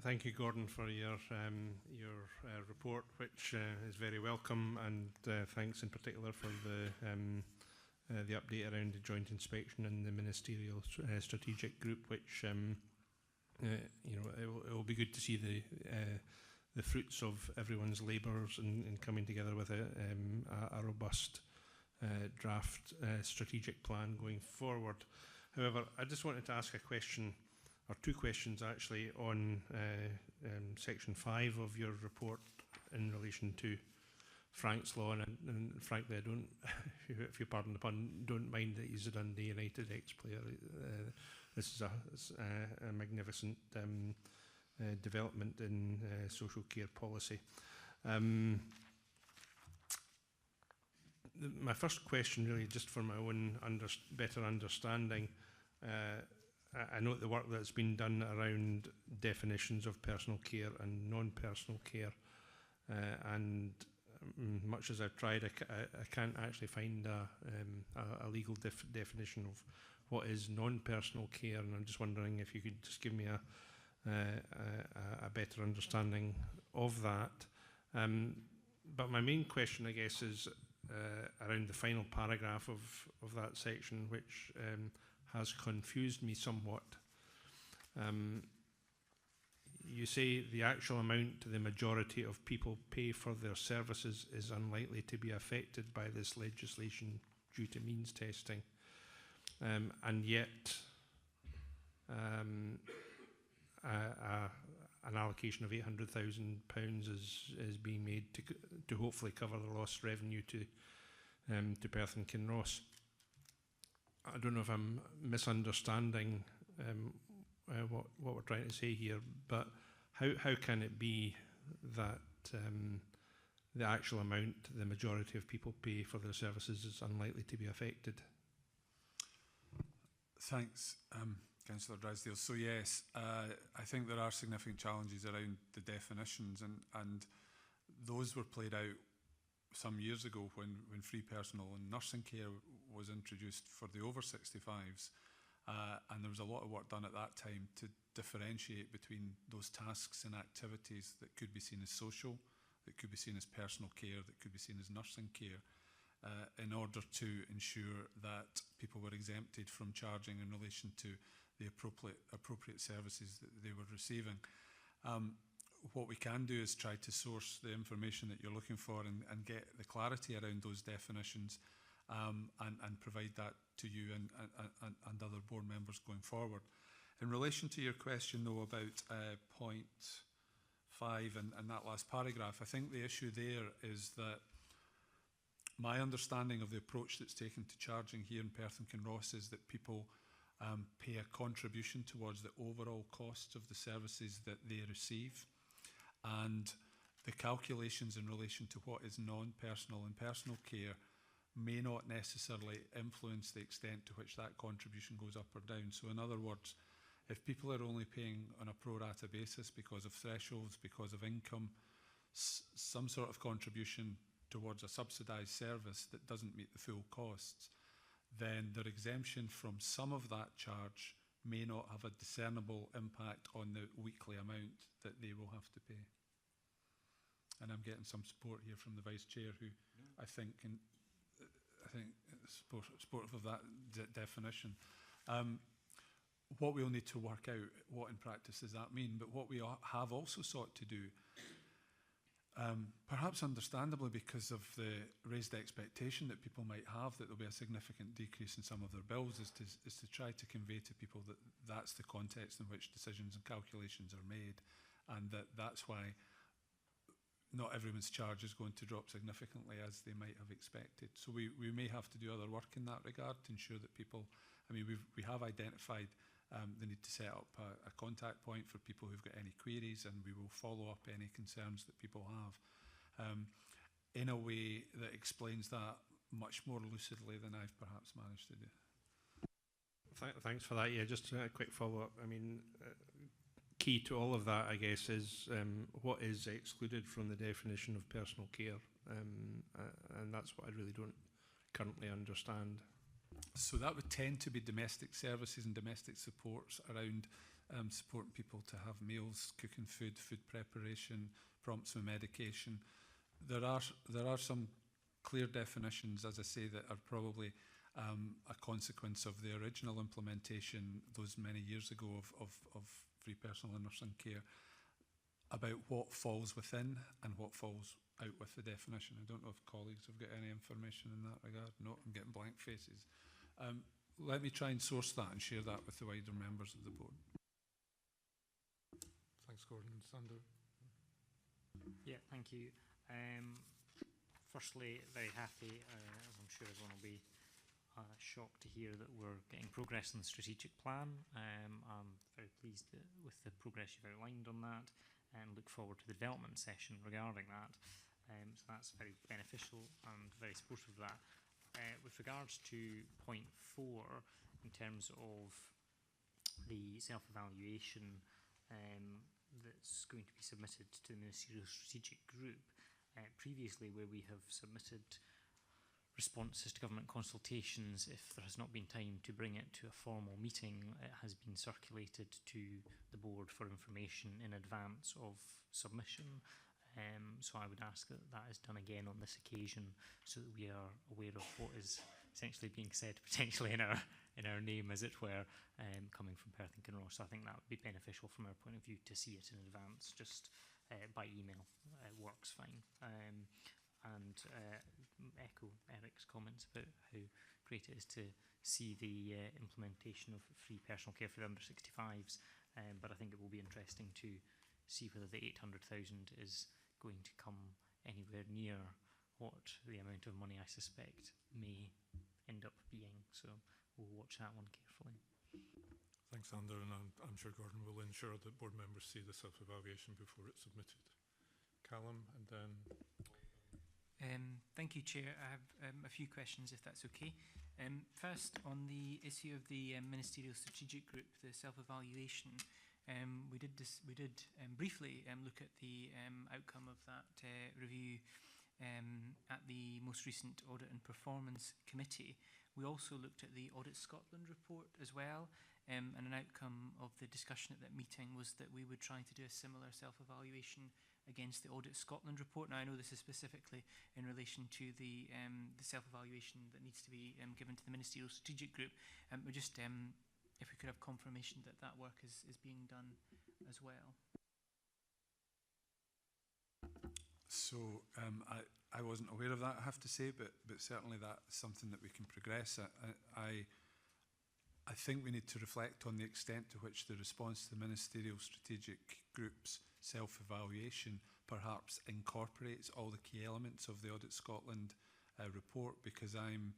Thank you, Gordon, for your report, which is very welcome, and thanks in particular for the update around the joint inspection and the ministerial strategic group, which it will be good to see the fruits of everyone's labours in coming together with a robust draft strategic plan going forward. However, I just wanted to ask a question, or 2 questions actually, on section 5 of your report in relation to Frank's Law, and frankly, I don't, if you pardon the pun, don't mind that he's a Dundee United ex-player. This is a magnificent development in social care policy. My first question, really, just for my own better understanding, I note the work that's been done around definitions of personal care and non-personal care, and much as I've tried, I can't actually find a legal definition of what is non-personal care, and I'm just wondering if you could just give me a better understanding of that. But my main question, I guess, is around the final paragraph of that section, which has confused me somewhat. You say the actual amount the majority of people pay for their services is unlikely to be affected by this legislation due to means testing, and yet an allocation of £800,000 is being made to hopefully cover the lost revenue to Perth and Kinross. I don't know if I'm misunderstanding what we're trying to say here, but how can it be that the actual amount the majority of people pay for their services is unlikely to be affected? Thanks, Councillor Drysdale. So yes, I think there are significant challenges around the definitions, and those were played out some years ago when free personal and nursing care was introduced for the over 65s, and there was a lot of work done at that time to differentiate between those tasks and activities that could be seen as social, that could be seen as personal care, that could be seen as nursing care, in order to ensure that people were exempted from charging in relation to the appropriate services that they were receiving. What we can do is try to source the information that you're looking for and get the clarity around those definitions, and provide that to you and other board members going forward. In relation to your question, though, about point 5 and that last paragraph, I think the issue there is that my understanding of the approach that's taken to charging here in Perth and Kinross is that people pay a contribution towards the overall costs of the services that they receive, and the calculations in relation to what is non-personal and personal care may not necessarily influence the extent to which that contribution goes up or down. So in other words, if people are only paying on a pro rata basis because of thresholds, because of income, some sort of contribution towards a subsidised service that doesn't meet the full costs, then their exemption from some of that charge may not have a discernible impact on the weekly amount that they will have to pay. And I'm getting some support here from the Vice Chair, who I think, supportive of that definition. What we'll need to work out, what in practice does that mean, but what we have also sought to do, perhaps understandably because of the raised expectation that people might have that there'll be a significant decrease in some of their bills, is to try to convey to people that that's the context in which decisions and calculations are made, and that's why not everyone's charge is going to drop significantly as they might have expected. So we may have to do other work in that regard to ensure that people, I mean, we have identified the need to set up a contact point for people who've got any queries, and we will follow up any concerns that people have in a way that explains that much more lucidly than I've perhaps managed to do. Thanks for that. Yeah, just a quick follow-up. I mean, key to all of that, I guess, is what is excluded from the definition of personal care, and that's what I really don't currently understand. So that would tend to be domestic services and domestic supports around supporting people to have meals, cooking food, food preparation, prompts with medication. There are some clear definitions, as I say, that are probably a consequence of the original implementation those many years ago of free personal and nursing care, about what falls within and what falls out with the definition. I don't know if colleagues have got any information in that regard. No, I'm getting blank faces. Let me try and source that and share that with the wider members of the board. Thanks, Gordon. Sander? Yeah, thank you. Firstly, very happy, as I'm sure everyone will be shocked to hear that we're getting progress on the strategic plan. I'm very pleased with the progress you've outlined on that, and look forward to the development session regarding that. So that's very beneficial and very supportive of that. With regards to point 4, in terms of the self-evaluation that's going to be submitted to the Ministerial Strategic Group, previously where we have submitted responses to government consultations, if there has not been time to bring it to a formal meeting, it has been circulated to the board for information in advance of submission. So I would ask that that is done again on this occasion, so that we are aware of what is essentially being said potentially in our name, as it were, coming from Perth and Kinross. So I think that would be beneficial from our point of view to see it in advance. Just by email works fine. And echo Eric's comments about how great it is to see the implementation of free personal care for the under 65s. But I think it will be interesting to see whether the 800,000 is going to come anywhere near what the amount of money I suspect may end up being. So we'll watch that one carefully. Thanks, Sander, and I'm sure Gordon will ensure that board members see the self-evaluation before it's submitted. Callum, and then... Thank you, Chair. I have a few questions, if that's okay. First, on the issue of the Ministerial Strategic Group, the self-evaluation, we did briefly look at the outcome of that review at the most recent Audit and Performance Committee. We also looked at the Audit Scotland report as well, and an outcome of the discussion at that meeting was that we would try to do a similar self-evaluation against the Audit Scotland report. Now, I know this is specifically in relation to the self-evaluation that needs to be given to the Ministerial Strategic Group. We just, if we could have confirmation that that work is being done as well. So I wasn't aware of that, I have to say, but certainly that's something that we can progress. I think we need to reflect on the extent to which the response to the Ministerial Strategic Group's self-evaluation perhaps incorporates all the key elements of the Audit Scotland report, because I'm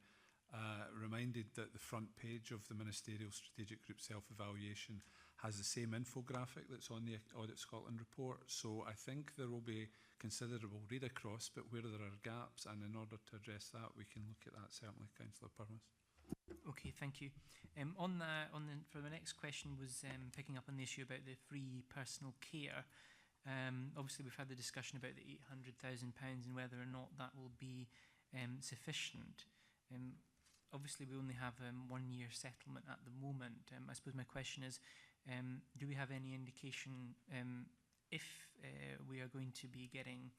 reminded that the front page of the Ministerial Strategic Group self-evaluation has the same infographic that's on the Audit Scotland report. So I think there will be considerable read across, but where there are gaps, and in order to address that, we can look at that, certainly, Councillor Purvis. Okay, thank you. For the next question was picking up on the issue about the free personal care. Obviously, we've had the discussion about the £800,000 and whether or not that will be sufficient. Obviously, we only have 1 year settlement at the moment. I suppose my question is, do we have any indication if we are going to be getting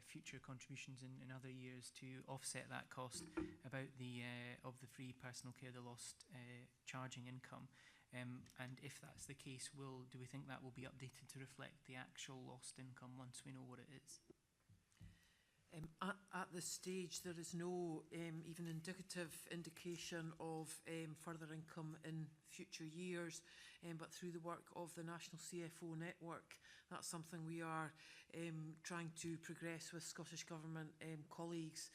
future contributions in other years to offset that cost, about the of the free personal care, the lost charging income. And if that's the case, do we think that will be updated to reflect the actual lost income once we know what it is? At this stage, there is no even indicative indication of further income in future years, but through the work of the National CFO Network, that's something we are trying to progress with Scottish Government colleagues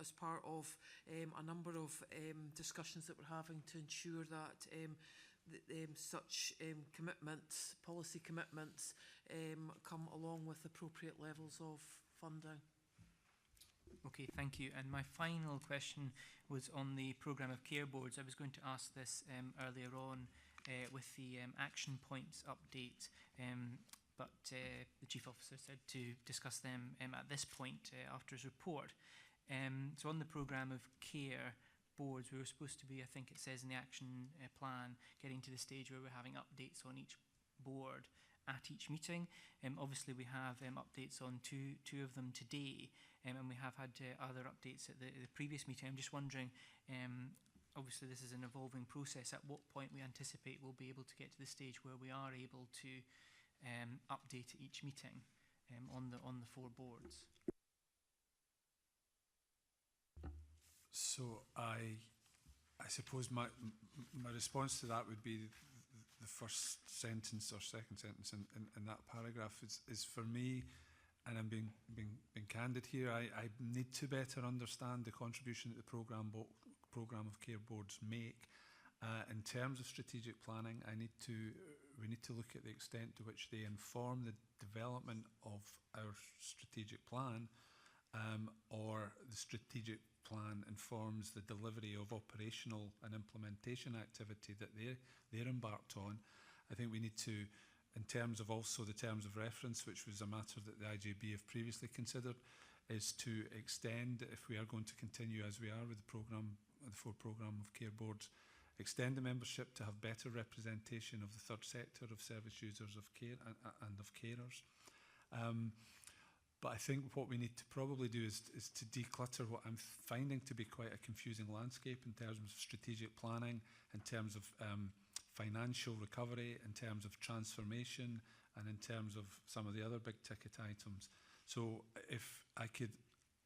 as part of a number of discussions that we're having to ensure that such commitments, policy commitments, come along with appropriate levels of funding. Okay, thank you. And my final question was on the programme of care boards. I was going to ask this earlier on with the action points update, but the Chief Officer said to discuss them at this point after his report. So on the programme of care boards, we were supposed to be, I think it says in the action plan, getting to the stage where we're having updates on each board at each meeting. Obviously we have updates on two of them today, and we have had other updates at the previous meeting. I'm just wondering, obviously this is an evolving process, at what point we anticipate we'll be able to get to the stage where we are able to update at each meeting on the four boards. So I suppose my response to that would be the first sentence or second sentence in that paragraph is for me, and I'm being candid here, I need to better understand the contribution that the programme of care boards make. In terms of strategic planning, we need to look at the extent to which they inform the development of our strategic plan, or the strategic plan informs the delivery of operational and implementation activity that they're embarked on. I think we need to, in terms of also the terms of reference, which was a matter that the IJB have previously considered, is to extend, if we are going to continue as we are with the four programme of care boards, extend the membership to have better representation of the third sector of service users of care and of carers. But I think what we need to probably do is to declutter what I'm finding to be quite a confusing landscape in terms of strategic planning, in terms of financial recovery, in terms of transformation, and in terms of some of the other big ticket items. So if I could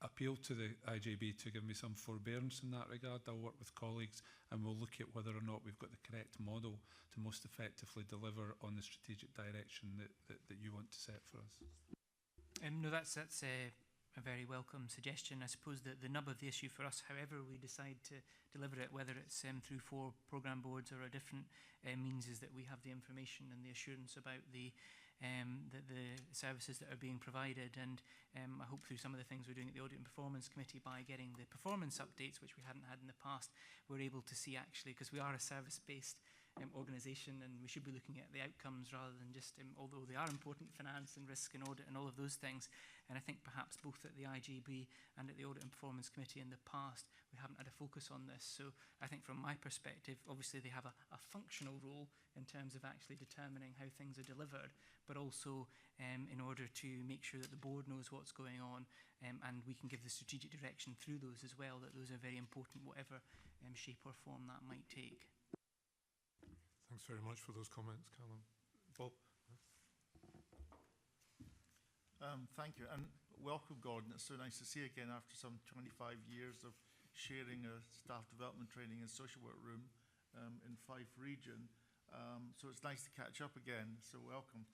appeal to the IJB to give me some forbearance in that regard, I'll work with colleagues and we'll look at whether or not we've got the correct model to most effectively deliver on the strategic direction that you want to set for us. No, that's a very welcome suggestion. I suppose that the nub of the issue for us, however we decide to deliver it, whether it's through four programme boards or a different means, is that we have the information and the assurance about the services that are being provided. And I hope through some of the things we're doing at the Audit and Performance Committee, by getting the performance updates, which we hadn't had in the past, we're able to see actually, because we are a service-based organisation, and we should be looking at the outcomes rather than just, although they are important, finance and risk and audit and all of those things. And I think perhaps both at the IJB and at the Audit and Performance Committee in the past, we haven't had a focus on this. So I think from my perspective, obviously they have a functional role in terms of actually determining how things are delivered, but also in order to make sure that the board knows what's going on, and we can give the strategic direction through those as well, that those are very important, whatever shape or form that might take. Thanks very much for those comments, Callum. Bob? Thank you, and welcome, Gordon. It's so nice to see you again after some 25 years of sharing a staff development training and social work room in Fife region. So it's nice to catch up again, so welcome.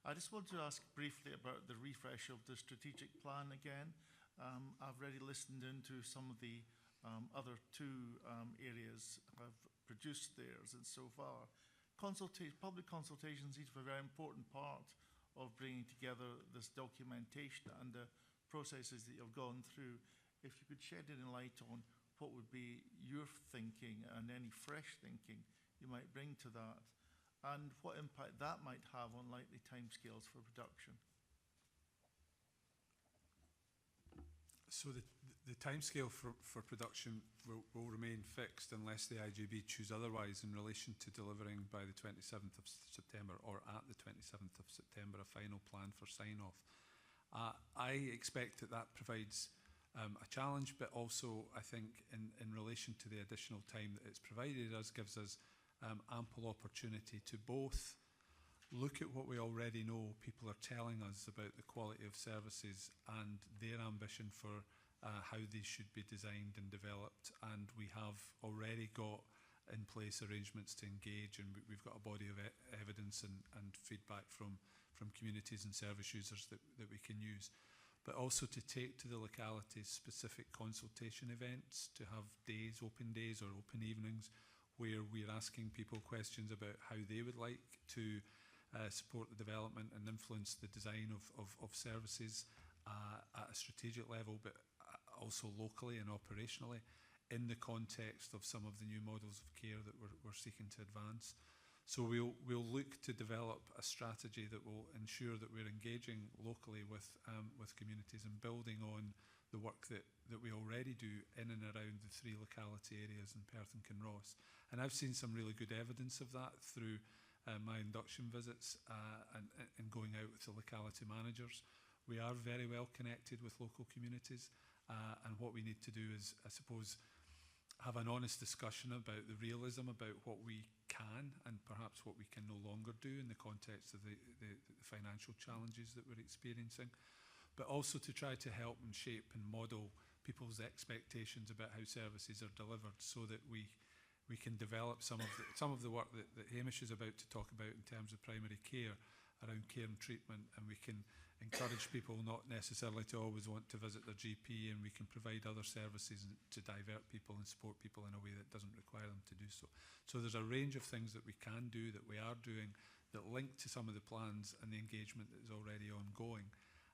I just want to ask briefly about the refresh of the strategic plan again. I've already listened into some of the other two areas I've produced theirs, and so far public consultations seem to be a very important part of bringing together this documentation and the processes that you've gone through. If you could shed any light on what would be your thinking and any fresh thinking you might bring to that, and what impact that might have on likely timescales for production. So the timescale for production will remain fixed unless the IJB choose otherwise in relation to delivering by the 27th of September or at the 27th of September a final plan for sign-off. I expect that provides a challenge, but also I think in relation to the additional time that it's provided us, gives us ample opportunity to both look at what we already know people are telling us about the quality of services and their ambition for how these should be designed and developed. And we have already got in place arrangements to engage, and we've got a body of evidence and feedback from communities and service users that we can use. But also to take to the localities specific consultation events, to have days, open days or open evenings, where we're asking people questions about how they would like to support the development and influence the design of services at a strategic level, but also locally and operationally in the context of some of the new models of care that we're seeking to advance. So we'll look to develop a strategy that will ensure that we're engaging locally with communities and building on the work that we already do in and around the 3 locality areas in Perth and Kinross. And I've seen some really good evidence of that through my induction visits and going out with the locality managers. We are very well connected with local communities, and what we need to do is, I suppose, have an honest discussion about the realism about what we can and perhaps what we can no longer do in the context of the financial challenges that we're experiencing, but also to try to help and shape and model people's expectations about how services are delivered, so that we can develop some of the work that Hamish is about to talk about in terms of primary care, around care and treatment, and we can encourage people not necessarily to always want to visit their GP, and we can provide other services to divert people and support people in a way that doesn't require them to do so. So there's a range of things that we can do, that we are doing, that link to some of the plans and the engagement that is already ongoing.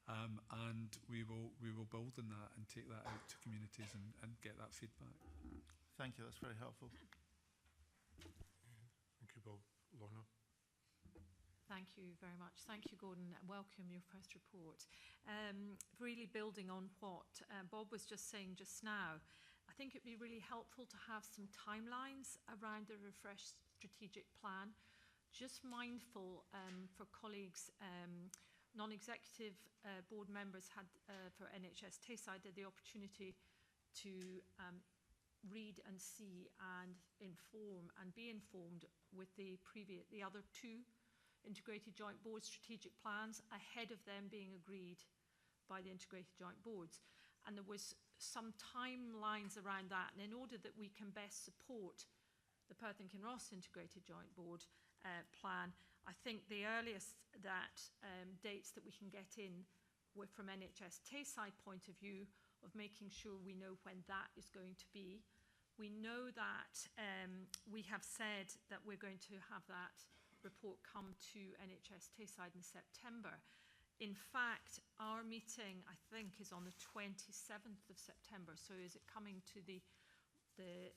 And we will build on that and take that out to communities and get that feedback. Thank you, that's very helpful. Thank you, Bob. Lorna? Thank you very much. Thank you, Gordon. Welcome your first report. Really building on what Bob was just saying just now, I think it'd be really helpful to have some timelines around the refreshed strategic plan. Just mindful for colleagues, non-executive board members had, for NHS Tayside, had the opportunity to read and see and inform and be informed with the other 2 Integrated Joint Board strategic plans ahead of them being agreed by the Integrated Joint Boards. And there was some timelines around that. And in order that we can best support the Perth and Kinross Integrated Joint Board plan, I think the earliest that dates that we can get in were from NHS Tayside point of view of making sure we know when that is going to be. We know that we have said that we're going to have that report come to NHS Tayside in September. In fact, our meeting, I think, is on the 27th of September. So is it coming to the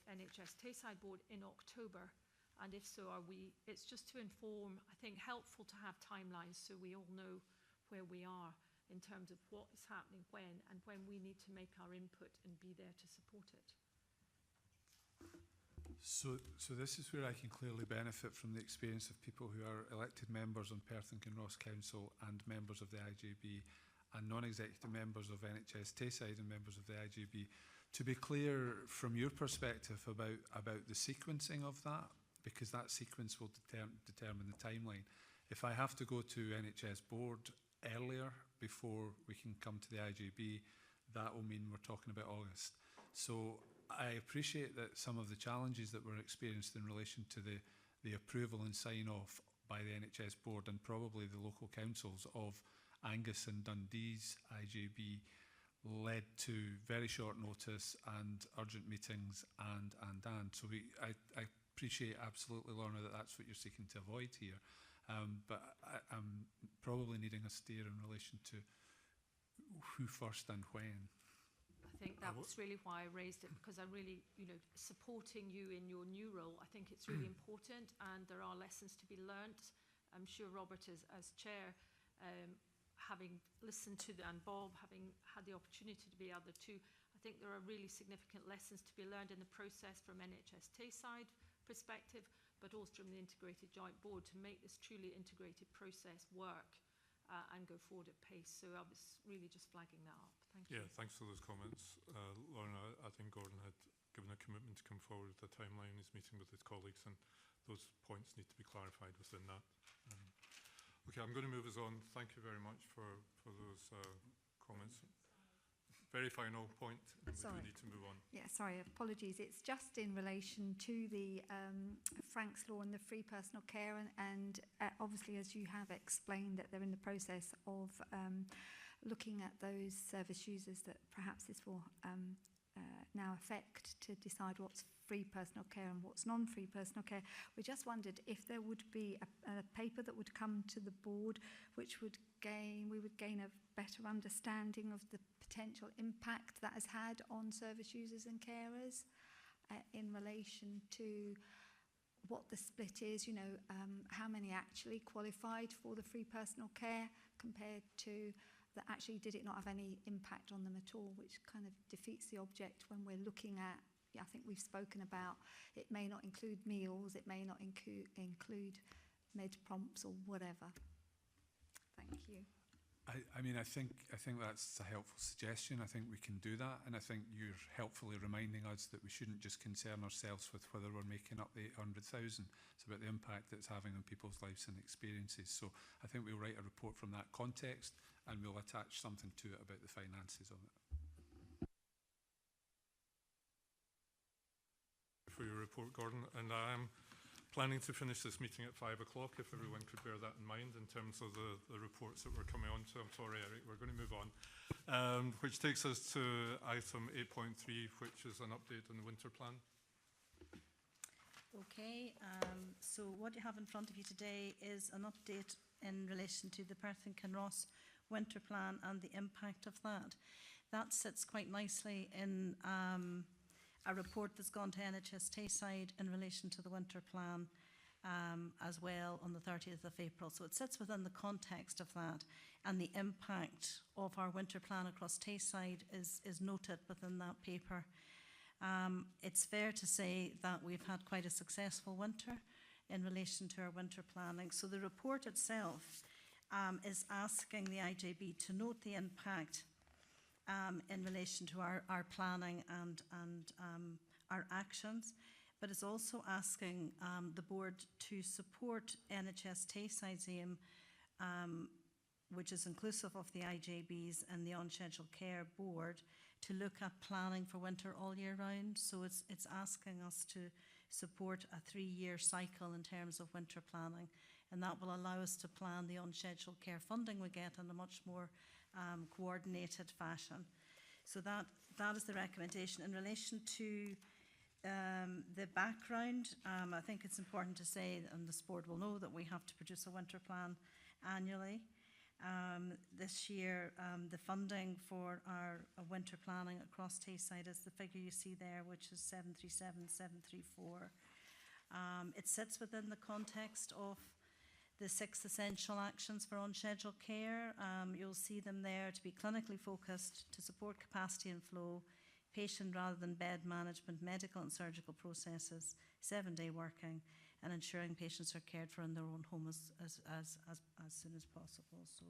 NHS Tayside board in October? And if so, are we? It's just to inform, I think, helpful to have timelines so we all know where we are in terms of what is happening when, and when we need to make our input and be there to support it. So this is where I can clearly benefit from the experience of people who are elected members on Perth and Kinross Council and members of the IJB, and non-executive members of NHS Tayside and members of the IJB, to be clear from your perspective about the sequencing of that, because that sequence will determine the timeline. If I have to go to NHS board earlier before we can come to the IJB, that will mean we're talking about August. So I appreciate that some of the challenges that were experienced in relation to the approval and sign-off by the NHS board and probably the local councils of Angus and Dundee's IJB led to very short notice and urgent meetings and. So I appreciate absolutely, Lorna, that that's what you're seeking to avoid here. But I'm probably needing a steer in relation to who first and when. I think that was really why I raised it, because I really, supporting you in your new role, I think it's really important, and there are lessons to be learnt. I'm sure Robert, as chair, having listened to and Bob, having had the opportunity to be other 2, I think there are really significant lessons to be learned in the process from NHS Tayside perspective, but also from the Integrated Joint Board to make this truly integrated process work and go forward at pace. So I was really just flagging that up. Thank you. Yeah, thanks for those comments. Lauren, I think Gordon had given a commitment to come forward with a timeline. He's meeting with his colleagues, and those points need to be clarified within that. Okay, I'm going to move us on. Thank you very much for those comments. Very final point, and we do need to move on. Yeah, sorry, apologies. It's just in relation to the Frank's Law and the free personal care, and obviously, as you have explained, that they're in the process of looking at those service users that perhaps this will now affect, to decide what's free personal care and what's non-free personal care. We just wondered if there would be a paper that would come to the board which would we would gain a better understanding of the potential impact that has had on service users and carers in relation to what the split is, you know, how many actually qualified for the free personal care compared to that actually did it not have any impact on them at all, which kind of defeats the object when we're looking at, I think we've spoken about, it may not include meals, it may not include med prompts or whatever. Thank you. I mean, I think that's a helpful suggestion. I think we can do that, and I think you're helpfully reminding us that we shouldn't just concern ourselves with whether we're making up the 800,000. It's about the impact that it's having on people's lives and experiences. So I think we'll write a report from that context, and we'll attach something to it about the finances of it. For your report, Gordon, and I am planning to finish this meeting at 5 o'clock, if everyone could bear that in mind in terms of the reports that we're coming on to. I'm sorry, Eric, we're going to move on. Which takes us to item 8.3, which is an update on the winter plan. Okay, so what you have in front of you today is an update in relation to the Perth and Kinross winter plan and the impact of that. That sits quite nicely in a report that's gone to NHS Tayside in relation to the winter plan as well on the 30th of April. So it sits within the context of that, and the impact of our winter plan across Tayside is noted within that paper. It's fair to say that we've had quite a successful winter in relation to our winter planning. So the report itself is asking the IJB to note the impact in relation to our planning and our actions, but it's also asking the board to support NHS Tayside's aim, which is inclusive of the IJBs and the On-Schedule Care Board, to look at planning for winter all year round. So it's asking us to support a 3-year cycle in terms of winter planning, and that will allow us to plan the on-schedule care funding we get in a much more coordinated fashion. So that is the recommendation. In relation to the background, I think it's important to say, and this board will know, that we have to produce a winter plan annually. This year, the funding for our winter planning across Tayside is the figure you see there, which is 737,734. It sits within the context of the 6 essential actions for on-schedule care. You'll see them there to be clinically focused, to support capacity and flow, patient rather than bed management, medical and surgical processes, 7-day working, and ensuring patients are cared for in their own home as soon as possible. So,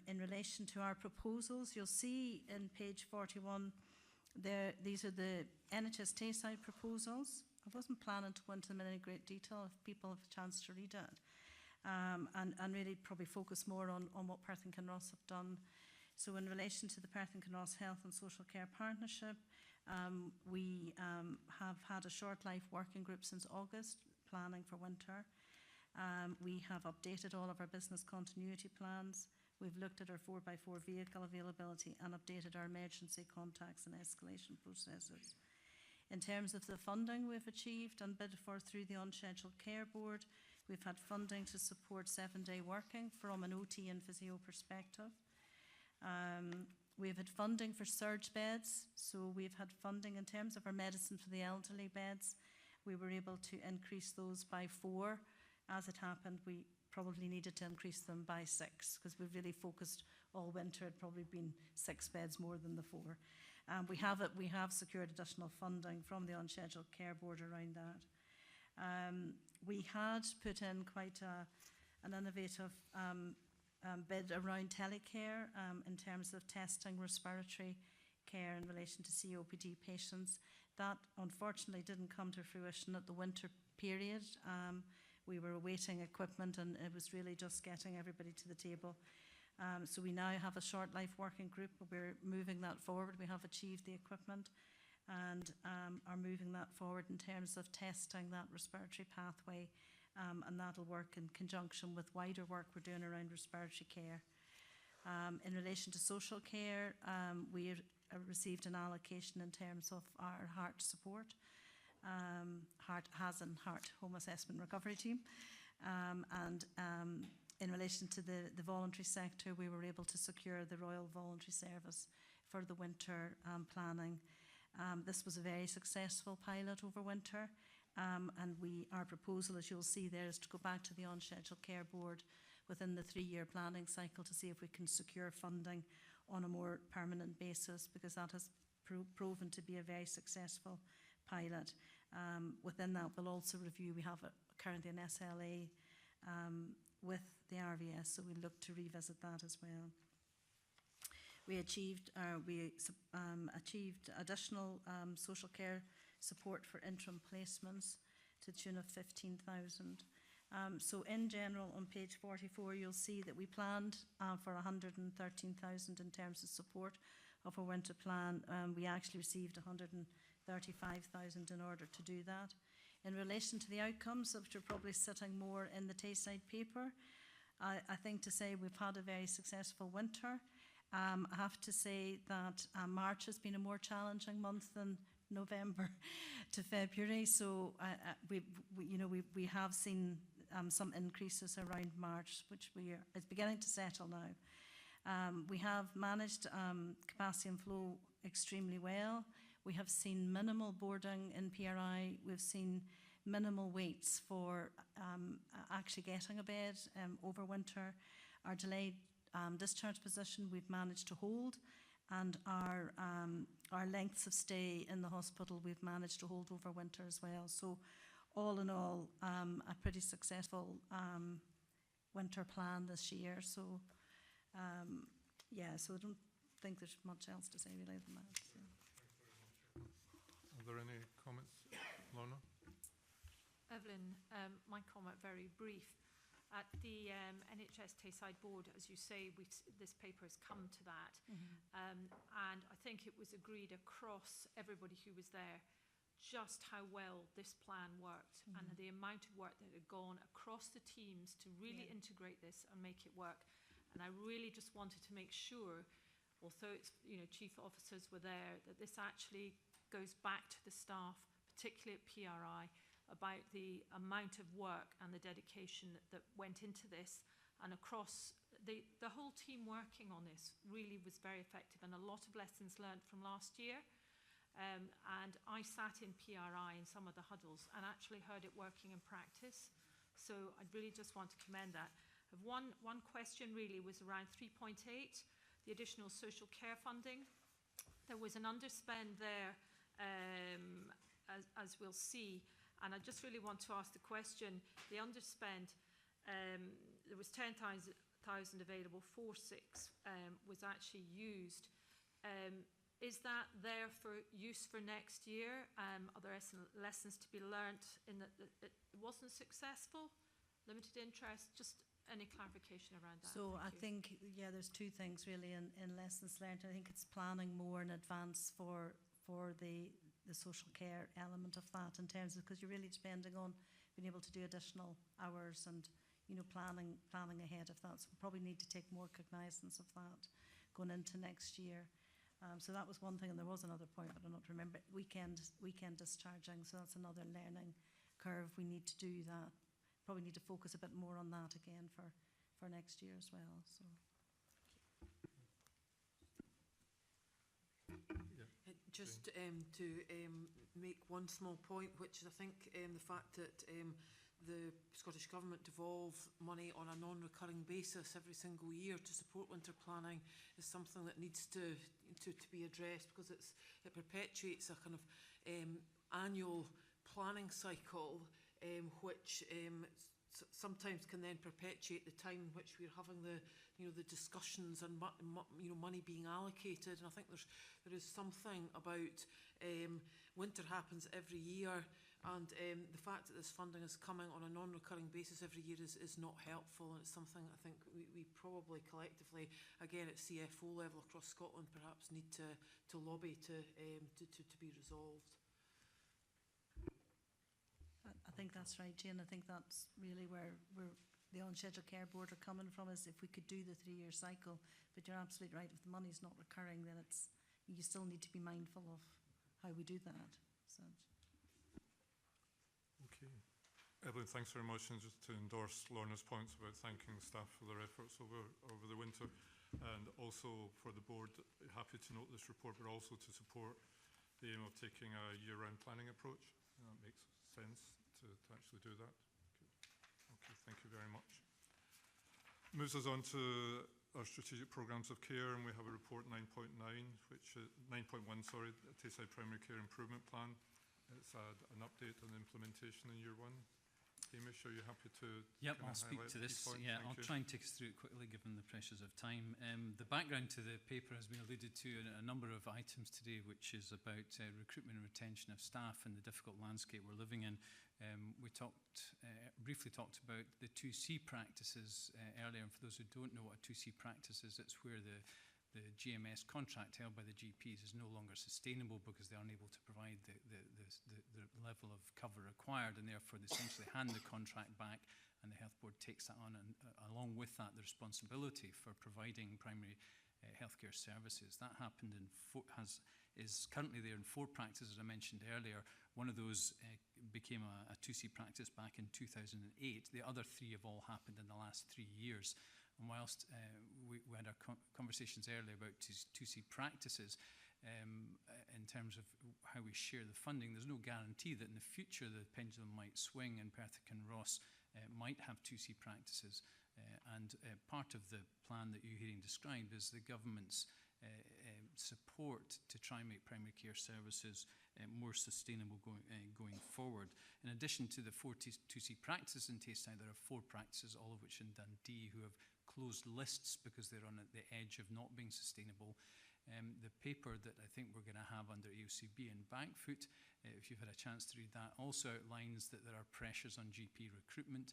in relation to our proposals, you'll see in page 41, these are the NHS Tayside proposals. I wasn't planning to go into them in any great detail if people have a chance to read it, and really probably focus more on what Perth and Kinross have done. So in relation to the Perth and Kinross Health and Social Care Partnership, we have had a short life working group since August, planning for winter. We have updated all of our business continuity plans. We've looked at our 4x4 vehicle availability and updated our emergency contacts and escalation processes. In terms of the funding we've achieved and bid for through the On-Schedule Care Board, we've had funding to support 7-day working from an OT and physio perspective. We've had funding for surge beds, so we've had funding in terms of our medicine for the elderly beds. We were able to increase those by 4. As it happened, we probably needed to increase them by 6 because we've really focused all winter. It probably been 6 beds more than the 4. We have secured additional funding from the On-Schedule Care Board around that. We had put in quite an innovative bid around telecare in terms of testing respiratory care in relation to COPD patients. That unfortunately didn't come to fruition at the winter period. We were awaiting equipment, and it was really just getting everybody to the table. So we now have a short life working group. We're moving that forward. We have achieved the equipment and are moving that forward in terms of testing that respiratory pathway, and that'll work in conjunction with wider work we're doing around respiratory care. In relation to social care, we received an allocation in terms of our heart support, heart home assessment recovery team, and in relation to the voluntary sector, we were able to secure the Royal Voluntary Service for the winter planning. This was a very successful pilot over winter, and our proposal, as you'll see there, is to go back to the Unscheduled Care Board within the 3-year planning cycle to see if we can secure funding on a more permanent basis, because that has proven to be a very successful pilot. Within that, we'll also review, we have currently an SLA with the RVS, so we'll look to revisit that as well. We achieved additional social care support for interim placements to the tune of 15,000. So in general, on page 44, you'll see that we planned for 113,000 in terms of support of our winter plan. We actually received 135,000 in order to do that. In relation to the outcomes, which are probably sitting more in the Tayside paper, I think to say we've had a very successful winter. I have to say that March has been a more challenging month than November to February. So we have seen some increases around March, which is beginning to settle now. We have managed capacity and flow extremely well. We have seen minimal boarding in PRI. We've seen minimal waits for actually getting a bed over winter. Our delayed discharge position we've managed to hold, and our lengths of stay in the hospital we've managed to hold over winter as well. So all in all, a pretty successful winter plan this year. So so I don't think there's much else to say really than that. So. Are there any comments, Lorna? Evelyn, my comment very brief. At the NHS Tayside Board, as you say, this paper has come to that, and I think it was agreed across everybody who was there just how well this plan worked, and the amount of work that had gone across the teams to really integrate this and make it work. And I really just wanted to make sure, although it's, chief officers were there, that this actually goes back to the staff, particularly at PRI, about the amount of work and the dedication that went into this, and across the whole team working on this really was very effective, and a lot of lessons learned from last year. And I sat in PRI in some of the huddles and actually heard it working in practice. So I really just want to commend that. One question really was around 3.8, the additional social care funding. There was an underspend there, as we'll see. And I just really want to ask the question, the underspend, there was 10,000 available, 4,600 was actually used. Is that there for use for next year? Are there lessons to be learnt in that it wasn't successful? Limited interest? Just any clarification around that? So I think, there's two things really in lessons learned. I think it's planning more in advance for the social care element of that, in terms of, because you're really depending on being able to do additional hours and planning ahead of that. So we probably need to take more cognizance of that going into next year. So that was one thing, and there was another point, but I don't remember. Weekend discharging, so that's another learning curve. We need to do that. Probably need to focus a bit more on that again for next year as well. So. Just to make one small point, which is I think the fact that the Scottish Government devolve money on a non-recurring basis every single year to support winter planning is something that needs to be addressed, because it perpetuates a kind of annual planning cycle, which sometimes can then perpetuate the time in which we're having the discussions and money being allocated. And I think there is something about winter happens every year, and the fact that this funding is coming on a non-recurring basis every year is not helpful, and it's something I think we probably collectively, again at CFO level across Scotland, perhaps need to lobby to be resolved. I think that's right, Jane. I think that's really where the on-schedule care board are coming from, is if we could do the 3-year cycle. But you're absolutely right, if the money's not recurring, then you still need to be mindful of how we do that. So. Okay. Evelyn, thanks very much. And just to endorse Lorna's points about thanking the staff for their efforts over the winter, and also for the board, happy to note this report, but also to support the aim of taking a year-round planning approach. That makes sense to actually do that. Okay, thank you very much. Moves us on to our strategic programmes of care, and we have a report 9.9, which 9.1, sorry, Tayside Primary Care Improvement Plan. It's an update on implementation in year 1. Hamish, are you happy to? Yep, I'll speak to this. Yeah, I'll try and take us through it quickly given the pressures of time. The background to the paper has been alluded to in a number of items today, which is about recruitment and retention of staff and the difficult landscape we're living in. We briefly talked about the 2C practices earlier, and for those who don't know what a 2C practice is, it's where the GMS contract held by the GPs is no longer sustainable because they're unable to provide the level of cover required, and therefore they essentially hand the contract back, and the health board takes that on, and along with that the responsibility for providing primary healthcare services. That happened is currently there in 4 practices, as I mentioned earlier. One of those became a 2C practice back in 2008. The other 3 have all happened in the last 3 years. And whilst we had our conversations earlier about 2C practices, in terms of how we share the funding, there's no guarantee that in the future the pendulum might swing and Perth and Kinross might have 2C practices. And part of the plan that you're hearing described is the government's support to try and make primary care services more sustainable going forward. In addition to the 4 2C practices in Tayside, there are 4 practices, all of which in Dundee, who have closed lists because they're on the edge of not being sustainable. The paper that I think we're going to have under AOCB and Bankfoot, if you've had a chance to read that, also outlines that there are pressures on GP recruitment.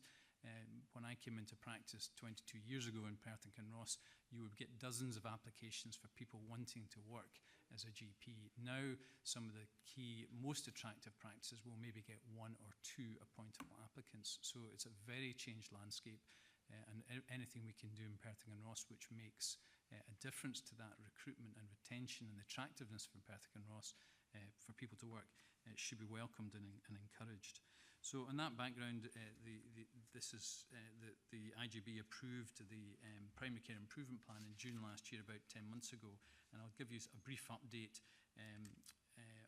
When I came into practice 22 years ago in Perth and Kinross, you would get dozens of applications for people wanting to work as a GP. Now, some of the key, most attractive practices will maybe get 1 or 2 appointable applicants. So it's a very changed landscape, and anything we can do in Perth and Kinross which makes a difference to that recruitment and retention and the attractiveness for Perth and Kinross for people to work should be welcomed and encouraged. So on that background, the IGB approved the Primary Care Improvement Plan in June last year, about 10 months ago, and I'll give you a brief update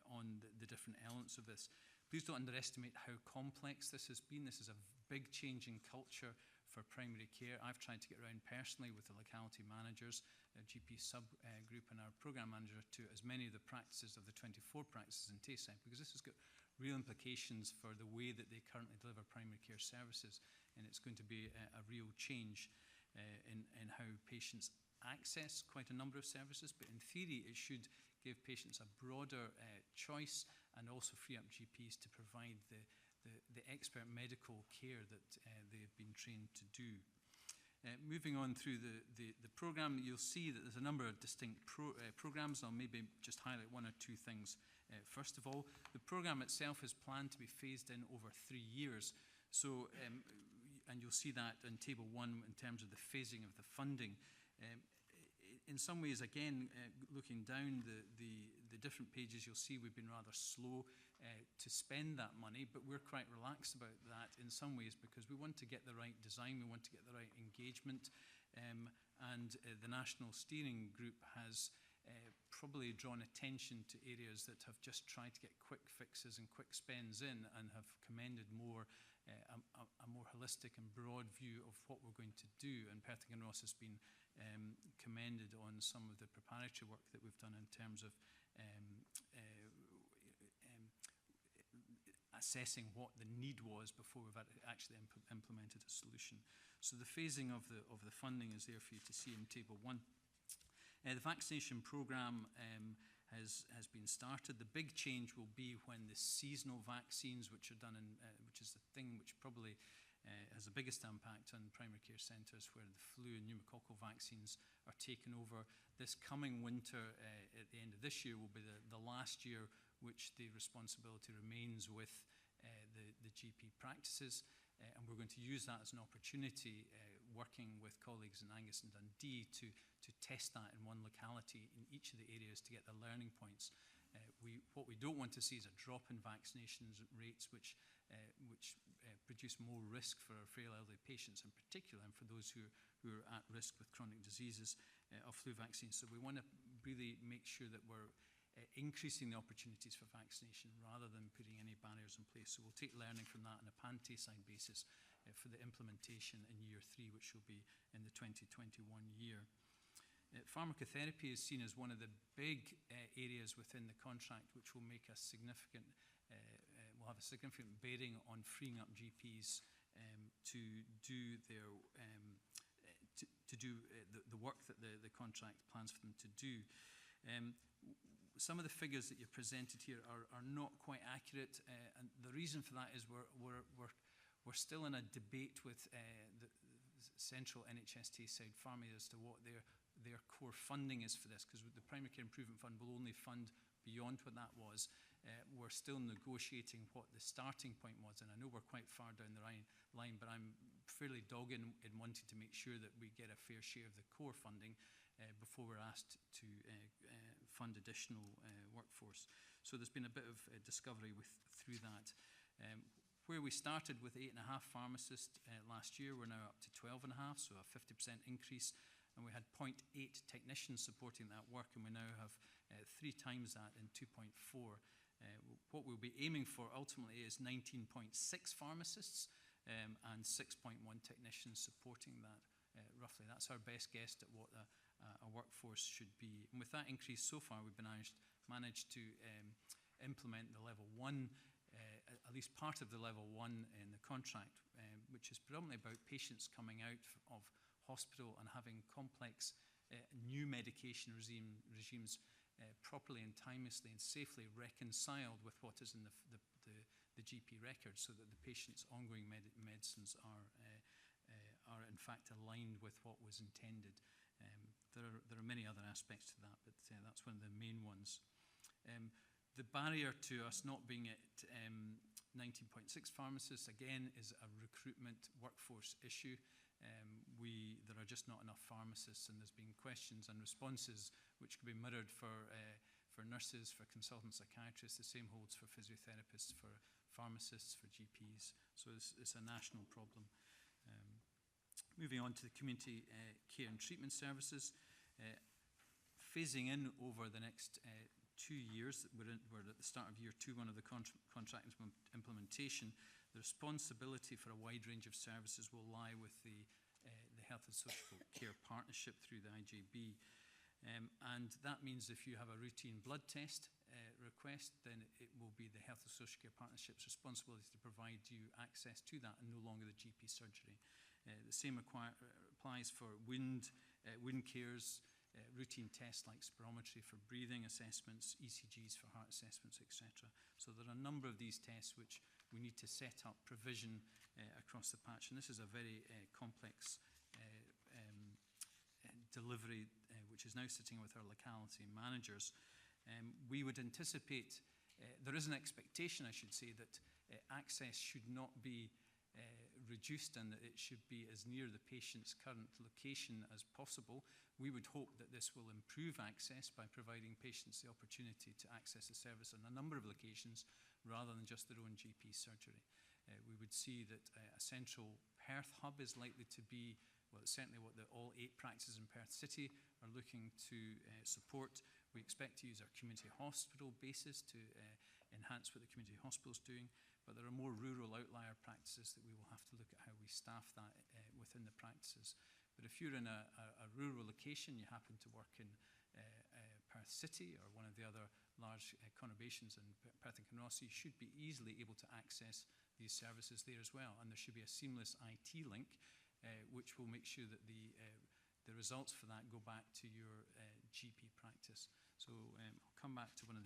on the different elements of this. Please don't underestimate how complex this has been. This is a big change in culture for primary care. I've tried to get around personally with the locality managers, GP subgroup and our programme manager to as many of the practices of the 24 practices in Tayside, because this has got real implications for the way that they currently deliver primary care services, and it's going to be a real change in how patients access quite a number of services, but in theory it should give patients a broader choice and also free up GPs to provide the expert medical care that they've been trained to do. Moving on through the programme, you'll see that there's a number of distinct programmes. I'll maybe just highlight 1 or 2 things. First of all, the programme itself is planned to be phased in over 3 years. So, and you'll see that in Table 1 in terms of the phasing of the funding. In some ways, again, looking down the different pages, you'll see we've been rather slow to spend that money, but we're quite relaxed about that in some ways because we want to get the right design, we want to get the right engagement, and the National Steering Group has probably drawn attention to areas that have just tried to get quick fixes and quick spends in and have commended more a more holistic and broad view of what we're going to do. And Perth and Kinross has been commended on some of the preparatory work that we've done in terms of assessing what the need was before we've actually implemented a solution. So the phasing of the funding is there for you to see in Table 1. The vaccination programme has been started. The big change will be when the seasonal vaccines, which are done in, which is the thing which probably has the biggest impact on primary care centres, where the flu and pneumococcal vaccines are taken over. This coming winter, at the end of this year, will be the last year which the responsibility remains with the GP practices. And we're going to use that as an opportunity, working with colleagues in Angus and Dundee, to test that in one locality in each of the areas to get the learning points. What we don't want to see is a drop in vaccinations rates, which produce more risk for our frail elderly patients in particular, and for those who are at risk with chronic diseases of flu vaccines. So we want to really make sure that we're increasing the opportunities for vaccination rather than putting any barriers in place. So we'll take learning from that on a pan-Tayside basis for the implementation in year 3, which will be in the 2021 year. Pharmacotherapy is seen as one of the big areas within the contract, which will make a significant will have a significant bearing on freeing up GPs to do their the work that the contract plans for them to do. Some of the figures that you've presented here are not quite accurate, and the reason for that is we're still in a debate with the central NHS Tayside Pharmacy as to what their core funding is for this, because the Primary Care Improvement Fund will only fund beyond what that was. We're still negotiating what the starting point was, and I know we're quite far down the line, but I'm fairly dogged in wanting to make sure that we get a fair share of the core funding before we're asked to fund additional workforce. So there's been a bit of discovery through that. Where we started with 8.5 pharmacists last year, we're now up to 12.5, so a 50% increase. And we had 0.8 technicians supporting that work, and we now have 3 times that in 2.4. What we'll be aiming for ultimately is 19.6 pharmacists and 6.1 technicians supporting that, roughly. That's our best guess at what a workforce should be. And with that increase so far, we've managed to implement the level 1, at least part of the level 1 in the contract, which is predominantly about patients coming out of hospital and having complex new medication regimes properly and timelessly and safely reconciled with what is in the GP record, so that the patient's ongoing medicines are in fact aligned with what was intended. There are many other aspects to that, but that's one of the main ones. The barrier to us not being at 19.6 pharmacists, again, is a recruitment workforce issue. There are just not enough pharmacists, and there's been questions and responses which could be mirrored for nurses, for consultant psychiatrists. The same holds for physiotherapists, for pharmacists, for GPs. So it's a national problem. Moving on to the community care and treatment services. Phasing in over the next 2 years, we're at the start of year 2, one of the contract implementation. The responsibility for a wide range of services will lie with the Health and Social Care Partnership through the IJB. And that means if you have a routine blood test request, then it will be the Health and Social Care Partnership's responsibility to provide you access to that, and no longer the GP surgery. The same applies for wound cares, routine tests like spirometry for breathing assessments, ECGs for heart assessments, etc. So there are a number of these tests which we need to set up provision across the patch, and this is a very complex delivery which is now sitting with our locality managers. We would anticipate, there is an expectation, I should say, that access should not be reduced and that it should be as near the patient's current location as possible. We would hope that this will improve access by providing patients the opportunity to access the service on a number of locations rather than just their own GP surgery. We would see that a central Perth hub is likely to be, well, it's certainly what all 8 practices in Perth City are looking to support. We expect to use our community hospital basis to enhance what the community hospital is doing, but there are more rural outlier practices that we will have to look at how we staff that within the practices. But if you're in a rural location, you happen to work in Perth City or one of the other large conurbations in Perth and Kinross, you should be easily able to access these services there as well. And there should be a seamless IT link which will make sure that the results for that go back to your GP practice. So I'll come back to one of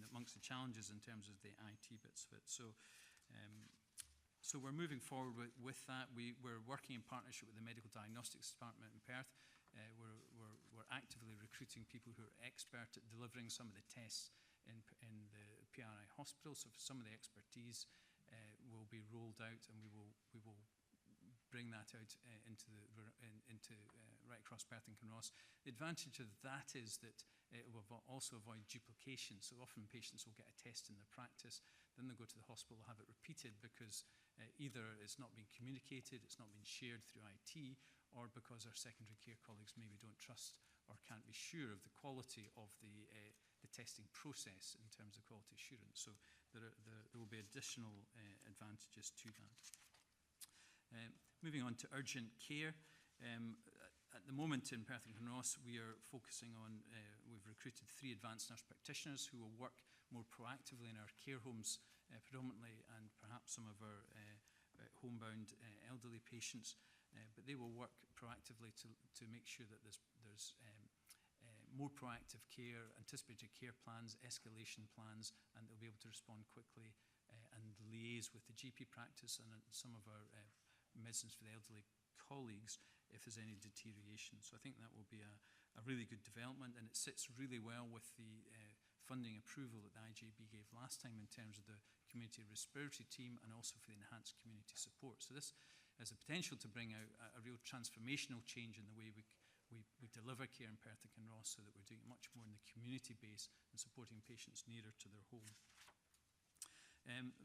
amongst the challenges in terms of the IT bits of it. So we're moving forward with that. We're working in partnership with the Medical Diagnostics Department in Perth. We're actively recruiting people who are expert at delivering some of the tests in the PRI hospital. So some of the expertise will be rolled out, and we will bring that out into right across Perth and Kinross. The advantage of that is that it will also avoid duplication. So often patients will get a test in their practice, then they'll go to the hospital, have it repeated because either it's not been communicated, it's not been shared through IT, or because our secondary care colleagues maybe don't trust or can't be sure of the quality of the testing process in terms of quality assurance. So there will be additional advantages to that. Moving on to urgent care. At the moment in Perth and Kinross, we are focusing on, we've recruited 3 advanced nurse practitioners who will work more proactively in our care homes predominantly, and perhaps some of our homebound elderly patients. But they will work proactively to make sure that there's more proactive care, anticipated care plans, escalation plans, and they'll be able to respond quickly and liaise with the GP practice and some of our medicines for the elderly colleagues if there's any deterioration. So I think that will be a really good development, and it sits really well with the funding approval that the IJB gave last time in terms of the community respiratory team and also for the enhanced community support. So this has the potential to bring out a real transformational change in the way we deliver care in Perth and Kinross, so that we're doing it much more in the community base and supporting patients nearer to their home.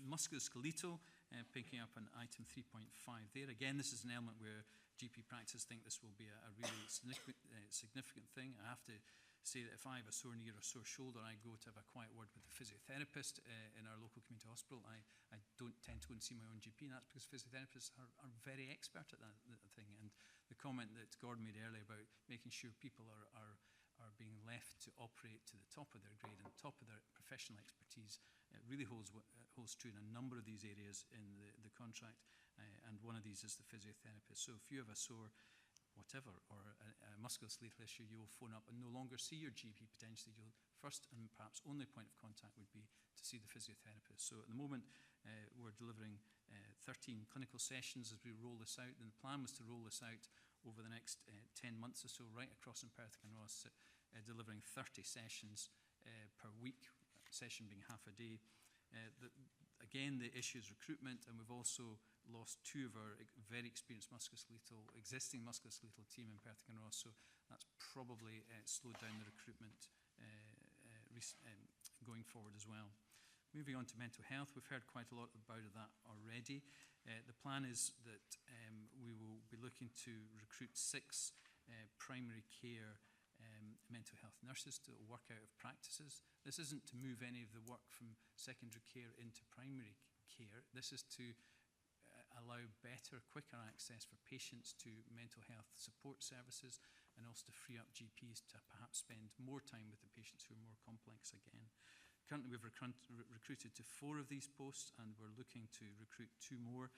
Musculoskeletal, picking up on item 3.5 there. Again, this is an element where GP practice think this will be a really significant thing. I have to say that if I have a sore knee or a sore shoulder, I go to have a quiet word with a physiotherapist in our local community hospital. I don't tend to go and see my own GP, and that's because physiotherapists are very expert at that thing. And the comment that Gordon made earlier about making sure people are being left to operate to the top of their grade and top of their professional expertise, it really holds true in a number of these areas in the contract, and one of these is the physiotherapist. So if you have a sore whatever or a musculoskeletal issue, you will phone up and no longer see your GP potentially. You'll first and perhaps only point of contact would be to see the physiotherapist. So at the moment we're delivering 13 clinical sessions as we roll this out, and the plan was to roll this out over the next 10 months or so right across in Perth and Kinross, delivering 30 sessions per week, session being half a day. Again, the issue is recruitment, and we've also lost 2 of our very experienced existing musculoskeletal team in Perth and Kinross, so that's probably slowed down the recruitment going forward as well. Moving on to mental health, we've heard quite a lot about that already. The plan is that we will be looking to recruit 6 primary care mental health nurses to work out of practices. This isn't to move any of the work from secondary care into primary care. This is to allow better, quicker access for patients to mental health support services, and also to free up GPs to perhaps spend more time with the patients who are more complex again. Currently we've recruited to 4 of these posts, and we're looking to recruit 2 more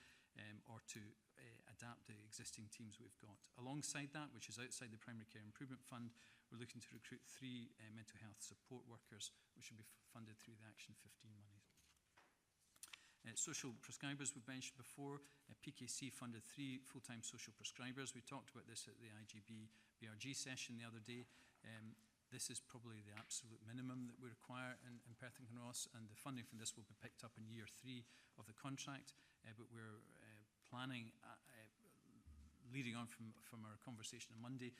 or to adapt the existing teams we've got. Alongside that, which is outside the Primary Care Improvement Fund, we're looking to recruit 3 mental health support workers, which will be funded through the Action 15 monies. Social prescribers we've mentioned before. PKC funded 3 full-time social prescribers. We talked about this at the IGB BRG session the other day. This is probably the absolute minimum that we require in Perth and Kinross, and the funding from this will be picked up in year 3 of the contract, but we're planning, leading on from our conversation on Monday,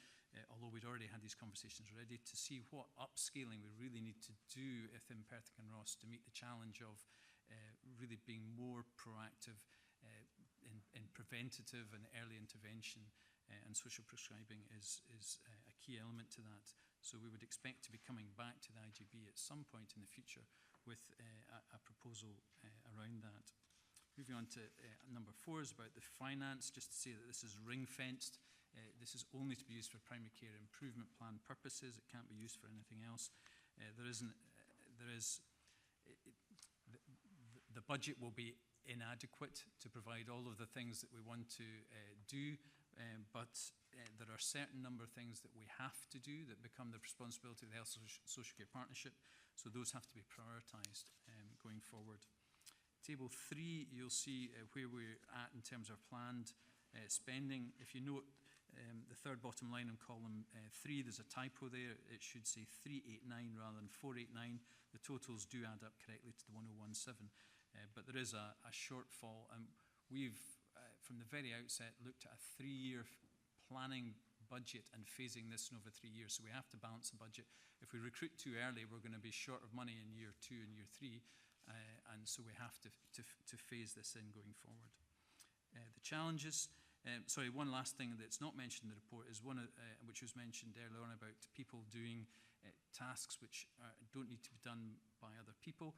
although we'd already had these conversations ready, to see what upscaling we really need to do within Perth and Kinross to meet the challenge of really being more proactive in preventative and early intervention, and social prescribing is a key element to that. So we would expect to be coming back to the IGB at some point in the future with a proposal around that. Moving on to number 4 is about the finance, just to say that this is ring-fenced This is only to be used for primary care improvement plan purposes. It can't be used for anything else. The budget will be inadequate to provide all of the things that we want to do, but there are a certain number of things that we have to do that become the responsibility of the Health Social Care Partnership, so those have to be prioritised going forward. Table 3, you'll see where we're at in terms of planned spending. If you note the third bottom line on column 3, there's a typo there. It should say 389 rather than 489. The totals do add up correctly to the 1017, but there is a shortfall, and we've from the very outset looked at a 3-year planning budget and phasing this in over 3 years, so we have to balance the budget. If we recruit too early, we're going to be short of money in year 2 and year 3, and so we have to phase this in going forward. The challenges, sorry, one last thing that's not mentioned in the report is one which was mentioned earlier on about people doing tasks which don't need to be done by other people.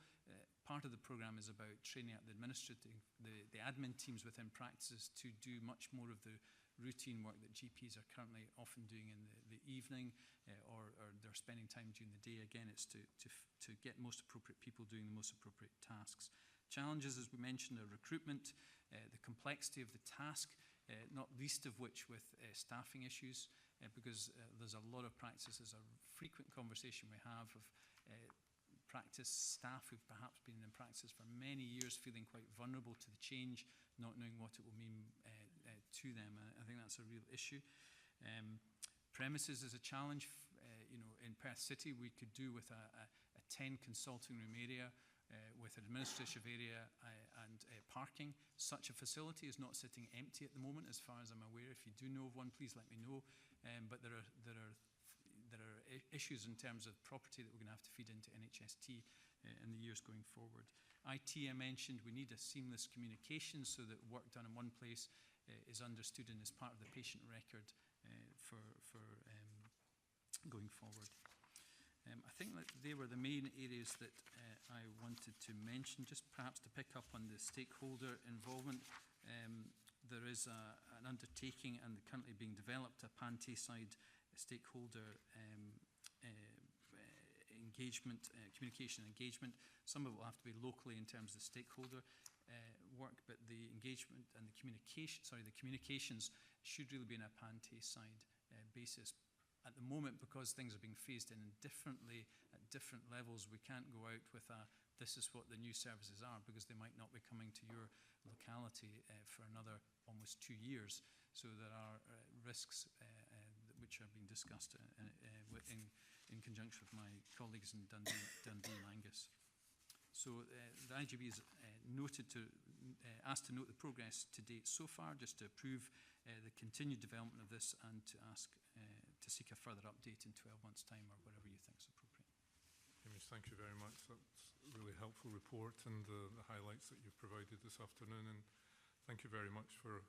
Part of the programme is about training up the admin teams within practices to do much more of the routine work that GPs are currently often doing in the evening, or they're spending time during the day. Again, it's to get most appropriate people doing the most appropriate tasks. Challenges, as we mentioned, are recruitment, the complexity of the task, not least of which with staffing issues, because there's a lot of practices. There's a frequent conversation we have of practice staff who've perhaps been in practice for many years feeling quite vulnerable to the change, not knowing what it will mean to them. I think that's a real issue. Premises is a challenge. In Perth City, we could do with a 10 consulting room area with an administrative area and parking. Such a facility is not sitting empty at the moment, as far as I'm aware. If you do know of one, please let me know. But there are issues in terms of property that we're going to have to feed into NHST in the years going forward. IT, I mentioned, we need a seamless communication so that work done in one place is understood and is part of the patient record for going forward. I think that they were the main areas that I wanted to mention. Just perhaps to pick up on the stakeholder involvement, there is an undertaking and currently being developed, a pan-Tayside stakeholder engagement, communication engagement. Some of it will have to be locally in terms of the stakeholder work, but the engagement and the communications should really be in a pan-Tayside basis. At the moment, because things are being phased in differently at different levels, we can't go out with this is what the new services are, because they might not be coming to your locality for another almost 2 years. So there are risks which are being discussed in conjunction with my colleagues in Dundee and Angus. So the IGB is asked to note the progress to date so far, just to approve the continued development of this, and to ask to seek a further update in 12 months' time or whatever you think is appropriate. Hamish, thank you very much. That's a really helpful report and the highlights that you've provided this afternoon. And thank you very much for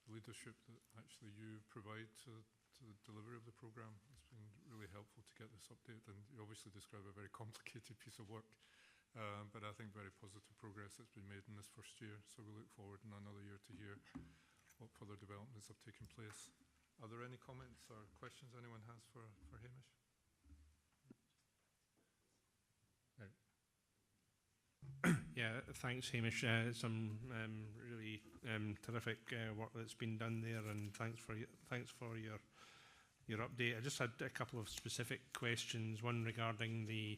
the leadership that actually you provide to the delivery of the programme. It's been really helpful to get this update, and you obviously describe a very complicated piece of work, but I think very positive progress that's been made in this first year. So we look forward in another year to hear what further developments have taken place. Are there any comments or questions anyone has for Hamish? Yeah, thanks, Hamish. Some really terrific work that's been done there, and thanks for your update. I just had a couple of specific questions. One regarding the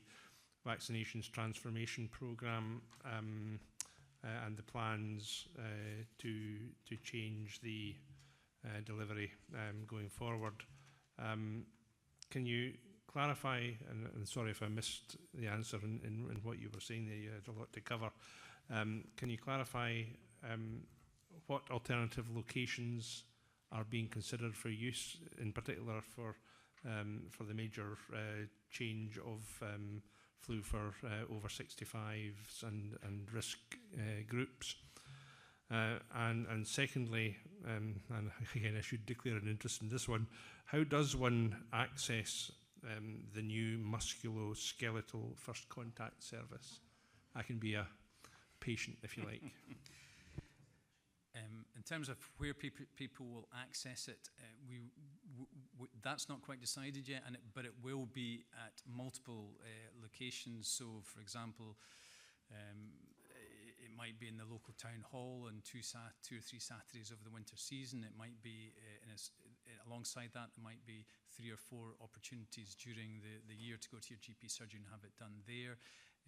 vaccinations transformation programme and the plans to change the delivery going forward. Can you clarify, and sorry if I missed the answer in what you were saying there, you had a lot to cover. Can you clarify what alternative locations are being considered for use, in particular for the major change of flu for over 65s and risk groups? And secondly, and again I should declare an interest in this one, how does one access the new musculoskeletal first contact service? I can be a patient if you like. In in terms of where people will access it, that's not quite decided yet, but it will be at multiple locations. So, for example, it might be in the local town hall on 2 or 3 Saturdays over the winter season. It might be alongside that, there might be 3 or 4 opportunities during the year to go to your GP surgery and have it done there.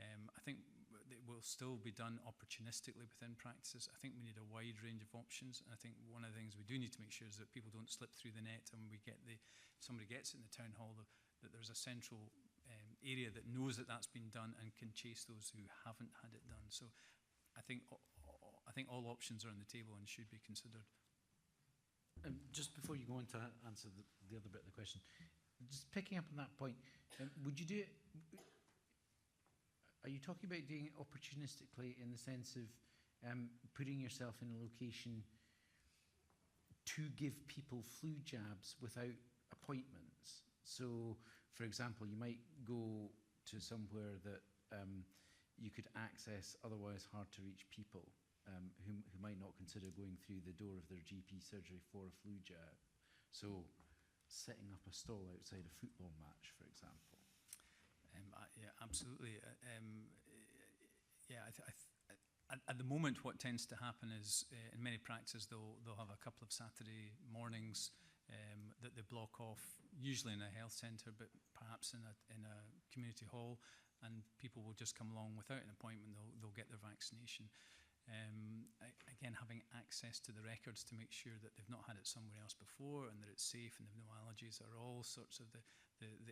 I think it will still be done opportunistically within practices. I think we need a wide range of options. And I think one of the things we do need to make sure is that people don't slip through the net, and somebody gets it in the town hall, that there's a central area that knows that that's been done and can chase those who haven't had it done. So I think all options are on the table and should be considered. Just before you go on to answer the other bit of the question, just picking up on that point, would you do it? Are you talking about doing it opportunistically in the sense of putting yourself in a location to give people flu jabs without appointments? So, for example, you might go to somewhere that you could access otherwise hard to reach people who might not consider going through the door of their GP surgery for a flu jab. So, setting up a stall outside a football match, for example. Yeah, absolutely. At the moment, what tends to happen is in many practices they'll have a couple of Saturday mornings that they block off, usually in a health centre, but perhaps in a community hall, and people will just come along without an appointment. They'll get their vaccination. Again, having access to the records to make sure that they've not had it somewhere else before and that it's safe and they've no allergies are all sorts of the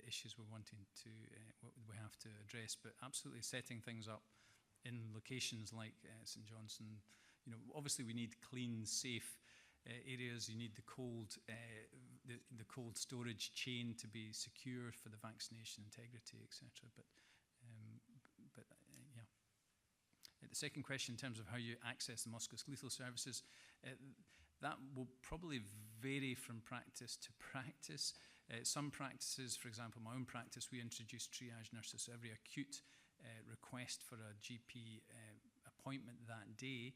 issues we're wanting to we have to address. But absolutely setting things up in locations like St Johnstone, obviously we need clean, safe areas. You need the cold storage chain to be secure for the vaccination integrity, etc. But yeah. The second question, in terms of how you access the musculoskeletal services, that will probably vary from practice to practice. Some practices, for example, my own practice, we introduce triage nurses. So every acute request for a GP appointment that day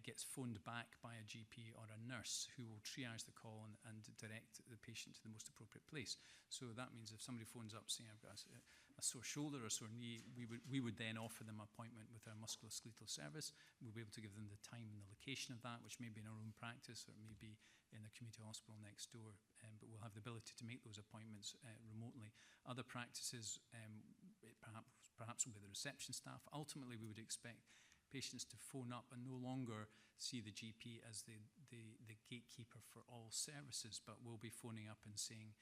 gets phoned back by a GP or a nurse who will triage the call and direct the patient to the most appropriate place. So that means if somebody phones up saying, I've got a sore shoulder or a sore knee, we would then offer them an appointment with our musculoskeletal service. We'll be able to give them the time and the location of that, which may be in our own practice or it may be in a community hospital next door, but we'll have the ability to make those appointments remotely. Other practices, perhaps will be the reception staff. Ultimately, we would expect patients to phone up and no longer see the GP as the gatekeeper for all services, but will be phoning up and saying,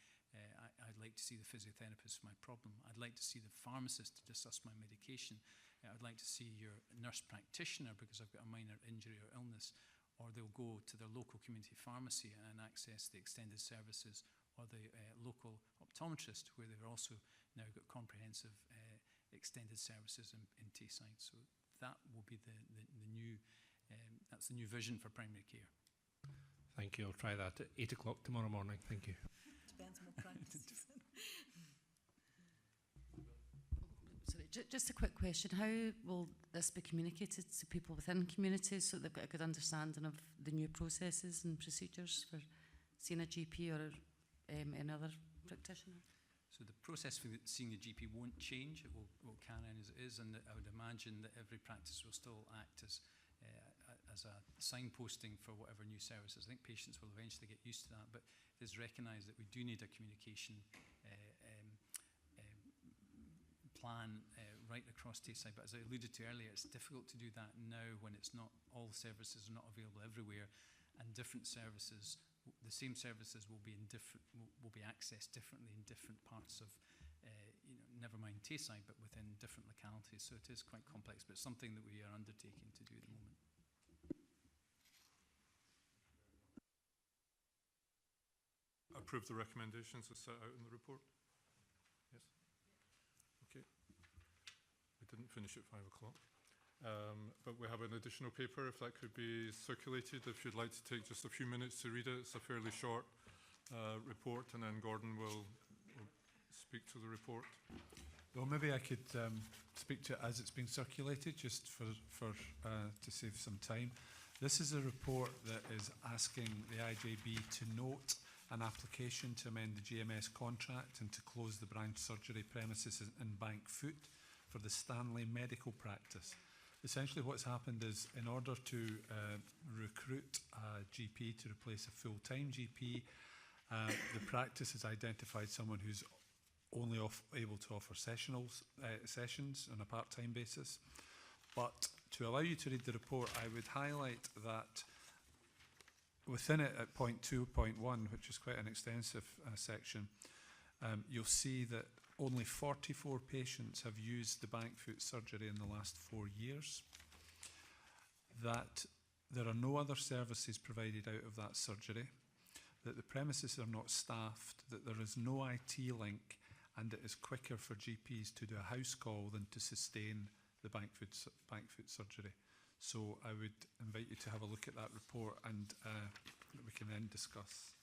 I'd like to see the physiotherapist for my problem. I'd like to see the pharmacist to discuss my medication. I'd like to see your nurse practitioner because I've got a minor injury or illness. Or they'll go to their local community pharmacy and access the extended services, or the local optometrist, where they've also now got comprehensive extended services in Tayside. So that will be that's the new vision for primary care. Thank you. I'll try that at 8 o'clock tomorrow morning. Thank you. Depends on what practice. Sorry, just a quick question. How will this be communicated to people within communities so they've got a good understanding of the new processes and procedures for seeing a GP or another practitioner? So the process for seeing the GP won't change. It will carry on as it is, and I would imagine that every practice will still act as a signposting for whatever new services. I think patients will eventually get used to that, but it is recognised that we do need a communication plan right across Tayside. But as I alluded to earlier, it's difficult to do that now when it's not all services are not available everywhere, and different services, the same services will be accessed differently in different parts of never mind Tayside, but within different localities. So it is quite complex, but it's something that we are undertaking to do at the moment. Approve the recommendations as set out in the report? Yes? Okay. We didn't finish at 5 o'clock. But we have an additional paper, if that could be circulated, if you'd like to take just a few minutes to read it. It's a fairly short report, and then Gordon will speak to the report. Well, maybe I could speak to it as it's being circulated, just for to save some time. This is a report that is asking the IJB to note an application to amend the GMS contract and to close the branch surgery premises in Bank Foot for the Stanley Medical Practice. Essentially what's happened is, in order to recruit a GP to replace a full-time GP, the practice has identified someone who's only able to offer sessions on a part-time basis. But to allow you to read the report, I would highlight that within it at point 2.1, which is quite an extensive section, you'll see that only 44 patients have used the Bank Foot surgery in the last 4 years, that there are no other services provided out of that surgery, that the premises are not staffed, that there is no IT link, and it is quicker for GPs to do a house call than to sustain the Bank Foot surgery. So I would invite you to have a look at that report, and we can then discuss.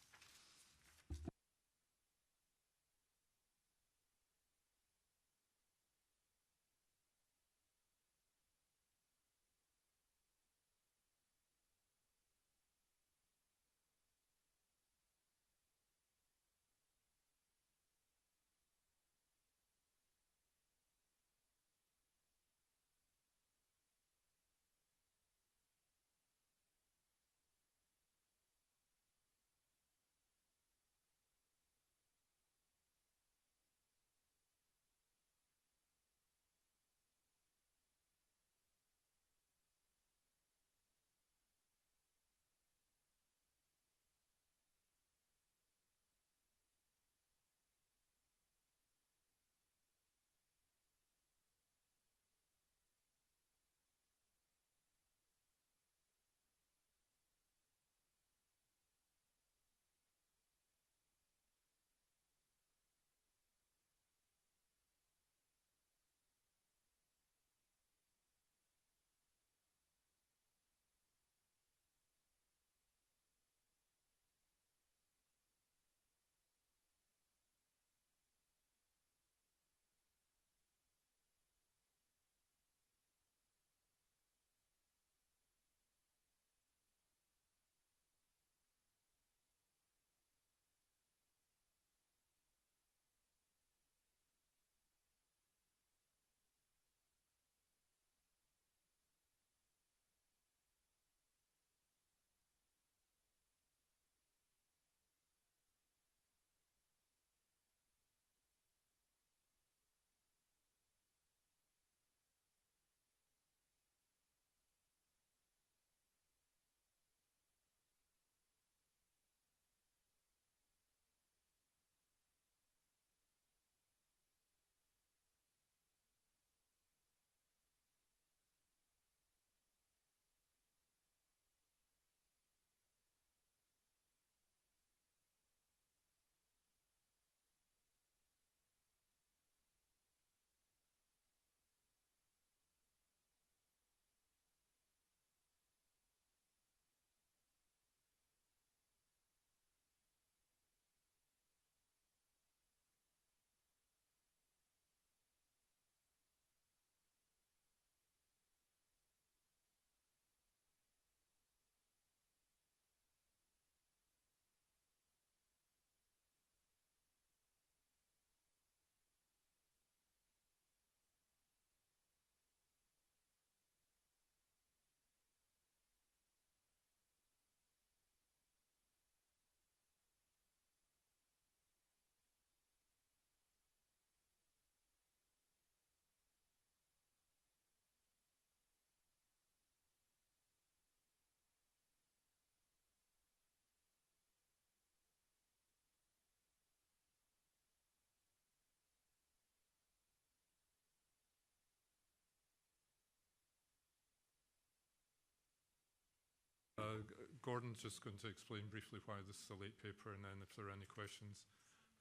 Gordon's just going to explain briefly why this is a late paper, and then if there are any questions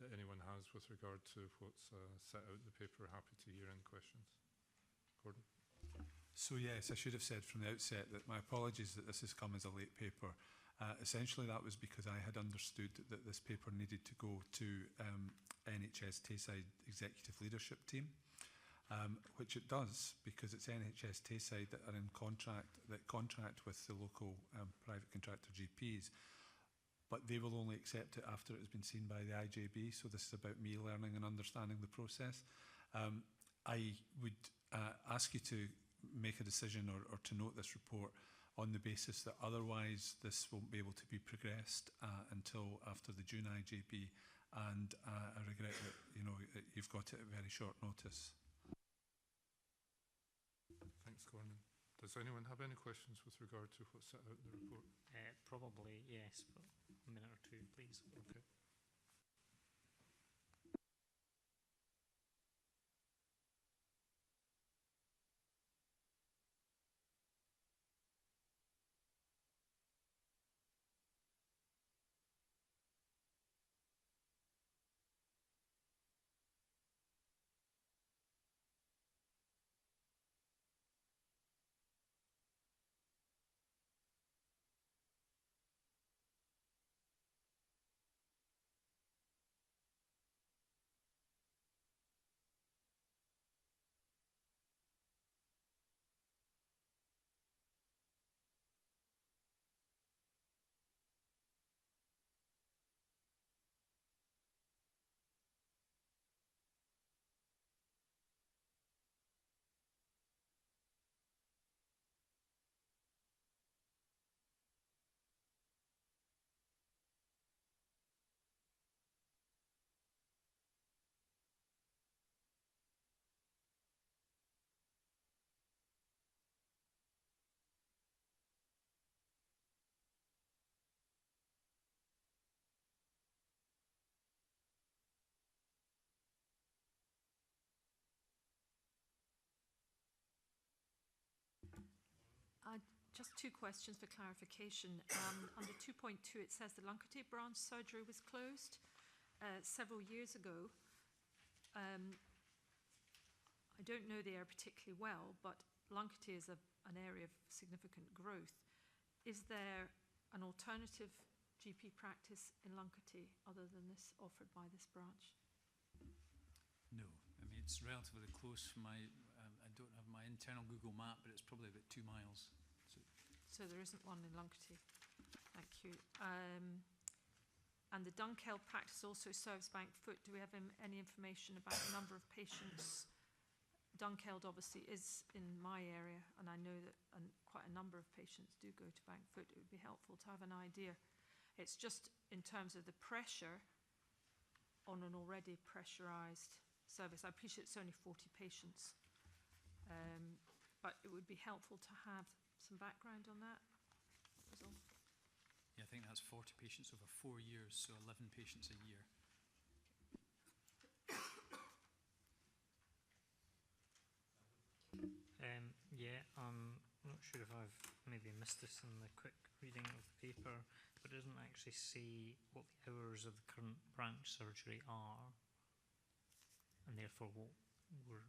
that anyone has with regard to what's set out in the paper, happy to hear any questions. Gordon? So yes, I should have said from the outset that my apologies that this has come as a late paper. Essentially that was because I had understood that this paper needed to go to NHS Tayside Executive Leadership Team. which it does, because it's NHS Tayside that are in contract, that contract with the local private contractor GPs, but they will only accept it after it has been seen by the IJB. So this is about me learning and understanding the process. I would ask you to make a decision or to note this report on the basis that otherwise this won't be able to be progressed until after the June IJB, and I regret that you've got it at very short notice. Thanks, Gordon. Does anyone have any questions with regard to what's set out in the report? Probably, yes, but a minute or two, please. Okay. Just two questions for clarification. Under 2.2, it says the Luncarty branch surgery was closed several years ago. I don't know the area particularly well, but Luncarty is an area of significant growth. Is there an alternative GP practice in Luncarty other than this offered by this branch? No. I mean, it's relatively close. I don't have my internal Google map, but it's probably about 2 miles. So there isn't one in Luncarty. Thank you. And the Dunkeld practice also serves Bankfoot. Do we have any information about the number of patients? Dunkeld obviously is in my area, and I know that quite a number of patients do go to Bankfoot. It would be helpful to have an idea. It's just in terms of the pressure on an already pressurised service. I appreciate it's only 40 patients, but it would be helpful to have some background on that. That was all. Yeah, I think that's 40 patients over 4 years, so 11 patients a year. Yeah, I'm not sure if I've maybe missed this in the quick reading of the paper, but it doesn't actually say what the hours of the current branch surgery are, and therefore what we're...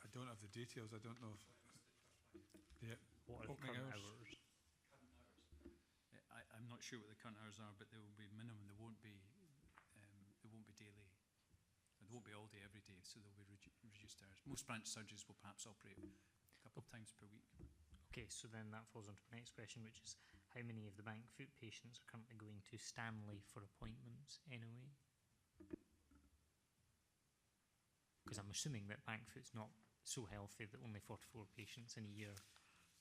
I don't have the details. I don't know if... What are the current hours? I'm not sure what the current hours are, but they will be minimum. They won't be daily. They won't be all day every day, so they'll be reduced hours. Most branch surgeries will perhaps operate a couple of times per week. Okay, so then that falls on to the next question, which is how many of the Bankfoot patients are currently going to Stanley for appointments anyway? Because I'm assuming that Bankfoot's not so healthy that only 44 patients in a year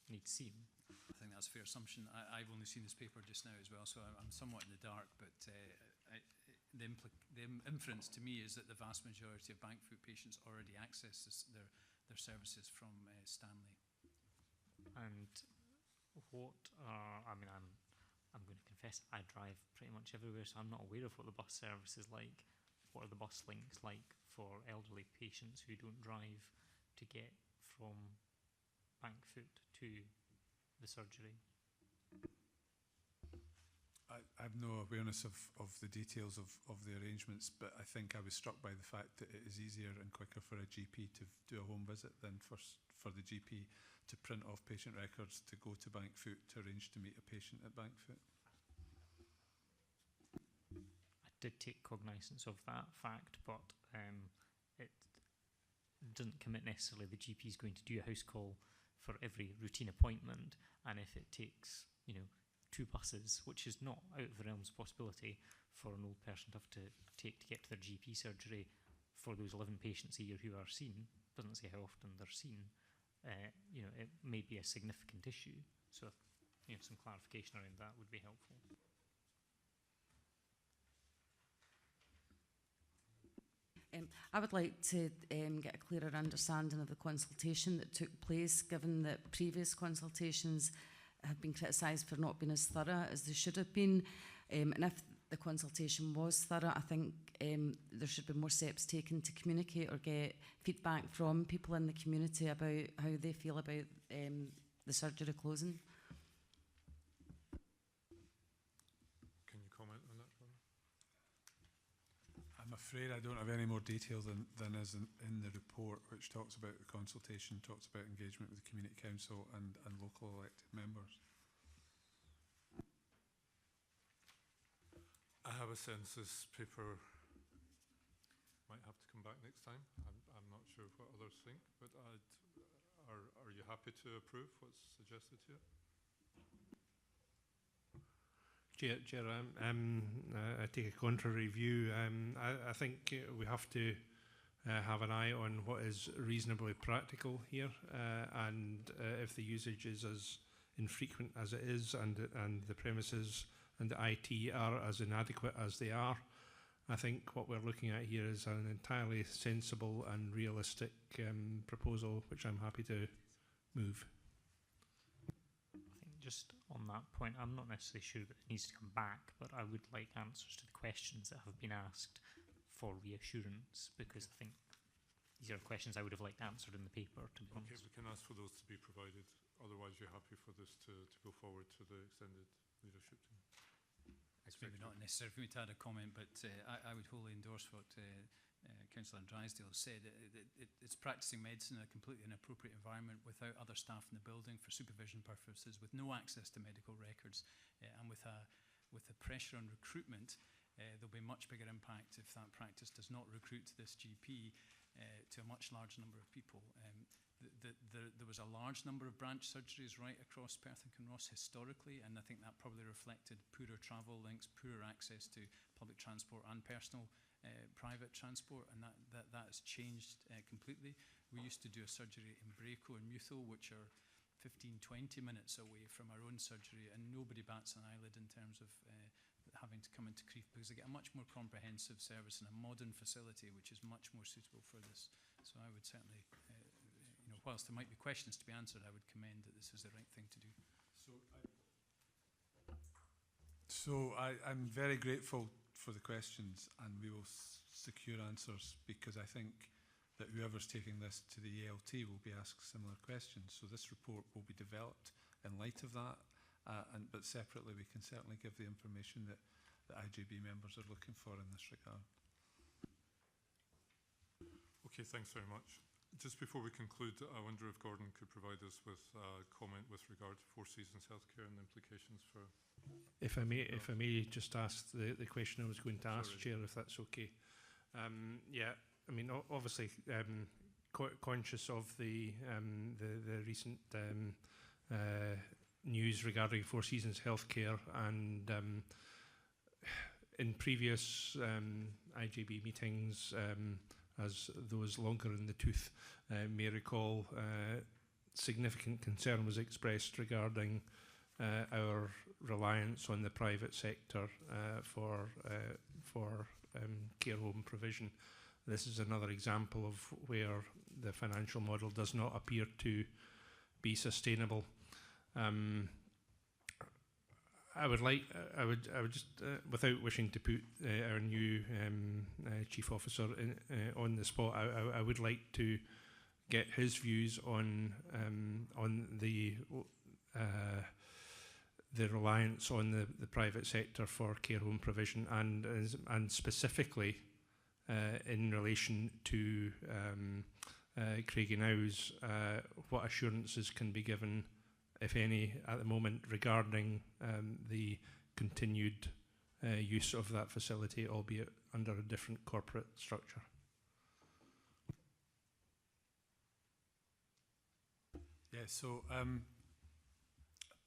need seen. I think that's a fair assumption. I've only seen this paper just now as well, so I'm somewhat in the dark, but the inference to me is that the vast majority of Bankfoot patients already access their services from Stanley. And what are, I mean, I'm going to confess, I drive pretty much everywhere, so I'm not aware of what the bus service is like. What are the bus links like for elderly patients who don't drive to get from Bankfoot to the surgery? I have no awareness of the details of the arrangements, but I think I was struck by the fact that it is easier and quicker for a GP to do a home visit than for the GP to print off patient records to go to Bankfoot to arrange to meet a patient at Bankfoot. I did take cognizance of that fact, but it doesn't commit necessarily the GP is going to do a house call for every routine appointment, and if it takes, 2 buses, which is not out of the realms of possibility for an old person to have to take to get to their GP surgery for those 11 patients a year who are seen, doesn't say how often they're seen, it may be a significant issue. So, some clarification around that would be helpful. I would like to get a clearer understanding of the consultation that took place, given that previous consultations have been criticised for not being as thorough as they should have been. And if the consultation was thorough, I think there should be more steps taken to communicate or get feedback from people in the community about how they feel about the surgery closing. Can you comment on that, Ron? I'm afraid I don't have any more detail than is in the report, which talks about the consultation, talks about engagement with the Community Council and local elected members. I have a sense this paper might have to come back next time. I'm not sure what others think, but are you happy to approve what's suggested here? Chair, I take a contrary view. I think we have to have an eye on what is reasonably practical here, and if the usage is as infrequent as it is, and the premises and the IT are as inadequate as they are, I think what we're looking at here is an entirely sensible and realistic proposal, which I'm happy to move. I think just on that point, I'm not necessarily sure that it needs to come back, but I would like answers to the questions that have been asked for reassurance, because I think these are questions I would have liked answered in the paper, to be honest. Okay, we can ask for those to be provided. Otherwise, you're happy for this to go forward to the extended leadership team. It's maybe not necessary for me to add a comment, but I would wholly endorse what Councillor Drysdale said. It's practising medicine in a completely inappropriate environment without other staff in the building for supervision purposes, with no access to medical records, and with the pressure on recruitment. There'll be a much bigger impact if that practice does not recruit this GP to a much larger number of people. There was a large number of branch surgeries right across Perth and Kinross historically, and I think that probably reflected poorer travel links, poorer access to public transport and personal private transport, and that has changed completely. We used to do a surgery in Braco and Muthil, which are 15-20 minutes away from our own surgery, and nobody bats an eyelid in terms of having to come into Crieff, because they get a much more comprehensive service and a modern facility which is much more suitable for this. So I would certainly whilst there might be questions to be answered, I would commend that this is the right thing to do. I'm very grateful for the questions, and we will secure answers, because I think that whoever's taking this to the ELT will be asked similar questions. So this report will be developed in light of that, but separately we can certainly give the information that the IGB members are looking for in this regard. Okay, thanks very much. Just before we conclude, I wonder if Gordon could provide us with a comment with regard to Four Seasons Healthcare and the implications for... If I may just ask the question I was going to ask, Chair, if that's okay. Yeah, I mean, obviously, conscious of the recent news regarding Four Seasons Healthcare, and in previous IGB meetings, as those longer in the tooth may recall, significant concern was expressed regarding our reliance on the private sector for care home provision. This is another example of where the financial model does not appear to be sustainable. I would just, without wishing to put our new chief officer on the spot, I would like to get his views on the reliance on the private sector for care home provision, and specifically in relation to Craigie-Now's, what assurances can be given, if any, at the moment regarding the continued use of that facility, albeit under a different corporate structure. Yeah, so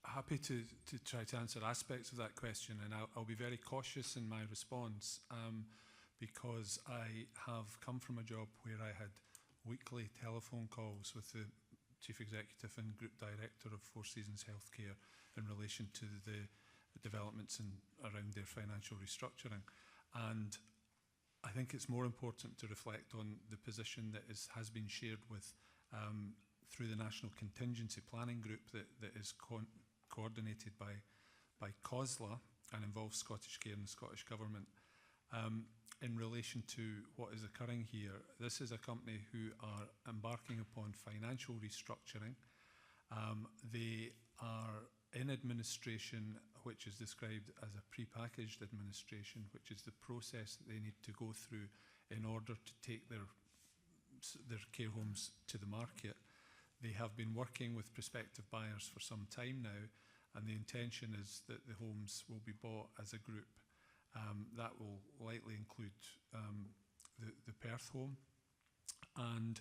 happy to try to answer aspects of that question, and I'll be very cautious in my response because I have come from a job where I had weekly telephone calls with the Chief Executive and Group Director of Four Seasons Healthcare in relation to the developments around their financial restructuring. And I think it's more important to reflect on the position that has been shared with through the National Contingency Planning Group that is coordinated by COSLA and involves Scottish Care and the Scottish Government. In relation to what is occurring here, this is a company who are embarking upon financial restructuring. They are in administration, which is described as a pre-packaged administration, which is the process that they need to go through in order to take their care homes to the market. They have been working with prospective buyers for some time now, and the intention is that the homes will be bought as a group. That will likely include the Perth home, and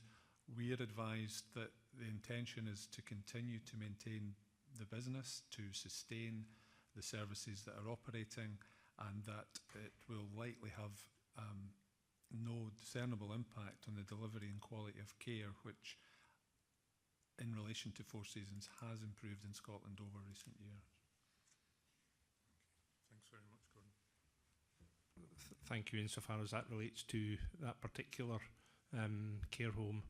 we are advised that the intention is to continue to maintain the business, to sustain the services that are operating, and that it will likely have no discernible impact on the delivery and quality of care, which in relation to Four Seasons has improved in Scotland over recent years. Thanks very much, Gordon. Thank you. Insofar as that relates to that particular care home,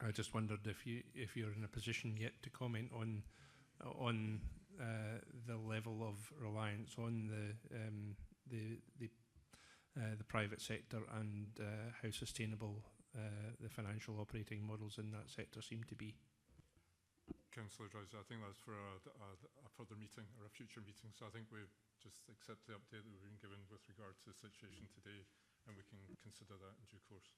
I just wondered if you're in a position yet to comment on the level of reliance on the private sector and how sustainable the financial operating models in that sector seem to be. Councillor Dryser, I think that's for a further meeting or a future meeting. So I think we've just accept the update that we've been given with regard to the situation today, and we can consider that in due course.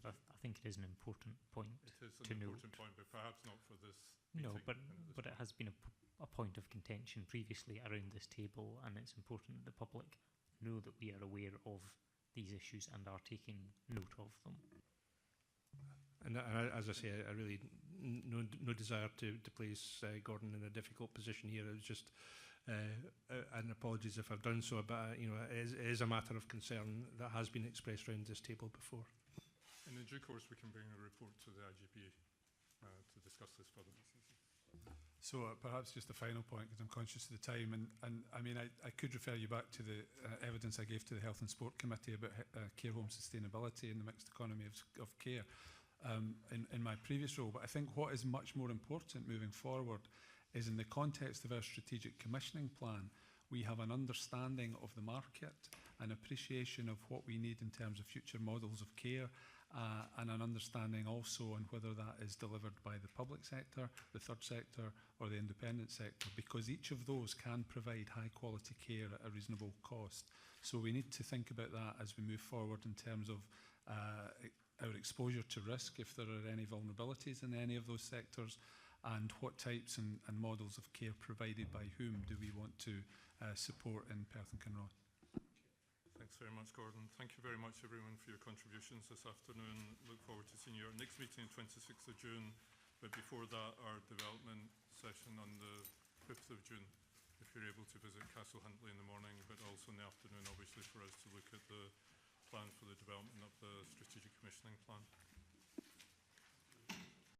But I think it is an important point to note. It is an important point, but perhaps not for this meeting. No, but it has been a point of contention previously around this table, and it's important that the public know that we are aware of these issues and are taking note of them. And as I say, I really no desire to place Gordon in a difficult position here. It was just, and apologies if I've done so, but it is a matter of concern that has been expressed around this table before. And in due course, we can bring a report to the IGP to discuss this further. So perhaps just a final point, because I'm conscious of the time, and I mean, I could refer you back to the evidence I gave to the Health and Sport Committee about care home sustainability and the mixed economy of care in my previous role. But I think what is much more important moving forward is in the context of our strategic commissioning plan, we have an understanding of the market, an appreciation of what we need in terms of future models of care, and an understanding also on whether that is delivered by the public sector, the third sector, or the independent sector, because each of those can provide high quality care at a reasonable cost. So we need to think about that as we move forward in terms of our exposure to risk, if there are any vulnerabilities in any of those sectors, and what types and models of care provided by whom do we want to support in Perth and Kinross. Thanks very much, Gordon. Thank you very much, everyone, for your contributions this afternoon. Look forward to seeing you at our next meeting on 26th of June. But before that, our development session on the 5th of June, if you're able to visit Castle Huntly in the morning, but also in the afternoon, obviously, for us to look at the plan for the development of the strategic commissioning plan.